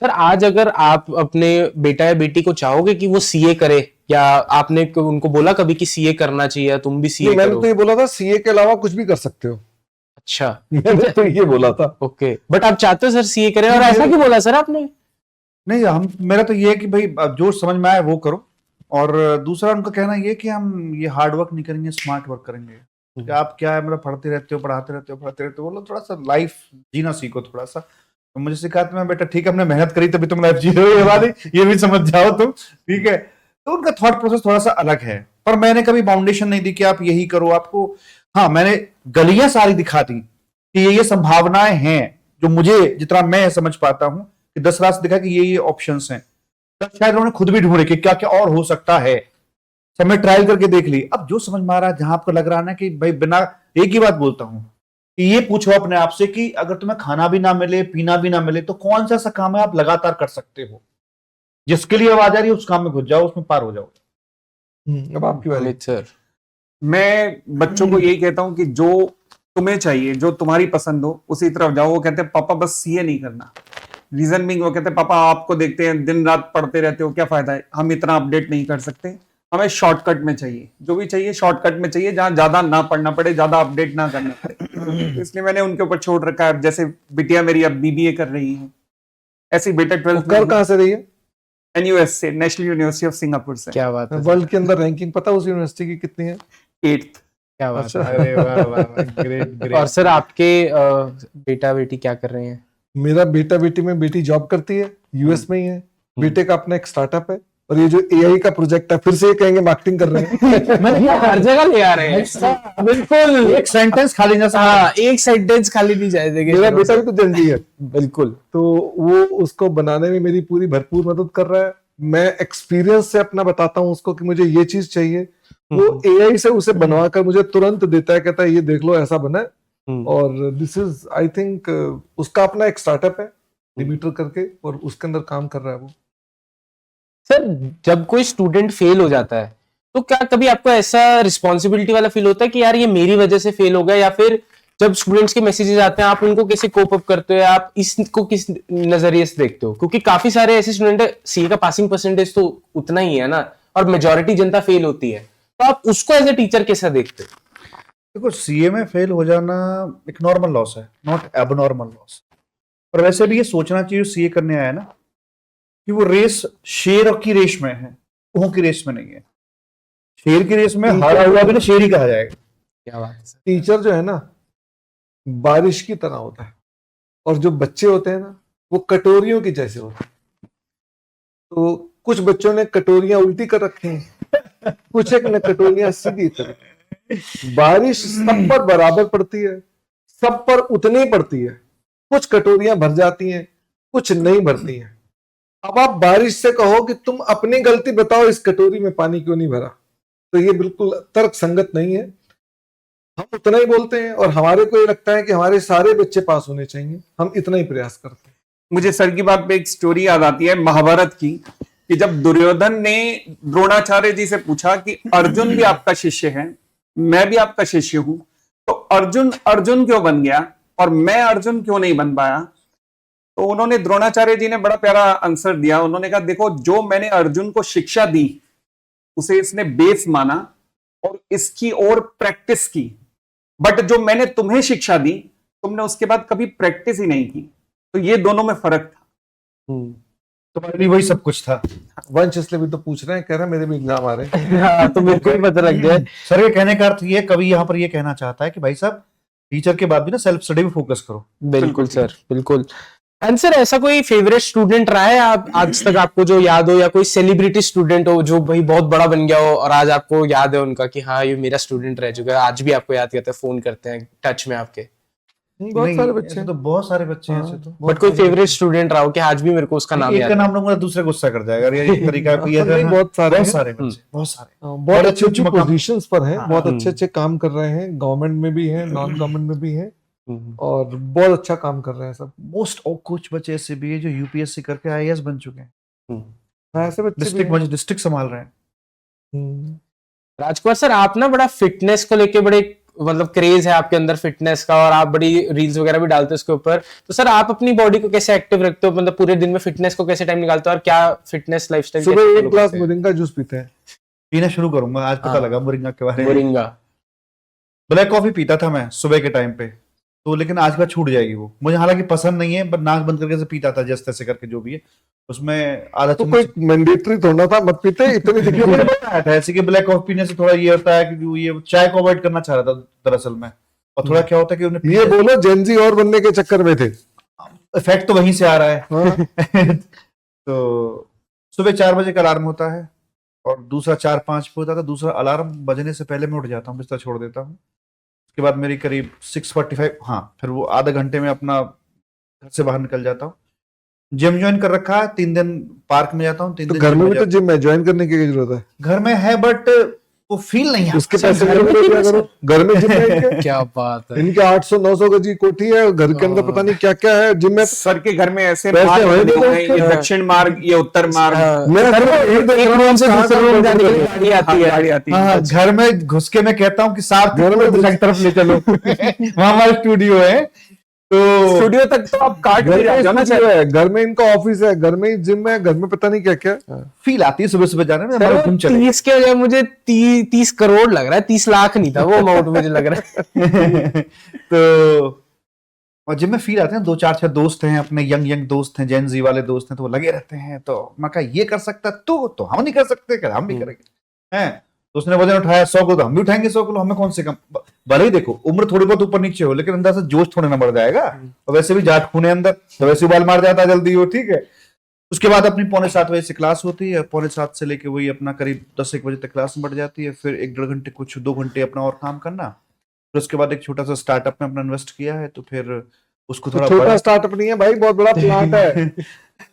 सर। आज अगर आप अपने बेटा या बेटी को चाहोगे कि वो सीए करे, या आपने उनको बोला कभी कि सीए करना चाहिए, तुम भी सीए मैंने करो? तो ये बोला था सीए के अलावा कुछ भी कर सकते हो। अच्छा, मैंने तो ये बोला था। ओके, बट आप चाहते हो सर सीए करें, और ऐसा क्यों बोला सर आपने? नहीं, मेरा तो ये है कि भाई जो समझ में आए वो करो, और दूसरा उनका कहना ये कि हम ये हार्ड वर्क नहीं करेंगे, स्मार्ट वर्क करेंगे। कि आप क्या है, मतलब पढ़ते रहते हो, पढ़ाते रहते हो, पढ़ते रहते हो, बोलो थोड़ा सा लाइफ जीना सीखो थोड़ा सा। तो मुझे सिखा मैं, बेटा ठीक है, हमने मेहनत करी तभी तुम लाइफ जी रहे हो, ये बात ये भी समझ जाओ तुम। ठीक है, तो उनका थॉट प्रोसेस थोड़ा सा अलग है, पर मैंने कभी बाउंडेशन नहीं दी कि आप यही करो आपको। हाँ, मैंने गलियां सारी दिखा दी कि ये संभावनाएं हैं, जो मुझे जितना मैं समझ पाता हूं कि 10 रात दिखा कि ये ऑप्शंस हैं। तब शायद उन्होंने खुद भी ढूंढे कि क्या क्या और हो सकता है। सब मैं ट्रायल करके देख ली। अब जो समझ में आ रहा है, जहां आपको लग रहा है ना कि भाई, बिना एक ही बात बोलता हूं कि ये पूछो अपने आप से कि अगर तुम्हें खाना भी ना मिले, पीना भी ना मिले, तो कौन सा ऐसा काम है आप लगातार कर सकते हो, जिसके लिए आवाज आ रही है उस काम में घुस जाओ, उसमें पार हो जाओ। अब आपकी बारी सर। मैं बच्चों को यही कहता हूं कि जो तुम्हें चाहिए, जो तुम्हारी पसंद हो, उसी तरफ जाओ। वो कहते हैं पापा बस सीए नहीं करना। रीजन बिंग वो कहते हैं पापा आपको देखते हैं दिन रात पढ़ते रहते हो, क्या फायदा है, हम इतना अपडेट नहीं कर सकते, हमें शॉर्टकट में चाहिए, जो भी चाहिए शॉर्टकट में चाहिए, जहां ज्यादा ना पढ़ना पड़े, ज्यादा अपडेट ना करना पड़े। इसलिए मैंने उनके ऊपर छोड़ रखा है। जैसे बिटिया मेरी अब बीबीए कर रही है, ऐसी बेटा 12th कर कहां से रही है? एनयूएस से, नेशनल यूनिवर्सिटी ऑफ सिंगापुर से। क्या बात है, वर्ल्ड के अंदर रैंकिंग पता उस यूनिवर्सिटी की कितनी है? 8th। क्या बात अच्छा। है। अरे वाह वाह, ग्रेट ग्रेट। और सर आपके बेटा बेटी क्या कर रहे हैं? मेरा बेटा बेटी में, बेटी जॉब करती है, यूएस में ही है। बेटे का अपना एक स्टार्टअप है, और ये जो एआई का प्रोजेक्ट है, फिर से ये कहेंगे मार्केटिंग कर रहे हैं। मैं हर जगह ले आ रहे हैं। बिल्कुल, एक सेंटेंस खाली ना सा। हाँ, एक सेंटेंस खाली नहीं जाए देंगे। मेरा बेटा भी तो जेनजी है, बिल्कुल। तो वो उसको बनाने में मेरी पूरी भरपूर मदद कर रहा है। मैं एक्सपीरियंस से अपना बताता हूँ उसको कि मुझे ये चीज चाहिए, वो एआई से उसे बनवा कर मुझे तुरंत देता है, कहता है ये देख लो ऐसा बना है। और दिस इज आई थिंक उसका अपना एक स्टार्टअप है डिमीटर करके, और उसके अंदर काम कर रहा है वो। सर जब कोई स्टूडेंट फेल हो जाता है, तो क्या कभी आपको ऐसा रिस्पॉन्सिबिलिटी वाला फील होता है कि यार ये मेरी वजह से फेल हो गया, या फिर जब स्टूडेंट्स के मैसेजेस आते हैं आप उनको कैसे कोप अप करते हो, या आप इसको किस नजरिए से देखते हो? क्योंकि काफी सारे ऐसे स्टूडेंट है, सीए का पासिंग परसेंटेज तो उतना ही है ना, और मेजोरिटी जनता फेल होती है, तो आप उसको एज ए टीचर कैसा देखते हो? देखो, सीए में फेल हो जाना एक नॉर्मल लॉस है, नॉट एबनॉर्मल लॉस। और वैसे भी ये सोचना चाहिए सीए करने आया ना कि वो रेस शेर की रेस में है, ऊँट की रेस में नहीं है। शेर की रेस में हारा हुआ भी ना शेर ही कहा जाएगा। क्या बात है सर। टीचर जो है ना, बारिश की तरह होता है, और जो बच्चे होते हैं ना, वो कटोरियों की जैसे होते हैं। तो कुछ बच्चों ने कटोरियां उल्टी कर रखी हैं, कुछ एक ने कटोरियां सीधी कर रखी हैं। बारिश सब पर बराबर पड़ती है, सब पर उतनी पड़ती है। कुछ कटोरियां भर जाती हैं, कुछ नहीं भरती हैं। अब आप बारिश से कहो कि तुम अपनी गलती बताओ, इस कटोरी में पानी क्यों नहीं भरा, तो ये बिल्कुल तर्क संगत नहीं है। हम उतना ही बोलते हैं, और हमारे को ये लगता है कि हमारे सारे बच्चे पास होने चाहिए, हम इतना ही प्रयास करते हैं। मुझे सर की बात पे एक स्टोरी याद आती है महाभारत की, कि जब दुर्योधन ने द्रोणाचार्य जी से पूछा कि अर्जुन भी आपका शिष्य है, मैं भी आपका शिष्य हूं, तो अर्जुन अर्जुन क्यों बन गया और मैं अर्जुन क्यों नहीं बन पाया? तो उन्होंने, द्रोणाचार्य जी ने बड़ा प्यारा आंसर दिया। उन्होंने कहा, देखो, जो मैंने अर्जुन को शिक्षा दी उसे इसने बेस माना और इसकी और प्रैक्टिस की, बट जो मैंने तुम्हें शिक्षा दी तुमने उसके बाद कभी प्रैक्टिस ही नहीं की। तो ये दोनों में फर्क था। तुम्हारे लिए वही सब कुछ था। वंश इसलिए भी तो पूछ रहे हैं, कह रहे हैं मेरे भी एग्जाम आ रहे हैं। हाँ, तो मेरे को भी पता लग गया। सर के कहने का अर्थ ये, कवि यहाँ पर ये कहना चाहता है कि भाई साहब टीचर के बाद भी ना सेल्फ स्टडी पे फोकस करो। बिल्कुल सर, बिल्कुल। एंड सर, ऐसा कोई फेवरेट स्टूडेंट रहा है आप आज तक आपको जो याद हो, या कोई सेलिब्रिटी स्टूडेंट हो जो भाई बहुत बड़ा बन गया हो और आज आपको याद है उनका कि हाँ ये मेरा स्टूडेंट रह चुका है, आज भी आपको याद करते हैं, फोन करते हैं, टच में आपके? बहुत नहीं, सारे बच्चे ऐसे हैं। तो बहुत सारे बच्चे हैं ऐसे तो। बट कोई फेवरेट स्टूडेंट रहा हो कि आज भी मेरे को उसका नाम एक याद का है? नाम लूंगा तो दूसरे गुस्सा कर जाएगा, अरे ये तरीका है, ये नहीं, है। बहुत सारे बहुत हैं। सारे बच्चे, बहुत सारे। बहुत अच्छे अच्छे मकाम- पोजीशंस पर हैं, हाँ। बहुत अच्छे अच्छे काम कर रहे हैं, गवर्नमेंट में भी हैं, नॉन गवर्नमेंट में भी हैं, और बहुत अच्छा काम कर रहे हैं सब। मोस्ट और कुछ बच्चे ऐसे भी है जो यूपीएससी करके आईएएस बन चुके हैं, हाँ, ऐसे बच्चे भी हैं। डिस्ट्रिक्ट संभाल रहे हैं। हम्म। राजकुमार सर, आप ना बड़ा फिटनेस को लेके बड़े मतलब क्रेज है आपके अंदर फिटनेस का, और आप बड़ी रील्स वगैरह भी डालते हो उसके ऊपर। तो सर, आप अपनी बॉडी को कैसे एक्टिव रखते हो, मतलब पूरे दिन में फिटनेस को कैसे टाइम निकालते हो, और क्या फिटनेस लाइफस्टाइल सुबह एक ग्लास मोरिंगा जूस पीते हैं। पीना शुरू करूंगा, आज पता हाँ। लगा मोरिंगा के बारे में। मोरिंगा? ब्लैक कॉफी पीता था मैं सुबह के टाइम पे, तो लेकिन आज के बाद छूट जाएगी वो। मुझे हालांकि पसंद नहीं है, बट नाक बंद करके से पीता था, जैसे तैसे करके जो भी है उसमें आधा तो चम्मच कोई मैंडेटरी थोड़ा था, मत पीते इतनी मुझे दिक्कत। बताया था ऐसे कि ब्लैक कॉफी पीने से थोड़ा ये होता है कि जो ये चाय को अवॉइड करना चाह रहा था दरअसल में, और थोड़ा क्या होता है कि उन्हें ये बोलो जेनजी और बनने के चक्कर में थे। इफेक्ट तो वहीं से आ रहा है। हाँ। तो सुबह 4 बजे का अलार्म होता है और दूसरा 4-5 पे होता था। दूसरा अलार्म बजने से पहले मैं उठ जाता हूँ, बिस्तर छोड़ देता हूँ। उसके बाद मेरी करीब 6:45, हाँ, फिर वो आधे घंटे में अपना घर से बाहर निकल जाता हूँ। जिम ज्वाइन कर रखा है, 3 दिन पार्क में जाता हूँ, 3 तो दिन घर जिम में में भी तो जाता जिम में ज्वाइन करने की जरूरत है। हूँ। घर में है बट वो फील नहीं है। उसके पैसे घर में क्या करो, घर में जिम है इनके। क्या बात है। इनके 800-900 गज की कोठी है, घर के अंदर पता नहीं क्या क्या है। जिम में सर के घर में ऐसे वैसे मार्ग है बने नहीं हुए हैं, ये उसके। दक्षिण मार्ग, ये उत्तर मार्ग। मैं एक रूम से दूसरे रूम जाने के लिए गाड़ी आती है। गाड़ी आती हाँ, है। हाँ, घर में घुस के मैं कहता हूँ कि साथ घर में दूसरी तरफ ले चलो। वहां हमारा स्टूडियो है, तो स्टूडियो तक तो आप काट घर के में जाओ ना सर। स्टूडियो है, घर में इनका ऑफिस है, घर में ही जिम है, घर में पता नहीं क्या क्या। फील आती है सुबह सुबह जाने में। हमारा जिम चले 30 के बजाय मुझे 30 करोड़ लग रहा है, 30 लाख नहीं था वो अमाउंट मुझे लग रहा है। तो और जिम में फील आते हैं। 2-4-6 दोस्त हैं, अपने यंग दोस्त हैं, जेन जी वाले दोस्त हैं, तो वो लगे रहते हैं। तो मैं कहा ये कर सकता तो हम नहीं कर सकते क्या? हम भी करेंगे हैं। तो उसने वजन उठाया 100 किलो, तो हम भी उठाएंगे 100 किलो, हमें कौन से कम। भले ही देखो उम्र थोड़ी बहुत ऊपर नीचे हो, लेकिन अंदर से जोश थोड़े ना बढ़ जाएगा। और वैसे भी जाट खून है अंदर, तो वैसे उबाल मार जाता है जल्दी वो, ठीक है। उसके बाद अपनी 6:45 बजे से क्लास होती है, 6:45 से लेके वही अपना करीब 10-1 बजे तक क्लास में बढ़ जाती है। फिर 1-1.5 घंटे, कुछ 2 घंटे अपना और काम करना। फिर उसके बाद एक छोटा सा स्टार्टअप में अपना इन्वेस्ट किया है, तो फिर उसको थोड़ा छोटा स्टार्टअप नहीं है भाई, बहुत बड़ा प्लांट है।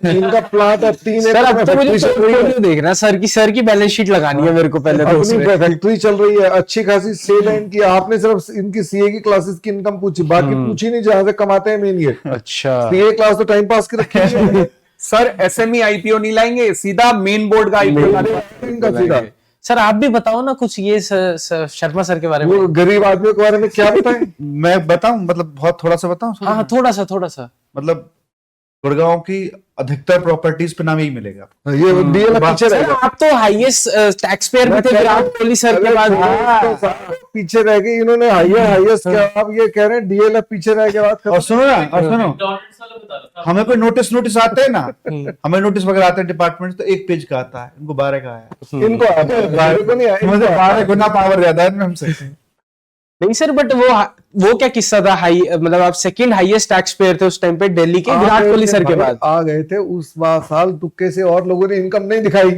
इनका प्लांट है 3 सर, एकड़ अब में तो मुझे फैक्ट्री चल रही है। portfolio देखना सर की बैलेंस शीट लगानी है मेरे को पहले तो अपनी उसमें। फैक्ट्री चल रही है, अच्छी खासी सेल है इनकी। आपने सिर्फ इनकी सीए की क्लासेस की इनकम पूछी, बाकी पूछी नहीं जहां से कमाते हैं मेन ये। अच्छा, सीए क्लास तो टाइम पास की रखी है सर एसएमई आईपीओ नहीं लाएंगे, सीधा मेन बोर्ड का आईपीओ लाएंगे। इनका सीधा। सर आप भी बताओ ना कुछ ये शर्मा सर के बारे में। वो गरीब आदमियों के बारे में क्या बताएं? मैं बताऊं, मतलब बहुत थोड़ा सा बताऊं। हाँ, थोड़ा सा। मतलब गुड़गांव की अधिकतर प्रॉपर्टीज पे नाम यही मिलेगा आपको। ये डीएल पीछे सर रहेगा। आप तो हाईएस्ट टैक्स पेयर भी थे विराट कोहली सर के बाद। पीछे रह गए इन्होंने, हाईएस्ट क्या आप ये कह रहे हैं? डीएल पीछे रह के बात और सुनो ना, हमें कोई नोटिस आते हैं ना, हमें नोटिस वगैरह आते हैं डिपार्टमेंट, तो 1 पेज का आता है, इनको 12 का आया। इनको बाहर को नहीं आया, मुझे 12 गुना पावर ज्यादा है इनमें हमसे। नहीं सर, बट वो क्या किस्सा था? मतलब आप सेकंड हाईएस्ट टैक्स पेयर थे उस टाइम पे दिल्ली के विराट कोहली सर के बाद। आ गए थे उस साल तुक्के से, और लोगों ने इनकम नहीं दिखाई।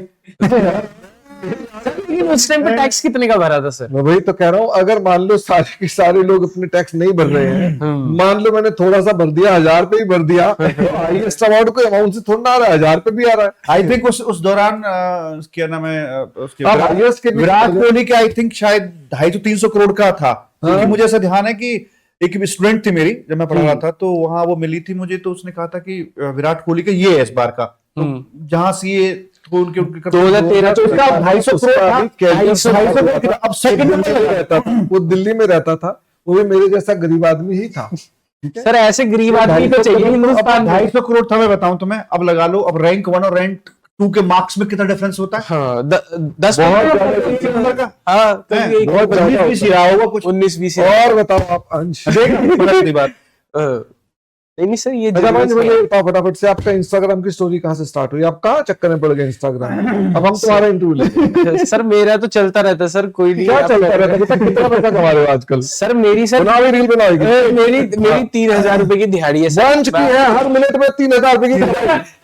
लेकिन उस टाइम पे टैक्स कितने का भरा था सर? मैं वही तो कह रहा हूँ, अगर मान लो सारे के सारे लोग अपने टैक्स नहीं भर रहे हैं, मान लो मैंने थोड़ा सा भर दिया, 1000 पे ही भर दिया, तो हाईएस्ट अमाउंट को अमाउंट से थोड़ा ना आ रहा है, 1000 पे भी आ रहा है। आई थिंक उस दौरान क्या नाम है उसके अब highest के भी- विराट कोहली के आई थिंक शायद 250-300 करोड़ का था। क्योंकि मुझे ऐसा ध्यान है कि एक स्टूडेंट थी मेरी जब मैं पढ़ा रहा था, तो वहां वो मिली थी मुझे, तो उसने कहा था कि विराट कोहली का ये है इस बार का, तो जहां सीए तो उनके 2013 तो उसका 250 करोड़ था, 250 250 अब सेकंड में रहता था, वो दिल्ली में रहता था, वो भी मेरे जैसा गरीब आदमी ही था। सर ऐसे गरीब आदमी तो चाहिए हिंदुस्तान में। 250 करोड़ था, मैं बताऊं तुम्हें, अब लगा लो, अब रैंक 1 और रैंक 2 के मार्क्स में कितना डिफरेंस होता है। हाँ 10 नंबर का हाँ कभी एक- बहुत ज्यादा 19-20 ही रहा होगा कुछ। 19-20 और बताओ आप अंश, असली बात। नहीं सर ये अच्छा जरूरत अंश, है। मुझे बताओ फटाफट से, आपका इंस्टाग्राम की स्टोरी कहाँ से स्टार्ट हुई? आप कहाँ चक्कर में पड़ गए इंस्टाग्राम में? अब हम तुम्हारा इंटरव्यू लेंगे। सर मेरा तो चलता रहता है सर, कोई नहीं क्या आप चलता कर- रहता है? कितना पैसा कमा रहे हो आजकल? सर मेरी सर बनाओ रील बनाओगी? मेरी 3000 रुपए की दिहाड़ी है सर। बंच की है, हर मिनट में 3000 रुपए की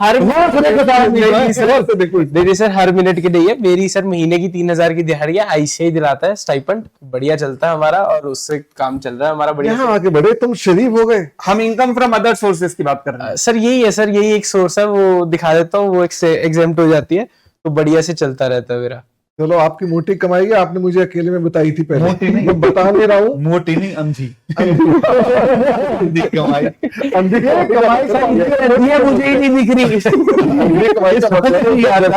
हर नहीं सर, देखो देखिए सर हर मिनट की नहीं है मेरी सर, महीने की 3000 की दिहाड़ी है, आईसीआई दिलाता है स्टाइपेंड, बढ़िया चलता है हमारा और उससे काम चल रहा है हमारा बढ़िया। यहाँ आके बड़े तुम शरीफ हो गए। हम इनकम फ्रॉम अदर सोर्सेज की बात कर रहे हैं। सर यही है सर, यही एक सोर्स है, वो दिखा देता हूँ, वो एग्जाम्प्ट हो जाती है, तो बढ़िया से चलता रहता है मेरा। चलो आपकी मोटी कमाई है, आपने मुझे अकेले में बताई थी पहले, मोटी नहीं। मैं बता नहीं रहा हूँ। मोटी नहीं, अंधी अंधी कमाई। अंधी कमाई मुझे ही नहीं दिख रही। अंधी कमाई का मतलब है यार,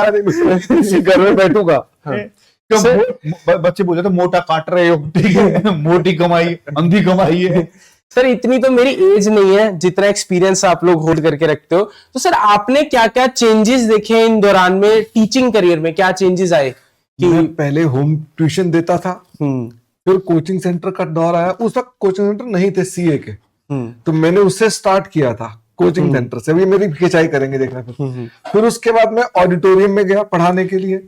घर में बैठूंगा। क्यों बच्चे बोले तो मोटा काट रहे हो, ठीक है, मोटी कमाई अंधी कमाई है। सर इतनी तो मेरी एज नहीं है जितना एक्सपीरियंस आप लोग होल्ड करके रखते हो, तो सर आपने क्या क्या चेंजेस देखे इन दौरान में, टीचिंग करियर में क्या चेंजेस आए कि मैं पहले होम ट्यूशन देता था, फिर कोचिंग सेंटर का दौर आया, उस वक्त कोचिंग सेंटर नहीं थे सीए के, तो मैंने उससे स्टार्ट किया था कोचिंग सेंटर से। अभी मेरी खिंचाई करेंगे देखना। फिर उसके बाद मैं ऑडिटोरियम में गया पढ़ाने के लिए,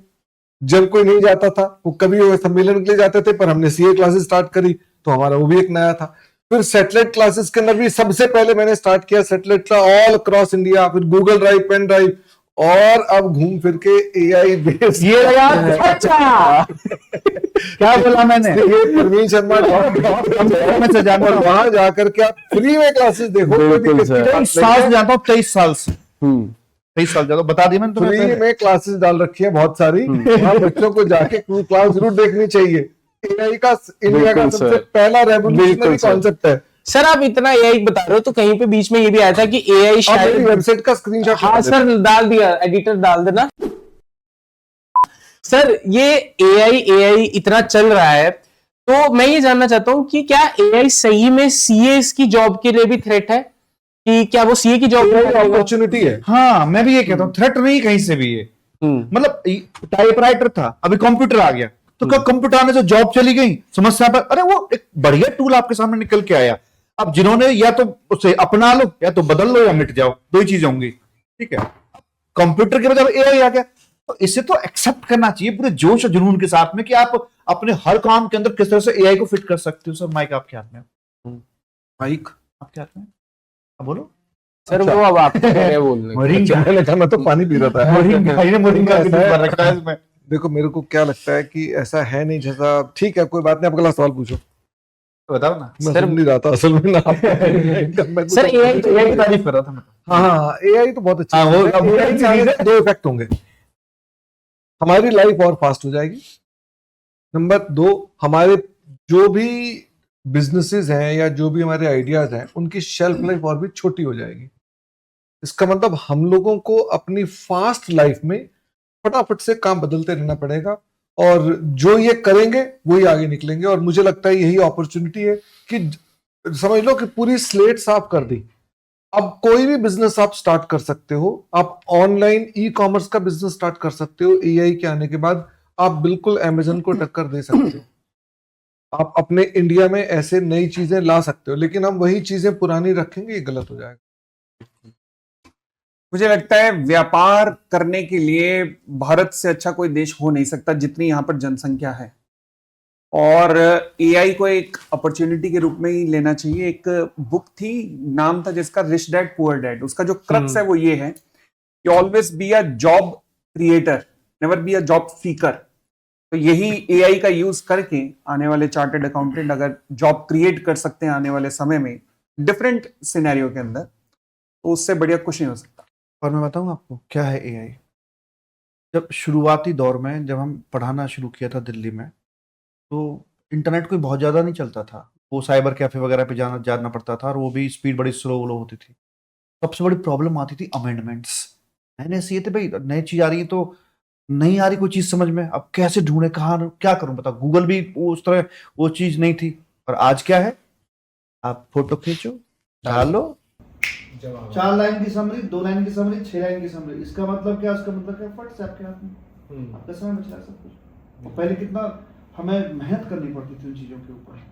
जब कोई नहीं जाता था, वो कभी वो सम्मेलन के लिए जाते थे, पर हमने सीए क्लासेस स्टार्ट करी तो हमारा वो भी एक नया था। फिर सैटेलाइट क्लासेस के अंदर भी सबसे पहले मैंने स्टार्ट किया सैटेलाइट का ऑल अक्रॉस इंडिया, फिर गूगल ड्राइव, पेन ड्राइव, और अब घूम फिर के एआई बेस्ड ये लगा अच्छा क्या बोला मैंने, प्रवीण शर्मा मैं से जानता और हूं, वहां जाकर के आप फ्री में क्लासेस देखो, कोई दिक्कत की बात 23 नहीं साल है। से जानता हूँ, 23 साल से 23 साल ज्यादा बता दी मैंने तुम्हें फ्री पहले। में क्लासेस डाल रखी है बहुत सारी, वहाँ बच्चों को जाके क्लास जरूर देखनी चाहिए। एआई का इंडिया का बिल्कुल सबसे सर। पहला बिल्कुल रेवोल्यूशनरी सर। कॉन्सेप्ट है। सर आप इतना एआई बता रहे हो, तो कहीं पे बीच में ये भी आया था कि एआई आप मेरी शायद, वेबसाइट का स्क्रीनशॉट हाँ सर डाल दिया, एडिटर डाल देना सर। ये एआई इतना चल रहा है, तो मैं ये जानना चाहता हूँ कि क्या एआई सही में सीए की जॉब के लिए भी थ्रेट है, कि क्या वो सीए की जॉब अपॉर्चुनिटी है। हाँ मैं भी ये कहता हूँ, थ्रेट नहीं कहीं से भी ये, मतलब टाइपराइटर था, अभी कंप्यूटर आ गया, तो क्या कंप्यूटर आने से जॉब चली गई समस्या पर? अरे वो एक बढ़िया टूल आपके सामने निकल के आया, अब जिन्होंने या तो उसे अपना लो या तो बदल लो या मिट जाओ, दो ही चीजें होंगी, ठीक है। कंप्यूटर के बजाय एआई आ गया, तो इसे तो एक्सेप्ट करना चाहिए पूरे जोश और जुनून के साथ में कि आप अपने हर काम के अंदर किस तरह से एआई को फिट कर सकते हो। सर माइक आपके हाथ में, माइक आपके हाथ में, अब बोलो सर वो अब आप कह रहे हैं बोलने को। मोरिंगा मैं तो पानी पी रहा था। मोरिंगा ये मोरिंगा की बात रखा है इसमें। देखो मेरे को क्या लगता है कि ऐसा है नहीं, जैसा ठीक है कोई बात नहीं, आप अगला सवाल पूछो। बताओ ना मैं सर- सुन नहीं रहा था असल में ना। मैं कुछ- सर एआई एआई की तारीफ कर रहा था मैं तो। हाँ एआई तो बहुत अच्छा हाँ, वो- अब AI से आने से दो इफेक्ट होंगे, हमारी लाइफ और फास्ट हो जाएगी, नंबर दो हमारे जो भी बिजनेसेस हैं या जो भी हमारे आइडियाज हैं उनकी शेल्फ लाइफ और भी छोटी हो जाएगी। इसका मतलब हम लोगों को अपनी फास्ट लाइफ में फटाफट से काम बदलते रहना पड़ेगा, और जो ये करेंगे वही आगे निकलेंगे। और मुझे लगता है यही अपॉर्चुनिटी है कि समझ लो कि पूरी स्लेट साफ कर दी, अब कोई भी बिजनेस आप स्टार्ट कर सकते हो, आप ऑनलाइन ई कॉमर्स का बिजनेस स्टार्ट कर सकते हो। एआई के आने के बाद आप बिल्कुल अमेजन को टक्कर दे सकते हो, आप अपने इंडिया में ऐसे नई चीजें ला सकते हो, लेकिन हम वही चीजें पुरानी रखेंगे, ये गलत हो जाएगा। मुझे लगता है व्यापार करने के लिए भारत से अच्छा कोई देश हो नहीं सकता जितनी यहाँ पर जनसंख्या है, और एआई को एक अपॉर्चुनिटी के रूप में ही लेना चाहिए। एक बुक थी, नाम था जिसका रिच डैड पुअर डैड, उसका जो क्रक्स है वो ये है कि always be a job creator, never be a job seeker. तो यही एआई का यूज करके आने वाले चार्टर्ड अकाउंटेंट अगर जॉब क्रिएट कर सकते हैं आने वाले समय में डिफरेंट सिनेरियो के अंदर, तो उससे बढ़िया कुछ नहीं हो सकता। और मैं बताऊं आपको क्या है एआई। जब शुरुआती दौर में जब हम पढ़ाना शुरू किया था दिल्ली में, तो इंटरनेट कोई बहुत ज़्यादा नहीं चलता था, वो साइबर कैफे वगैरह पे जानना पड़ता था, और वो भी स्पीड बड़ी स्लो होती थी। सबसे बड़ी प्रॉब्लम आती थी अमेंडमेंट्स। नए सी थे भाई, नई चीज आ रही है तो नहीं आ रही कोई चीज समझ में, अब कैसे ढूंढे, कहाँ क्या करूं बता। गूगल भी उस तरह वो चीज नहीं थी। और आज क्या है, आप फोटो खींचो, डालो, 4 लाइन की समरी, 2 लाइन की समरी, 6 लाइन की समरी, इसका मतलब क्या, उसका मतलब क्या, फट से आपके हाथ में, आपका समय बच रहा है सब कुछ। और पहले कितना हमें मेहनत करनी पड़ती थी उन चीजों के ऊपर।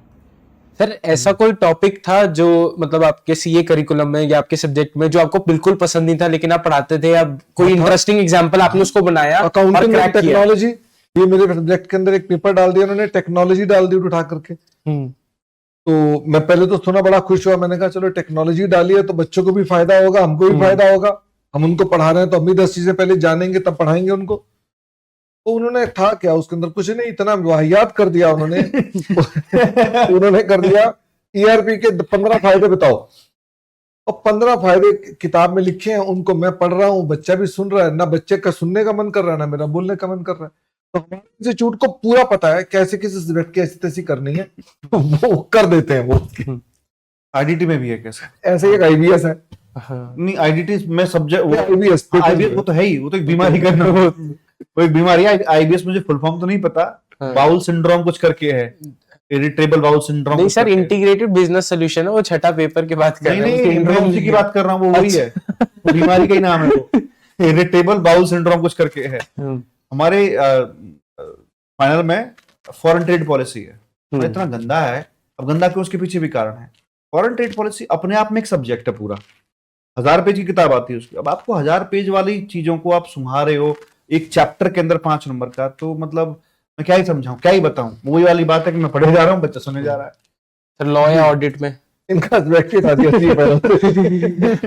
सर ऐसा कोई टॉपिक था जो मतलब आपके सीए करिकुलम में या आपके सब्जेक्ट में जो आपको बिल्कुल पसंद नहीं था लेकिन आप पढ़ाते थे, या कोई इंटरेस्टिंग एग्जांपल आपने उसको बनाया और अकाउंटिंग क्रैक एंड किया? टेक्नोलॉजी, ये मेरे सब्जेक्ट के अंदर एक पेपर डाल दिया उन्होंने, टेक्नोलॉजी डाल दी उठा करके। तो मैं पहले तो सुना, बड़ा खुश हुआ, मैंने कहा चलो टेक्नोलॉजी डाली है तो बच्चों को भी फायदा होगा, हमको भी फायदा होगा, हम उनको पढ़ा रहे हैं तो हम भी 10 चीजें पहले जानेंगे तब पढ़ाएंगे उनको। तो उन्होंने था क्या उसके अंदर, कुछ नहीं, इतना वाहियात कर दिया उन्होंने उन्होंने कर दिया ईआरपी के 15 फायदे बताओ, और 15 फायदे किताब में लिखे हैं, उनको मैं पढ़ रहा हूँ, बच्चा भी सुन रहा है, ना बच्चे का सुनने का मन कर रहा है ना मेरा बोलने का मन कर रहा है। तो हमारे इंस्टीट्यूट को पूरा पता है कैसे किसी सब्जेक्ट की ऐसी तैसी करनी है, तो वो कर देते हैं वो। आईडीटी में भी है कैसे, ऐसे एक आईबीएस है, नहीं आईडीटी में सब्जेक्ट, आईबीएस वो तो है ही, वो तो एक बीमारी का नाम, वो एक बीमारी है। आईबीएस मुझे फुल फॉर्म तो नहीं पता, बाउल सिंड्रोम कुछ करके है, इरिटेबल बाउल सिंड्रोम। नहीं सर, इंटीग्रेटेड बिजनेस सॉल्यूशन है वो, छठा पेपर की बात कर रहे हैं। सिंड्रोम की बात कर रहा हूँ, वो वही है, वो बीमारी का ही नाम है वो, इरिटेबल बाउल सिंड्रोम कुछ करके है। हमारे फाइनल में फॉरेन ट्रेड पॉलिसी है, और इतना गंदा है। अब गंदा क्यों, उसके पीछे भी कारण है। फॉरेन ट्रेड पॉलिसी अपने आप में एक सब्जेक्ट है पूरा, 1000 पेज की किताब आती है उसकी। अब आपको 1000 पेज वाली चीजों को आप सुंघा रहे हो एक चैप्टर के अंदर 5 नंबर का, तो मतलब मैं क्या ही समझाऊं, क्या ही बताऊं। वही वाली बात है कि मैं पढ़े जा रहा हूँ, बच्चा सुने जा रहा है। सर लॉ या ऑडिट में इनका सब्जेक्ट की खासियत ये है,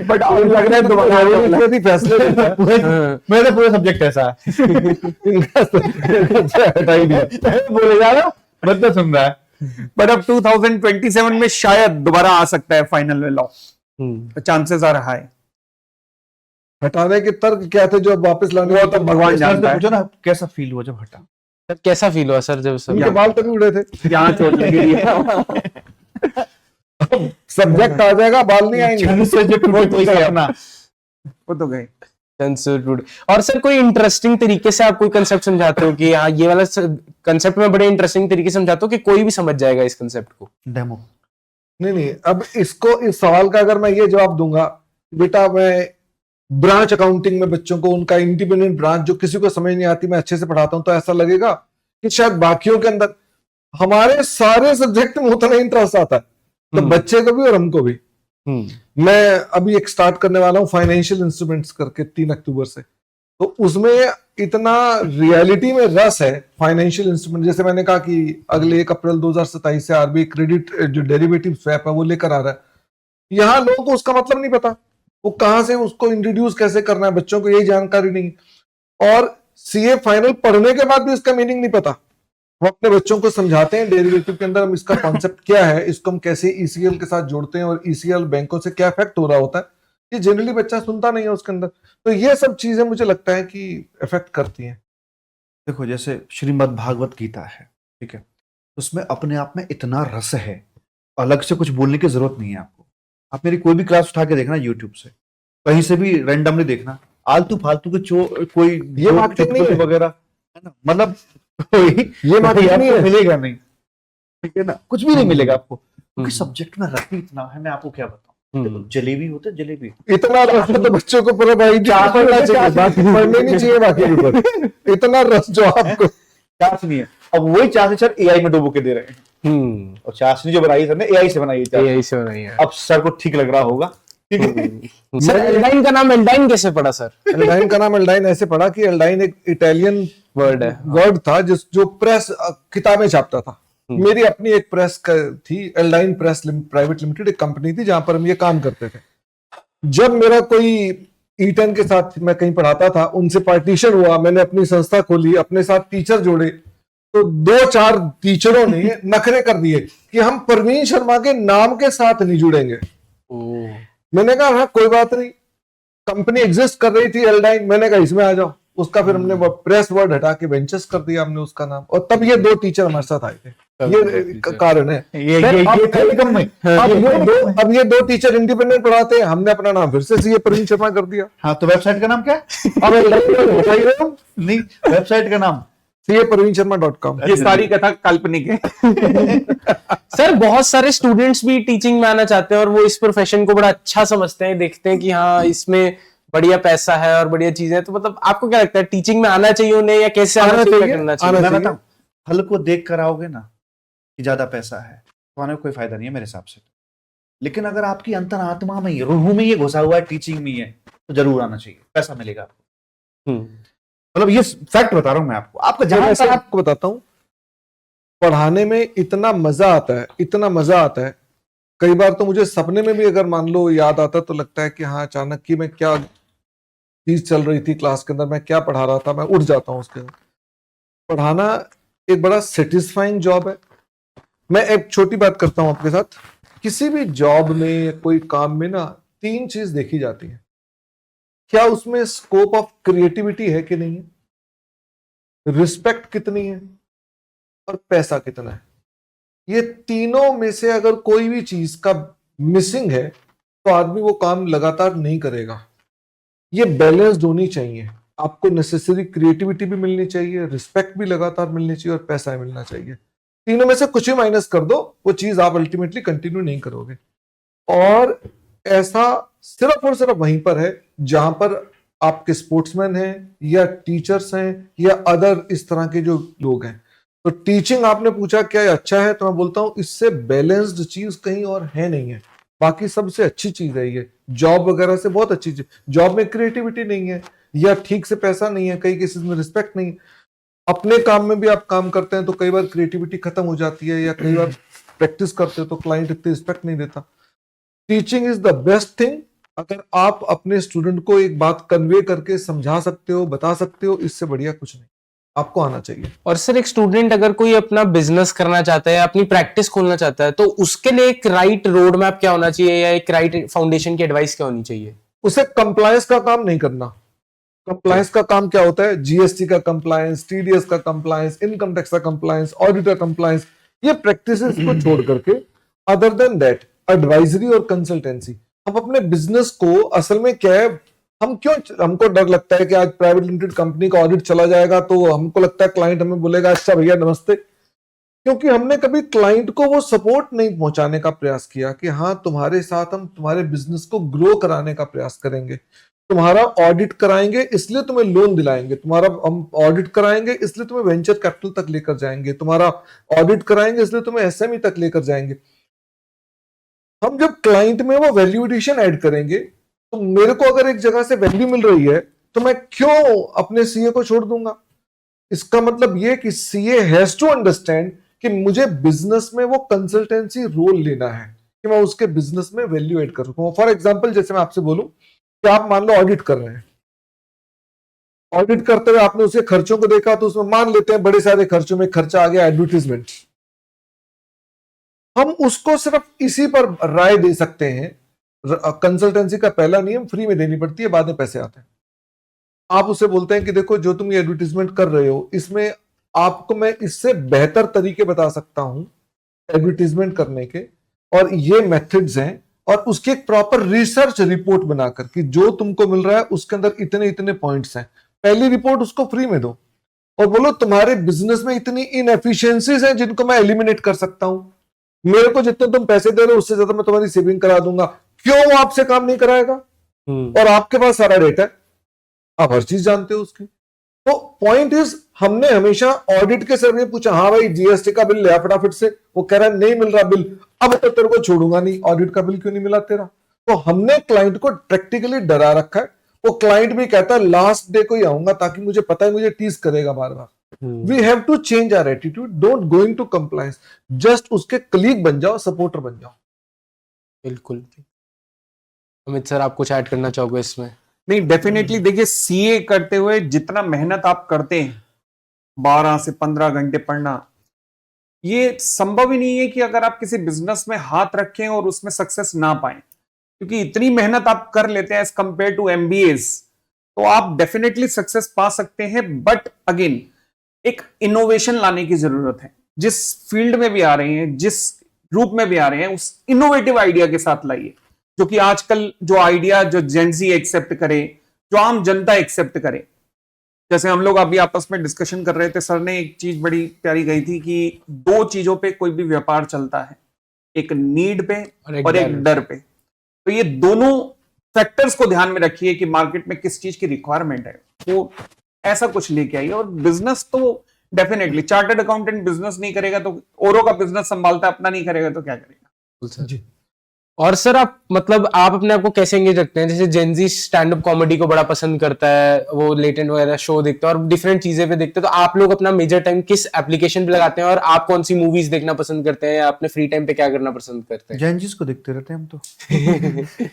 बट लग रहा है दोबारा फैसले लेता है। मेरा पूरा सब्जेक्ट ऐसा है, इनका हटा ही दिया, बोले जा रहा हूँ, बच्चा सुन रहा है। बट अब 2027 में शायद दोबारा आ सकता है फाइनल में लॉ, चांसेस आर हाई। हटाने के तर्क क्या थे जो अब वापस लाने, वो तो भगवान जानता है। पूछो ना कैसा फील हुआ जब हटा। सर कैसा फील हुआ सर जब सब उनके बाल तभी उड़े थे। यहाँ चोट लगी सब्जेक्ट आ जाएगा, बाल नहीं आएंगे। अपना वो तो गए। और सर कोई इंटरेस्टिंग तरीके से आप कोई कंसेप्ट समझाते हो कि हाँ ये वाला कंसेप्ट में बड़े इंटरेस्टिंग तरीके से समझाते हो कि कोई भी समझ जाएगा इस कंसेप्ट को? डेमो नहीं, अब इसको, इस सवाल का अगर मैं ये जवाब दूंगा, बेटा मैं ब्रांच अकाउंटिंग में बच्चों को उनका इंडिपेंडेंट ब्रांच जो किसी को समझ नहीं आती मैं अच्छे से पढ़ाता हूं, तो ऐसा लगेगा कि शायद बाकियों के अंदर, हमारे सारे सब्जेक्ट में उतना इंटरेस्ट आता है, तो बच्चे को भी और हमको भी। मैं अभी एक स्टार्ट करने वाला हूं फाइनेंशियल इंस्ट्रूमेंट्स करके 3 अक्टूबर से, तो उसमें इतना रियलिटी में रस है फाइनेंशियल इंस्ट्रूमेंट। जैसे मैंने कहा कि अगले 1 अप्रैल 2027 से आरबीआई क्रेडिट जो डेरिवेटिव स्वैप है वो लेकर आ रहा है। यहाँ लोगों को उसका मतलब नहीं पता, वो कहां से उसको इंट्रोड्यूस कैसे करना है, बच्चों को यही जानकारी नहीं। और सीए फाइनल पढ़ने के बाद भी इसका मीनिंग नहीं पता। हम अपने बच्चों को समझाते हैं डेरिवेटिव के अंदर हम इसका कॉन्सेप्ट क्या है, इसको हम कैसे ईसीएल के साथ जोड़ते हैं और ईसीएल बैंकों से क्या इफेक्ट हो रहा होता है, ये जनरली बच्चा सुनता नहीं है उसके अंदर। तो ये सब चीजें मुझे लगता है कि इफेक्ट करती हैं। देखो जैसे श्रीमद् भागवत गीता है, ठीक है, उसमें अपने आप में इतना रस है, अलग से कुछ बोलने की जरूरत नहीं है आपको। आप मेरी कोई भी क्लास उठा के देखना यूट्यूब से, कहीं से भी रैंडमली देखना, आलतू फालतू के कोई ये मार्केटिंग नहीं है वगैरह है ना, मतलब ये मार्केटिंग नहीं है, मिलेगा नहीं, ठीक है ना, कुछ भी नहीं मिलेगा आपको, क्योंकि सब्जेक्ट में रस ही इतना है। मैं आपको क्या बताऊं, देखो जलेबी होते, जलेबी इतना रस तो बच्चों को पूरा भाई पढ़ना चाहिए, बाकी पढ़ने नहीं चाहिए बाकी ऊपर। इतना रस जो आपको चास नहीं है। अब वही चास सर एआई में डुबो के दे रहे हैं, और चाशनी जो बनाई सर ने एआई से बनाई है, एआई से बनाई है। अब सर को ठीक लग रहा होगा। सर एल्डाइन का नाम एल्डाइन कैसे पड़ा सर? एल्डाइन का नाम एल्डाइन ऐसे पड़ा कि एल्डाइन एक इटालियन वर्ड था जो प्रेस किताबें छापता था। मेरी अपनी एक प्रेस थी, एल्डाइन प्रेस प्राइवेट लिमिटेड, एक कंपनी थी जहां पर हम ये काम करते थे। जब मेरा कोई ईटन के साथ मैं कहीं पढ़ाता था, उनसे पार्टीशन हुआ, मैंने अपनी संस्था खोली, अपने साथ टीचर जोड़े, तो 2-4 टीचरों ने नखरे कर दिए कि हम परवीन शर्मा के नाम के साथ नहीं जुड़ेंगे। मैंने कहा हाँ कोई बात नहीं, कंपनी एग्जिस्ट कर रही थी एल्डाइन, मैंने कहा इसमें आ जाओ। उसका फिर हमने वो प्रेस वर्ड हटा के वेंचर्स कर दिया हमने उसका नाम, और तब ये 2 टीचर हमारे साथ आए थे। ये कारण है। ये कम में अब ये दो टीचर इंडिपेंडेंट पढ़ाते हैं, हमने अपना नाम फिर से सीए प्रवीण शर्मा कर दिया। हाँ, तो वेबसाइट का नाम क्या है? अब नहीं, वेबसाइट का नाम caprovincerma.com। ये सारी कथा काल्पनिक है। सर बहुत सारे स्टूडेंट्स भी टीचिंग में आना चाहते हैं और वो इस प्रोफेशन को बड़ा अच्छा समझते हैं, देखते हैं कि हाँ इसमें बढ़िया पैसा है और बढ़िया चीजें हैं। तो मतलब आपको क्या लगता है, टीचिंग में आना चाहिए उन्हें या कैसे आना चाहिए, क्या करना चाहिए? मैं बताऊं, फल को देख कर आओगे ना कि ज्यादा पैसा है तो आने में कोई फायदा नहीं है मेरे हिसाब से। लेकिन अगर आपकी अंतरात्मा में, रूह में ये घुसा हुआ है, टीचिंग में है, तो जरूर आना चाहिए, पैसा मिलेगा आपको। मतलब ये फैक्ट बता रहा हूं मैं आपको। आपका जहां मैं आपको बताता हूं, पढ़ाने में इतना मजा आता है, इतना मजा आता है, कई बार तो मुझे सपने में भी अगर मान लो याद आता तो लगता है कि हाँ अचानक की मैं क्या चीज चल रही थी क्लास के अंदर, मैं क्या पढ़ा रहा था, मैं उठ जाता हूँ उसके अंदर। पढ़ाना एक बड़ा सेटिस्फाइंग जॉब है। मैं एक छोटी बात करता हूं आपके साथ, किसी भी जॉब में या कोई काम में ना 3 चीज देखी जाती है। क्या उसमें स्कोप ऑफ क्रिएटिविटी है कि नहीं है, रिस्पेक्ट कितनी है, और पैसा कितना है। ये तीनों में से अगर कोई भी चीज का मिसिंग है तो आदमी वो काम लगातार नहीं करेगा। ये बैलेंस्ड होनी चाहिए। आपको नेसेसरी क्रिएटिविटी भी मिलनी चाहिए, रिस्पेक्ट भी लगातार मिलनी चाहिए, और पैसा भी मिलना चाहिए। तीनों में से कुछ ही माइनस कर दो, वो चीज आप अल्टीमेटली कंटिन्यू नहीं करोगे। और ऐसा सिर्फ और सिर्फ वहीं पर है जहां पर आपके स्पोर्ट्समैन हैं या टीचर्स हैं या अदर इस तरह के जो लोग हैं। तो टीचिंग आपने पूछा क्या अच्छा है, तो मैं बोलता हूं इससे बैलेंस्ड चीज कहीं और है नहीं है। बाकी सबसे अच्छी चीज है ये, जॉब वगैरह से बहुत अच्छी चीज। जॉब में क्रिएटिविटी नहीं है या ठीक से पैसा नहीं है, कई केसेस में रिस्पेक्ट नहीं है। अपने काम में भी आप काम करते हैं तो कई बार क्रिएटिविटी खत्म हो जाती है, या कई बार प्रैक्टिस करते हो तो क्लाइंट इतनी रिस्पेक्ट नहीं देता। Teaching is the best thing. अगर आप अपने स्टूडेंट को एक बात कन्वे करके समझा सकते हो, बता सकते हो, इससे बढ़िया कुछ नहीं। आपको आना चाहिए। और सर एक स्टूडेंट अगर कोई अपना बिजनेस करना चाहता है, अपनी प्रैक्टिस खोलना चाहता है, तो उसके लिए एक राइट रोड मैप क्या होना चाहिए या एक राइट फाउंडेशन की एडवाइस क्या होनी चाहिए? उसे कंप्लायंस का काम नहीं करना। कंप्लायंस का काम क्या होता है? जीएसटी का कंप्लायंस, टीडीएस का कंप्लायंस, इनकम टैक्स का कंप्लायंस, ऑडिटर कंप्लायंस, ये प्रैक्टिसेस को छोड़ करके अदर देन दैट एडवाइजरी और कंसल्टेंसी। हम अपने बिजनेस को असल में क्या है, हमको डर लगता है कि आज प्राइवेट लिमिटेड कंपनी का ऑडिट चला जाएगा तो हमको लगता है क्लाइंट हमें बोलेगा अच्छा भैया नमस्ते, क्योंकि हमने कभी क्लाइंट को वो सपोर्ट नहीं पहुंचाने का प्रयास किया कि हाँ तुम्हारे साथ हम तुम्हारे बिजनेस को ग्रो कराने का प्रयास करेंगे, तुम्हारा ऑडिट कराएंगे इसलिए तुम्हें लोन दिलाएंगे, तुम्हारा हम ऑडिट कराएंगे इसलिए तुम्हें वेंचर कैपिटल तक लेकर जाएंगे, तुम्हारा ऑडिट कराएंगे इसलिए तुम्हें एसएमई तक लेकर जाएंगे। हम जब क्लाइंट में वो वैल्यू एडिशन ऐड करेंगे तो मेरे को अगर एक जगह से वैल्यू मिल रही है तो मैं क्यों अपने सीए को छोड़ दूंगा। इसका मतलब ये कि सीए हैज टू अंडरस्टैंड कि मुझे बिजनेस में वो कंसल्टेंसी रोल लेना है कि मैं उसके बिजनेस में वैल्यू ऐड कर सकूं। फॉर एग्जांपल जैसे मैं आपसे बोलूं कि आप मान लो ऑडिट कर रहे हैं, ऑडिट करते हुए आपने उसके खर्चों को देखा तो उसमें मान लेते हैं बड़े सारे खर्चों में खर्चा आ गया एडवर्टीजमेंट। हम उसको सिर्फ इसी पर राय दे सकते हैं। कंसल्टेंसी का पहला नियम फ्री में देनी पड़ती है, बाद में पैसे आते हैं। आप उसे बोलते हैं कि देखो जो तुम ये एडवर्टीजमेंट कर रहे हो इसमें आपको मैं इससे बेहतर तरीके बता सकता हूं एडवर्टीजमेंट करने के, और ये मेथड्स हैं, और उसकी एक प्रॉपर रिसर्च रिपोर्ट बनाकर कि जो तुमको मिल रहा है उसके अंदर इतने इतने पॉइंट्स हैं। पहली रिपोर्ट उसको फ्री में दो और बोलो तुम्हारे बिजनेस में इतनी इनएफिशिएंसीज हैं जिनको मैं एलिमिनेट कर सकता हूं, मेरे को जितने तुम पैसे दे रहे हो उससे ज्यादा मैं तुम्हारी सेविंग करा दूंगा। क्यों वो आपसे काम नहीं कराएगा? और आपके पास सारा डेटा है, आप हर चीज जानते हो उसकी। तो पॉइंट इज हमने हमेशा ऑडिट के सर ने पूछा हाँ भाई जीएसटी का बिल ले फटाफट से, वो कह रहा है नहीं मिल रहा बिल, अब तो तेरे को छोड़ूंगा नहीं, ऑडिट का बिल क्यों नहीं मिला तेरा। तो हमने क्लाइंट को प्रैक्टिकली डरा रखा है। वो क्लाइंट भी कहता है लास्ट डे को ही आऊंगा ताकि मुझे पता है मुझे टीज करेगा बार बार। We have to change our attitude, don't going to compliance, just उसके कलीग बन जाओ, सपोर्टर बन जाओ। बिल्कुल। अमित सर आप कुछ ऐड करना चाहोगे इसमें? नहीं, डेफिनेटली देखिए सीए करते हुए जितना मेहनत आप करते हैं 12 से 15 घंटे पढ़ना, ये संभव ही नहीं है कि अगर आप किसी बिजनेस में हाथ रखें और उसमें सक्सेस ना पाए, क्योंकि इतनी मेहनत आप कर लेते हैं एज कंपेयर टू एमबीएस, तो आप डेफिनेटली सक्सेस पा सकते हैं। बट अगेन एक इनोवेशन लाने की जरूरत है। जिस फील्ड में भी आ रहे हैं, जिस रूप में भी आ रहे हैं, उस इनोवेटिव आइडिया के साथ लाइए, जो कि आजकल जो आइडिया जो जेंजी एक्सेप्ट करे, जो आम जनता एक्सेप्ट करे। जैसे हम लोग अभी आपस में डिस्कशन कर रहे थे, सर ने एक चीज बड़ी प्यारी कही थी कि 2 चीजों पे कोई भी व्यापार चलता है, एक नीड पे और एक डर पे। तो ये दोनों फैक्टर्स को ध्यान में रखिए कि मार्केट में किस चीज की रिक्वायरमेंट है, तो ऐसा कुछ लेके आइए। और बिजनेस तो डेफिनेटली, चार्टर्ड अकाउंटेंट बिजनेस नहीं करेगा तो औरों का बिजनेस संभालता है, अपना नहीं करेगा तो क्या करेगा। जी। और सर आप मतलब आप अपने आप को कैसे एंगेज रखते हैं? जैसे जेंजी स्टैंड अप कॉमेडी को बड़ा पसंद करता है, वो लेटेंट वगैरह शो देखता है और डिफरेंट चीजें पे देखते हैं, तो आप लोग अपना मेजर टाइम किस एप्लीकेशन पे लगाते हैं और आप कौन सी मूवीज देखना पसंद करते हैं या अपने फ्री टाइम पे क्या करना पसंद करते हैं? जैनजीज को देखते रहते हैं हम तो।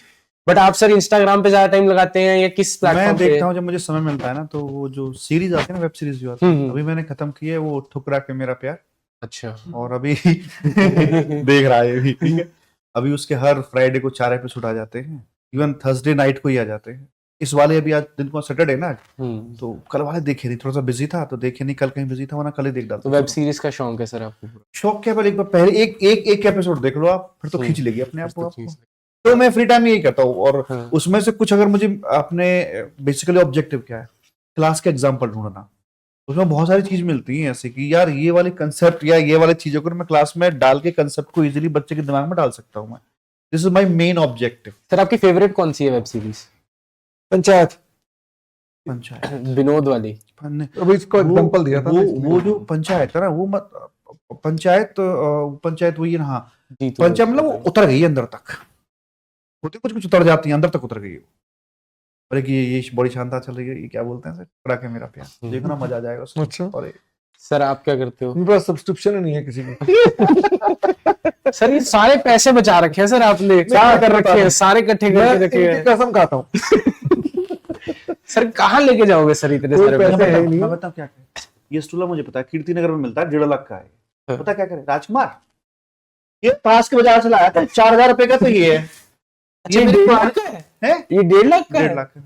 बट आप सर इंस्टाग्राम पे ज्यादा टाइम लगाते हैं या किस मैं प्लेटफॉर्म पे? देखता हूँ जब मुझे समय मिलता है ना, तो वो जो सीरीज आती है ना, वेब सीरीज जो आती है, अभी मैंने खत्म की है वो ठुकरा के मेरा प्यार, अच्छा। और अभी देख रहा है अभी, ठीक है। अभी उसके हर फ्राइडे को 4 एपिसोड आ जाते हैं, इवन थर्सडे नाइट को ही आ जाते हैं। इस वाले अभी आज दिन को सैटरडे ना, तो कल वाले देखे नहीं, थोड़ा सा बिजी था तो देखे नहीं, कल कहीं बिजी था, वरना कल ही देख डालता। तो वेब सीरीज का शौक है सर आपको? शौक क्या, पहले एक बार पहले एक एपिसोड देख लो आप, फिर तो खींच लेगी अपने आप को आपको। तो मैं फ्री टाइम यही करता हूँ, और उसमें से कुछ अगर मुझे अपने बेसिकली ऑब्जेक्टिव क्या है, क्लास के एग्जाम्पल ढूंढना, उसमें बहुत सारी चीज मिलती है ऐसे कि यार ये वाले कंसेप्ट या ये वाले चीजों को मैं क्लास में डाल के कंसेप्ट को इजीली बच्चे के दिमाग में डाल सकता हूँ मैं। This is my main objective. Sir आपकी फेवरेट कौन सी है वेब सीरीज? पंचायत। पंचायत, विनोद वाली? अभी इसको एग्जांपल दिया था ना इसमें। वो जो पंचायत है ना, वो पंचायत वही है ना, हाँ। जी तो पंचायत मतलब वो उतर गई है अंदर तक, होती कुछ कुछ उतर जाती है, अंदर तक उतर गई है। अरे कि ये बड़ी शानदार चल रही है, ये क्या बोलते हैं सर, टुकड़ा के मेरा प्यार, देखना मजा आ जाएगा उसमें। अच्छा। और सर आप क्या करते हो? मेरे पास सब्सक्रिप्शन ही नहीं है किसी में। सर ये सारे पैसे बचा रखे हैं सर आपने, क्या कर रखे हैं, सारे इकट्ठे करके रखे इनकी हैं। कसम खाता हूँ। सर कहाँ लेके जाओगे सर इतने कोई सारे पैसे पैसे? है ही नहीं। मैं बताऊं क्या करें, ये स्टूला मुझे पता है कीर्ति नगर में मिलता है, 1.5 लाख का है। पता क्या करे राजकुमार, ये पास के बाजार से लाया था 4,000 रुपए का, तो ये है। ये 1.5 लाख का है? ये 1.5 लाख का 1.5 है? लाख का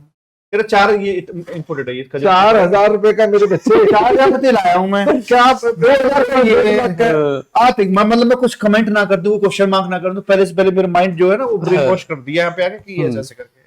तेरा 4, ये इंपोर्टेड है, इसका 4,000 रुपए का मेरे बच्चे। 4,000 रुपए लाया हूँ मैं। क्या 2,000 का ये? आप एक मतलब मैं कुछ कमेंट ना कर दूं, क्वेश्चन मार्क ना कर दूं, पहले से पहले मेरा माइंड जो है ना वो ब्रेन वॉश कर दिया यहाँ पे आके कि ऐसे ऐसे करके।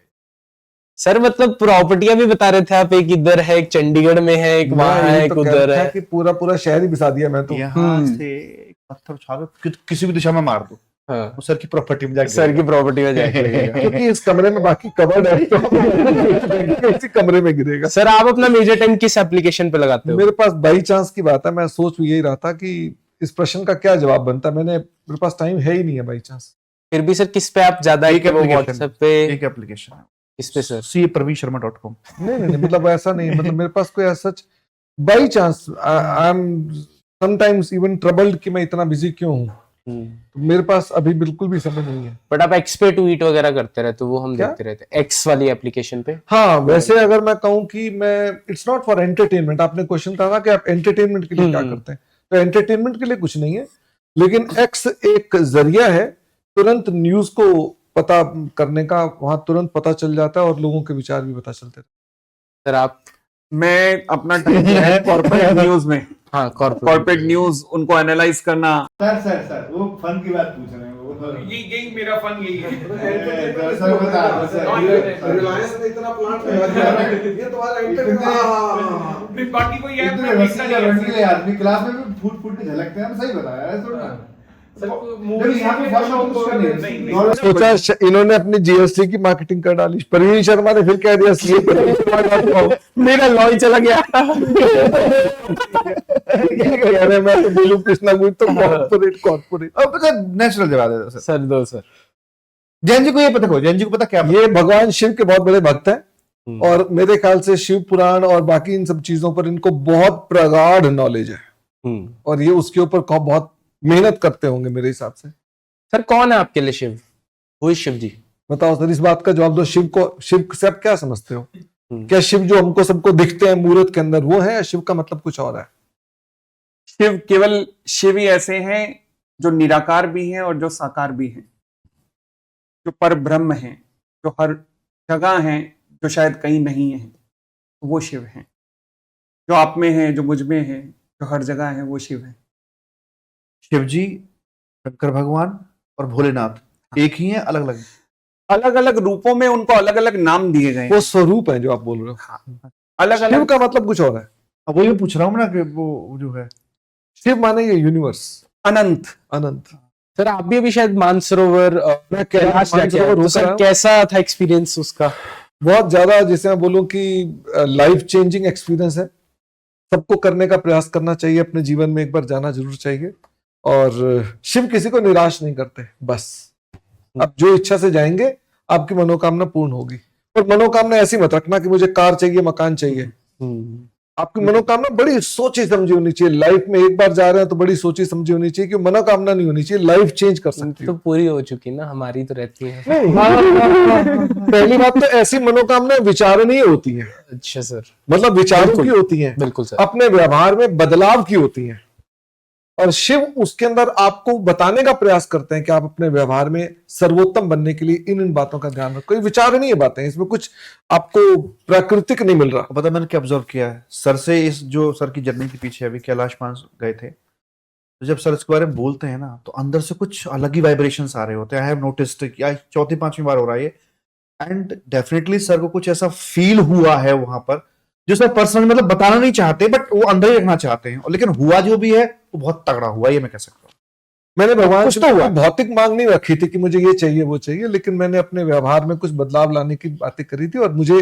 सर मतलब प्रॉपर्टियां भी बता रहे थे आप, एक इधर है, एक चंडीगढ़ में है, एक वहां है, एक उधर है। कि पूरा पूरा शहर ही बिसा दिया मैं तो। यहाँ से एक पत्थर उठा के किसी भी दिशा में मार दो, हाँ। वो सर की प्रॉपर्टी में जाके सर की प्रॉपर्टी में जाके लगेगा। क्योंकि इस कमरे में बाकी कवर्ड है, तो इसी कमरे में गिरेगा। सर आप अपना मेजर टाइम किस एप्लीकेशन पे लगाते हो? मेरे पास बाई चांस की बात है, मैं सोच यही रहा था कि इस प्रश्न का क्या जवाब बनता है। मेरे पास टाइम है ही नहीं है बाई चांस। फिर भी सर किस पे आप ज्यादा एक application, व्हाट्सएप पे? एक एप्लीकेशन है, किस पे सर? capraveesharma.com। नहीं, मतलब ऐसा नहीं, मतलब मेरे पास कोई ऐसा by chance I am sometimes even troubled कि मैं इतना बिजी क्यों हूँ। तो मेरे पास अभी बिल्कुल भी समय नहीं है। बट आप एक्स पे ट्वीट वगैरह करते रहते हो, वो हम क्या? देखते रहते हैं एक्स वाली एप्लीकेशन पे। हाँ, वैसे अगर मैं कहूँ कि मैं इट्स नॉट फॉर एंटरटेनमेंट, आपने क्वेश्चन कहा कि आप एंटरटेनमेंट के लिए क्या करते हैं, तो एंटरटेनमेंट के लिए कुछ नहीं है, लेकिन एक्स एक जरिया है तुरंत न्यूज को पता करने का, वहां तुरंत पता चल जाता है और लोगों के विचार भी पता चलते हैं। सर आप? मैं अपना टाइम कॉर्पोरेट न्यूज में, हाँ कॉर्पोरेट न्यूज उनको एनालाइज करना। सर वो फन की बात पूछ रहे हैं वो। यही मेरा फन यही है। सर बता दो सर, रिलायंस ने इतना प्लांट लगा दिया, ये तुम्हारा बाकी कोई ऐप इतने रस्सी का रन के लिए आदमी क्लास में भी फूट फूट के झलकते हैं, सही बताया है थोड़ा। लेकिन यहाँ पे फर्स्ट कुछ का नहीं। सोचा इन्होंने अपनी जीएसटी की मार्केटिंग कर डाली, परवीन शर्मा ने फिर कह दिया सीए मेरा लॉ ही चला गया। कह रहे मैं तो बोलूं कुछ ना कुछ तो कॉर्पोरेट। अब पता नेचुरल जवाब दे दो सर। सर दो सर। जैन जी को ये पता हो, जैन जी को पता क्या ये भगवान शिव के बहुत बड़े भक्त हैं और मेरे ख्याल से शिव पुराण और बाकी इन सब चीजों पर इनको बहुत प्रगाढ़ नॉलेज है और ये उसके ऊपर बहुत मेहनत करते होंगे मेरे हिसाब से। सर कौन है आपके लिए शिव? वो ही शिव जी? बताओ सर, इस बात का जवाब दो। शिव से आप क्या समझते हो? क्या शिव जो हमको सबको दिखते हैं मूर्त के अंदर वो है, या शिव का मतलब कुछ और है? शिव केवल शिव ही ऐसे हैं जो निराकार भी हैं और जो साकार भी हैं, जो पर ब्रह्म हैं, जो हर जगह हैं, जो शायद कहीं नहीं है, वो शिव हैं। जो आप में है, जो मुझ में है, जो हर जगह है, वो शिव है। शिव जी, शंकर भगवान और भोलेनाथ एक ही हैं, अलग अलग? अलग अलग रूपों में उनको अलग अलग नाम दिए गए वो हैं। स्वरूप है जो आप बोल रहे हो। अलग शिव अलग का मतलब कुछ और है। अब वही मैं पूछ रहा हूँ ना कि वो जो है शिव माने ये यूनिवर्स, अनंत। अनंत। सर आप भी अभी शायद मानसरोवर मैं कैलाश जाके आए, मानसरोवर तो होकर सर आया हूं। कैसा था एक्सपीरियंस उसका? बहुत ज्यादा, जैसे मैं बोलूं कि लाइफ चेंजिंग एक्सपीरियंस है। सबको करने का प्रयास करना चाहिए, अपने जीवन में एक बार जाना जरूर चाहिए। और शिव किसी को निराश नहीं करते। बस आप जो इच्छा से जाएंगे आपकी मनोकामना पूर्ण होगी। और मनोकामना ऐसी मत रखना कि मुझे कार चाहिए, मकान चाहिए। आपकी मनोकामना बड़ी सोची समझी होनी चाहिए। लाइफ में एक बार जा रहे हैं तो बड़ी सोची समझी होनी चाहिए कि मनोकामना नहीं होनी चाहिए, लाइफ चेंज कर सकती तो है। पूरी हो चुकी ना, हमारी तो रहती है। पहली बात तो ऐसी मनोकामना विचारणीय होती है, अच्छा सर, मतलब विचारों की होती हैं, बिल्कुल सर। अपने व्यवहार में बदलाव की होती हैं। और शिव उसके अंदर आपको बताने का प्रयास करते हैं कि आप अपने व्यवहार में सर्वोत्तम बनने के लिए इन इन बातों का ध्यान रखो। ये विचारणीय बातें हैं, इसमें कुछ आपको प्राकृतिक नहीं मिल रहा। पता मैंने क्या ऑब्जर्व किया है सर से, इस जो सर की जर्नी के पीछे अभी कैलाश मानस गए थे, तो जब सर इसके बारे में बोलते हैं ना तो अंदर से कुछ अलग ही वाइब्रेशंस आ रहे होते हैं। आई हैव नोटिस्ड कि आज चौथी पांचवी बार हो रहा है ये, एंड डेफिनेटली सर को कुछ ऐसा फील हुआ है वहां पर जो सर पर्सनली मतलब बताना नहीं चाहते, बट वो अंदर ही रखना चाहते हैं। और लेकिन हुआ जो भी है वो बहुत तगड़ा हुआ, ये मैं कह सकता हूँ। मैंने भगवान कुछ से तो हुआ। भौतिक मांग नहीं रखी थी कि मुझे ये चाहिए वो चाहिए, लेकिन मैंने अपने व्यवहार में कुछ बदलाव लाने की बातें करी थी। और मुझे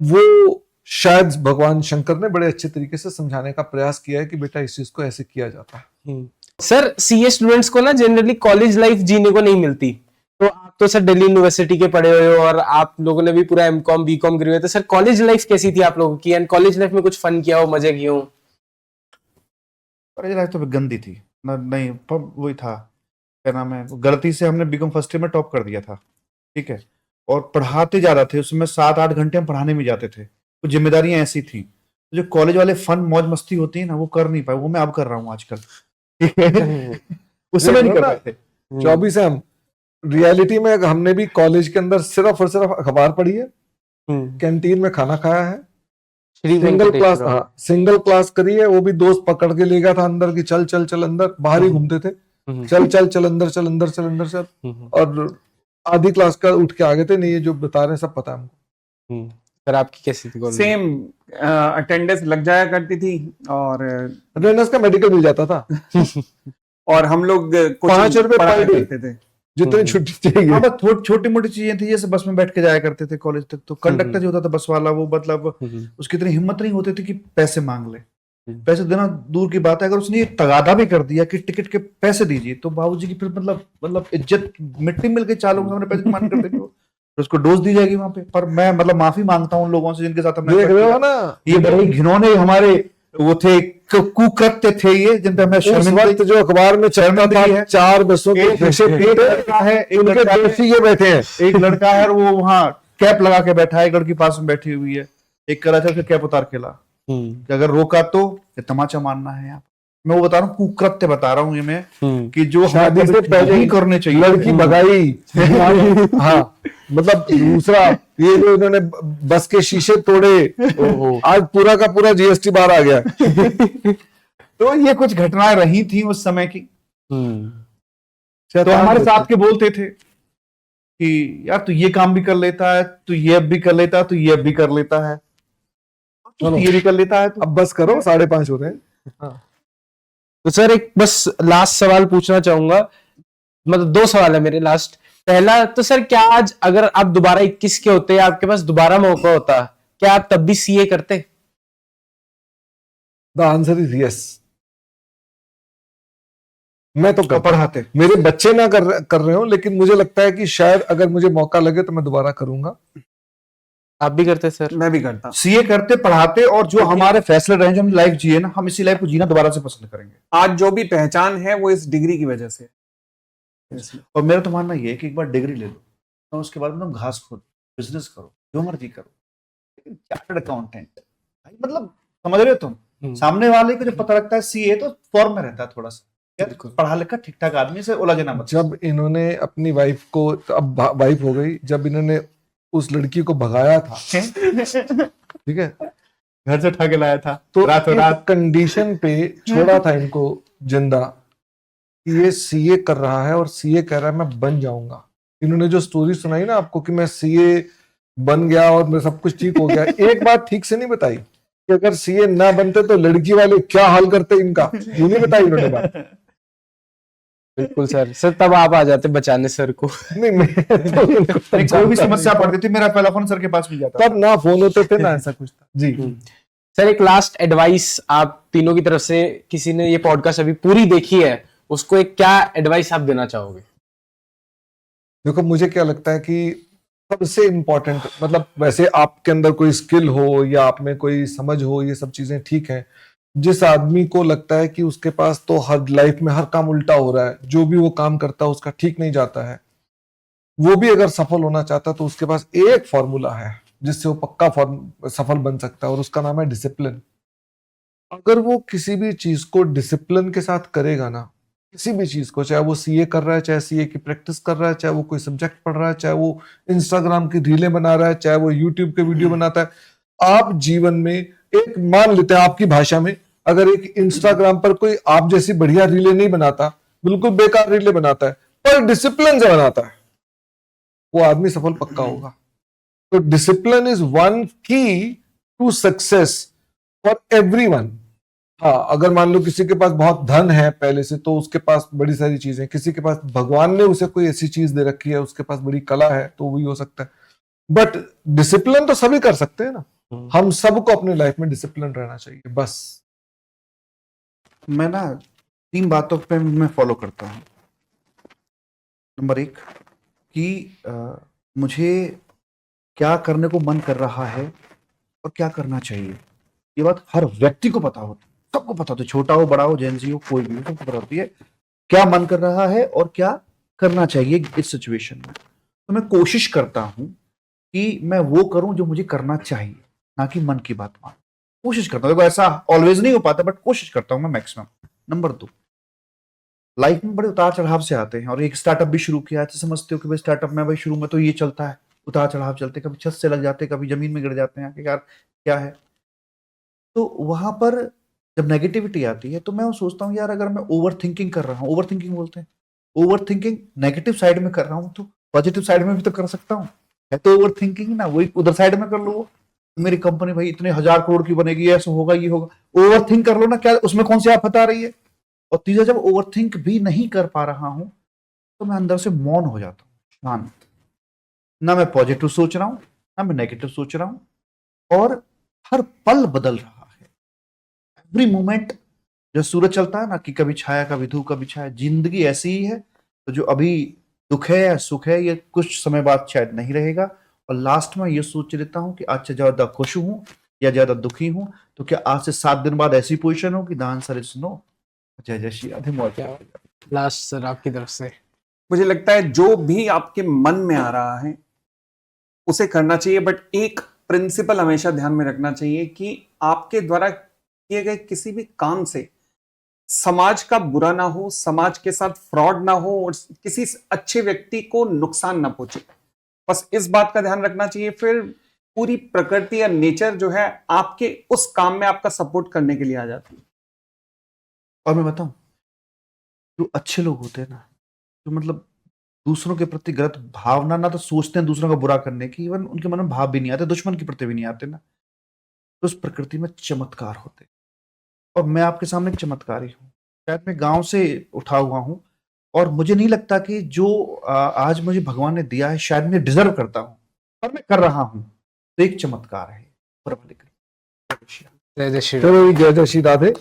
वो शायद भगवान शंकर ने बड़े अच्छे तरीके से समझाने का प्रयास किया है कि बेटा इस चीज को ऐसे किया जाता है। सर सीए स्टूडेंट्स को ना जनरली कॉलेज लाइफ जीने को नहीं मिलती। तो आप तो सर दिल्ली यूनिवर्सिटी के पढ़े हुए हो और आप लोगों ने भी पूरा एमकॉम बीकॉम करे हुए, तो सर कॉलेज लाइफ कैसी थी आप लोगों की? एंड कॉलेज लाइफ में कुछ फन किया हो, मजे किए हो? कॉलेज लाइफ तो गंदी थी ना, नहीं पर वही था, क्या नाम है, गलती से हमने बीकॉम फर्स्ट ईयर में टॉप कर दिया था, ठीक है। और पढ़ाते ज्यादा थे, उसमें 7-8 घंटे हम पढ़ाने में जाते थे, तो जिम्मेदारियां ऐसी थी। तो जो कॉलेज वाले फन मौज मस्ती होती है ना, वो कर नहीं पाए, वो मैं अब कर रहा हूँ आजकल, ठीक है। उस समय नहीं कर पाए थे। 24 है हम। रियलिटी में हमने भी कॉलेज के अंदर सिर्फ और सिर्फ अखबार पढ़ी है, कैंटीन में खाना खाया है, सिंगल क्लास, हाँ सिंगल क्लास करी है, वो भी दोस्त पकड़ के ले गया था अंदर की, चल चल चल अंदर, बाहर ही घूमते थे, चल चल चल अंदर चल अंदर चल अंदर चल। और आधी क्लास का उठ के आ गए थे। नहीं, ये जो बता रहे हैं सब पता है हमको। सर आपकी कैसी थी कॉलेज? सेम अटेंडेंस लग जाया करती थी और अटेंडेंस का मेडिकल मिल जाता था। और हम लोग 5 रुपए पढ़ाया पर डे, करते थे। जितनी छुट्टी चाहिए। हाँ, बस छोटी मोटी चीजें थी, जैसे बस में बैठ के जाया करते थे कॉलेज तक, तो कंडक्टर जो होता था बस वाला, वो मतलब उसकी इतनी हिम्मत नहीं होती थी कि पैसे मांग ले। पैसे देना दूर की बात है, अगर उसने ये तगादा भी कर दिया कि टिकट के पैसे दीजिए, तो बाबूजी की फिर मतलब इज्जत मिट्टी मिल के चालों के सामने पैसे डिमांड करते थे, तो उसको डोज दी जाएगी वहां पे। पर मैं मतलब माफी मांगता हूँ उन लोगों से जिनके साथ हमने देख रहे हो ना, ये बड़े घिनौने हमारे वो थे, कुकृत्य थे ये, जिन पे हमें उस वक्त जो अखबार में चलता था, है। 4 बसों के पीछे एक लड़का है, एक उनके लड़का है, दोषी ये बैठे हैं। एक लड़का है और वो वहाँ कैप लगा के बैठा है, एक लड़की पास में बैठी हुई है, एक करा था, फिर कैप उतार के ला कि अगर रोका तो ये तमाचा मारना है। यहाँ मैं वो बता रहा हूँ, कुकृत्य बता रहा हूँ ये मैं, कि जो शादी से पहले ही करने चाहिए। लड़की भगाई। हाँ, मतलब दूसरा ये जो इन्होंने बस के शीशे तोड़े, आज पूरा का पूरा जीएसटी बाहर आ गया। तो ये कुछ घटनाएं रही थी उस समय की। तो हमारे साथ के बोलते थे कि यार तू ये काम भी कर लेता है, तू ये अब भी कर लेता है, तू ये अब भी कर लेता है, तू ये भी कर लेता है। तो अब बस करो, 5:30 हो रहे हैं। तो सर एक बस लास्ट सवाल पूछना चाहूंगा, मतलब 2 सवाल है मेरे लास्ट। पहला तो सर, क्या आज अगर आप दोबारा 21 के होते, आपके पास दोबारा मौका होता, क्या आप तब भी सीए करते? The answer is yes. मैं तो पढ़ाते, मेरे बच्चे ना कर रहे हो, लेकिन मुझे लगता है कि शायद अगर मुझे मौका लगे तो मैं दोबारा करूंगा। आप भी करते सर? मैं भी करता। सीए करते, पढ़ाते, और जो हमारे फैसले रहे, जो हम लाइफ जिए ना, हम इसी लाइफ को जीना दोबारा से पसंद करेंगे। आज जो भी पहचान है वो इस डिग्री की वजह से। और मेरा तो मानना ये है कि एक बार डिग्री ले लो, तो उसके बाद में तुम घास खोदो, बिजनेस करो, जो मर्जी करो, लेकिन चार्टर्ड अकाउंटेंट भाई, मतलब समझ रहे हो तुम, सामने वाले को जो पता लगता है सीए तो फॉर्म में रहता है थोड़ा सा, पढ़ा लिखा ठीक ठाक आदमी से उलझना मत। जब इन्होंने अपनी वाइफ को, अब वाइफ हो गई, जब इन्होंने उस लड़की को भगाया था, ठीक है, घर से उठा के लाया था तो रातों रात, कंडीशन पे छोड़ा था इनको जिंदा, कि ये सीए कर रहा है और सीए कह रहा है मैं बन जाऊंगा। इन्होंने जो स्टोरी सुनाई ना आपको कि मैं सीए बन गया और मेरा सब कुछ ठीक हो गया, एक बात ठीक से नहीं बताई कि अगर सीए ना बनते तो लड़की वाले क्या हाल करते इनका, ये नहीं बताई इन्होंने बात। बिल्कुल सर तब आप आ जाते बचाने सर को। नहीं मैं तो उनको नहीं, कोई भी समस्या पड़ती थी मेरा पहला फोन सर के पास मिल जाता तब ना फोन होते थे ना ऐसा कुछ था जी। सर एक लास्ट एडवाइस आप तीनों की तरफ से, किसी ने ये पॉडकास्ट अभी पूरी देखी है उसको एक क्या एडवाइस आप देना चाहोगे? देखो मुझे क्या लगता है कि सबसे इम्पोर्टेंट, मतलब वैसे आपके अंदर कोई स्किल हो या आप में कोई समझ हो, ये सब चीजें ठीक है। जिस आदमी को लगता है कि उसके पास तो हर लाइफ में हर काम उल्टा हो रहा है, जो भी वो काम करता है उसका ठीक नहीं जाता है, वो भी अगर सफल होना चाहता है तो उसके पास एक फॉर्मूला है जिससे वो पक्का सफल बन सकता है और उसका नाम है डिसिप्लिन। अगर वो किसी भी चीज को डिसिप्लिन के साथ करेगा ना, किसी भी चीज को, चाहे वो सीए कर रहा है, चाहे सीए की प्रैक्टिस कर रहा है, चाहे वो कोई सब्जेक्ट पढ़ रहा है, चाहे वो इंस्टाग्राम की रीलें बना रहा है, चाहे वो यूट्यूब के वीडियो बनाता है, आप जीवन में एक, मान लेते हैं आपकी भाषा में, अगर एक इंस्टाग्राम पर कोई आप जैसी बढ़िया रीलें नहीं बनाता, बिल्कुल बेकार रीलें बनाता है, पर डिसिप्लिन से बनाता है, वो आदमी सफल पक्का होगा। तो डिसिप्लिन इज वन की टू सक्सेस फॉर एवरीवन। हाँ, अगर मान लो किसी के पास बहुत धन है पहले से, तो उसके पास बड़ी सारी चीजें, किसी के पास भगवान ने उसे कोई ऐसी चीज दे रखी है, उसके पास बड़ी कला है, तो वही हो सकता है। बट डिसिप्लिन तो सभी कर सकते हैं ना, हम सबको अपनी लाइफ में डिसिप्लिन रहना चाहिए बस। मैं ना 3 बातों पे मैं फॉलो करता हूँ। नंबर 1 कि मुझे क्या करने को मन कर रहा है और क्या करना चाहिए, ये बात हर व्यक्ति को पता होती है, सबको पता होती है, छोटा हो बड़ा हो जेंजी हो कोई भी हो, सबको पता होती है क्या मन कर रहा है और क्या करना चाहिए इस सिचुएशन में। तो मैं कोशिश करता हूं कि मैं वो करूं जो मुझे करना चाहिए, ना कि मन की बात मान। कोशिश करता हूं, देखो ऐसा ऑलवेज नहीं हो पाता बट कोशिश करता हूं मैं मैक्सिमम। नंबर 2, लाइफ में बड़े उतार चढ़ाव से आते हैं और एक स्टार्टअप भी शुरू किया है तो समझते हो कि भाई स्टार्टअप में भाई शुरू में तो ये चलता है, उतार चढ़ाव चलते, कभी छत से लग जाते, कभी जमीन में गिर जाते हैं, यार क्या है। तो वहां पर जब नेगेटिविटी आती है तो मैं सोचता हूँ यार अगर मैं ओवर थिंकिंग कर रहा हूँ, ओवर थिंकिंग बोलते हैं, ओवर थिंकिंग नेगेटिव साइड में कर रहा हूँ तो पॉजिटिव साइड में भी तो कर सकता हूँ, है तो ओवर थिंकिंग ना, वही उधर साइड में कर लो, वो मेरी कंपनी भाई इतने 1000 करोड़ की बनेगी, ऐसा होगा ये होगा, ओवर थिंक कर लो ना, क्या उसमें कौन सी आफत आ रही है। और तीसरा, जब ओवर थिंक भी नहीं कर पा रहा हूं तो मैं अंदर से मौन हो जाता हूँ, शांत, ना मैं पॉजिटिव सोच रहा हूं ना मैं नेगेटिव सोच रहा हूं, और हर पल बदल रहा है, एवरी मोमेंट। जो सूरज चलता है ना कि कभी छाया कभी धूप कभी छाया, जिंदगी ऐसी ही है। तो जो अभी दुख है या सुख है ये कुछ समय बाद शायद नहीं रहेगा, और लास्ट में ये सोच लेता हूँ कि आज से ज्यादा खुश हूँ या ज्यादा दुखी हूँ तो क्या आज से 7 दिन बाद ऐसी पोजीशन हो कि द आंसर इज नो। जय जय श्री राधे। लास्ट सर आपकी तरफ से। मुझे लगता है जो भी आपके मन में आ रहा है उसे करना चाहिए, बट एक प्रिंसिपल हमेशा ध्यान में रखना चाहिए कि आपके द्वारा किए गए किसी भी काम से समाज का बुरा ना हो, समाज के साथ फ्रॉड ना हो और किसी अच्छे व्यक्ति को नुकसान ना पहुंचे, बस इस बात का ध्यान रखना चाहिए। फिर पूरी प्रकृति या नेचर जो है आपके उस काम में आपका सपोर्ट करने के लिए आ जाती है। और मैं बताऊं, जो अच्छे लोग होते हैं ना, जो मतलब दूसरों के प्रति गलत भावना ना तो सोचते हैं दूसरों का बुरा करने की, इवन उनके मन में भाव भी नहीं आते, दुश्मन के प्रति भी नहीं आते ना, तो उस प्रकृति में चमत्कार होते। और मैं आपके सामने एक चमत्कारी हूँ, शायद मैं गांव से उठा हुआ हूँ और मुझे नहीं लगता कि जो आज मुझे भगवान ने दिया है शायद मैं डिजर्व करता हूँ, और मैं कर रहा हूँ, तो एक चमत्कार है। जय जय श्री चलो जय जय श्री राधे।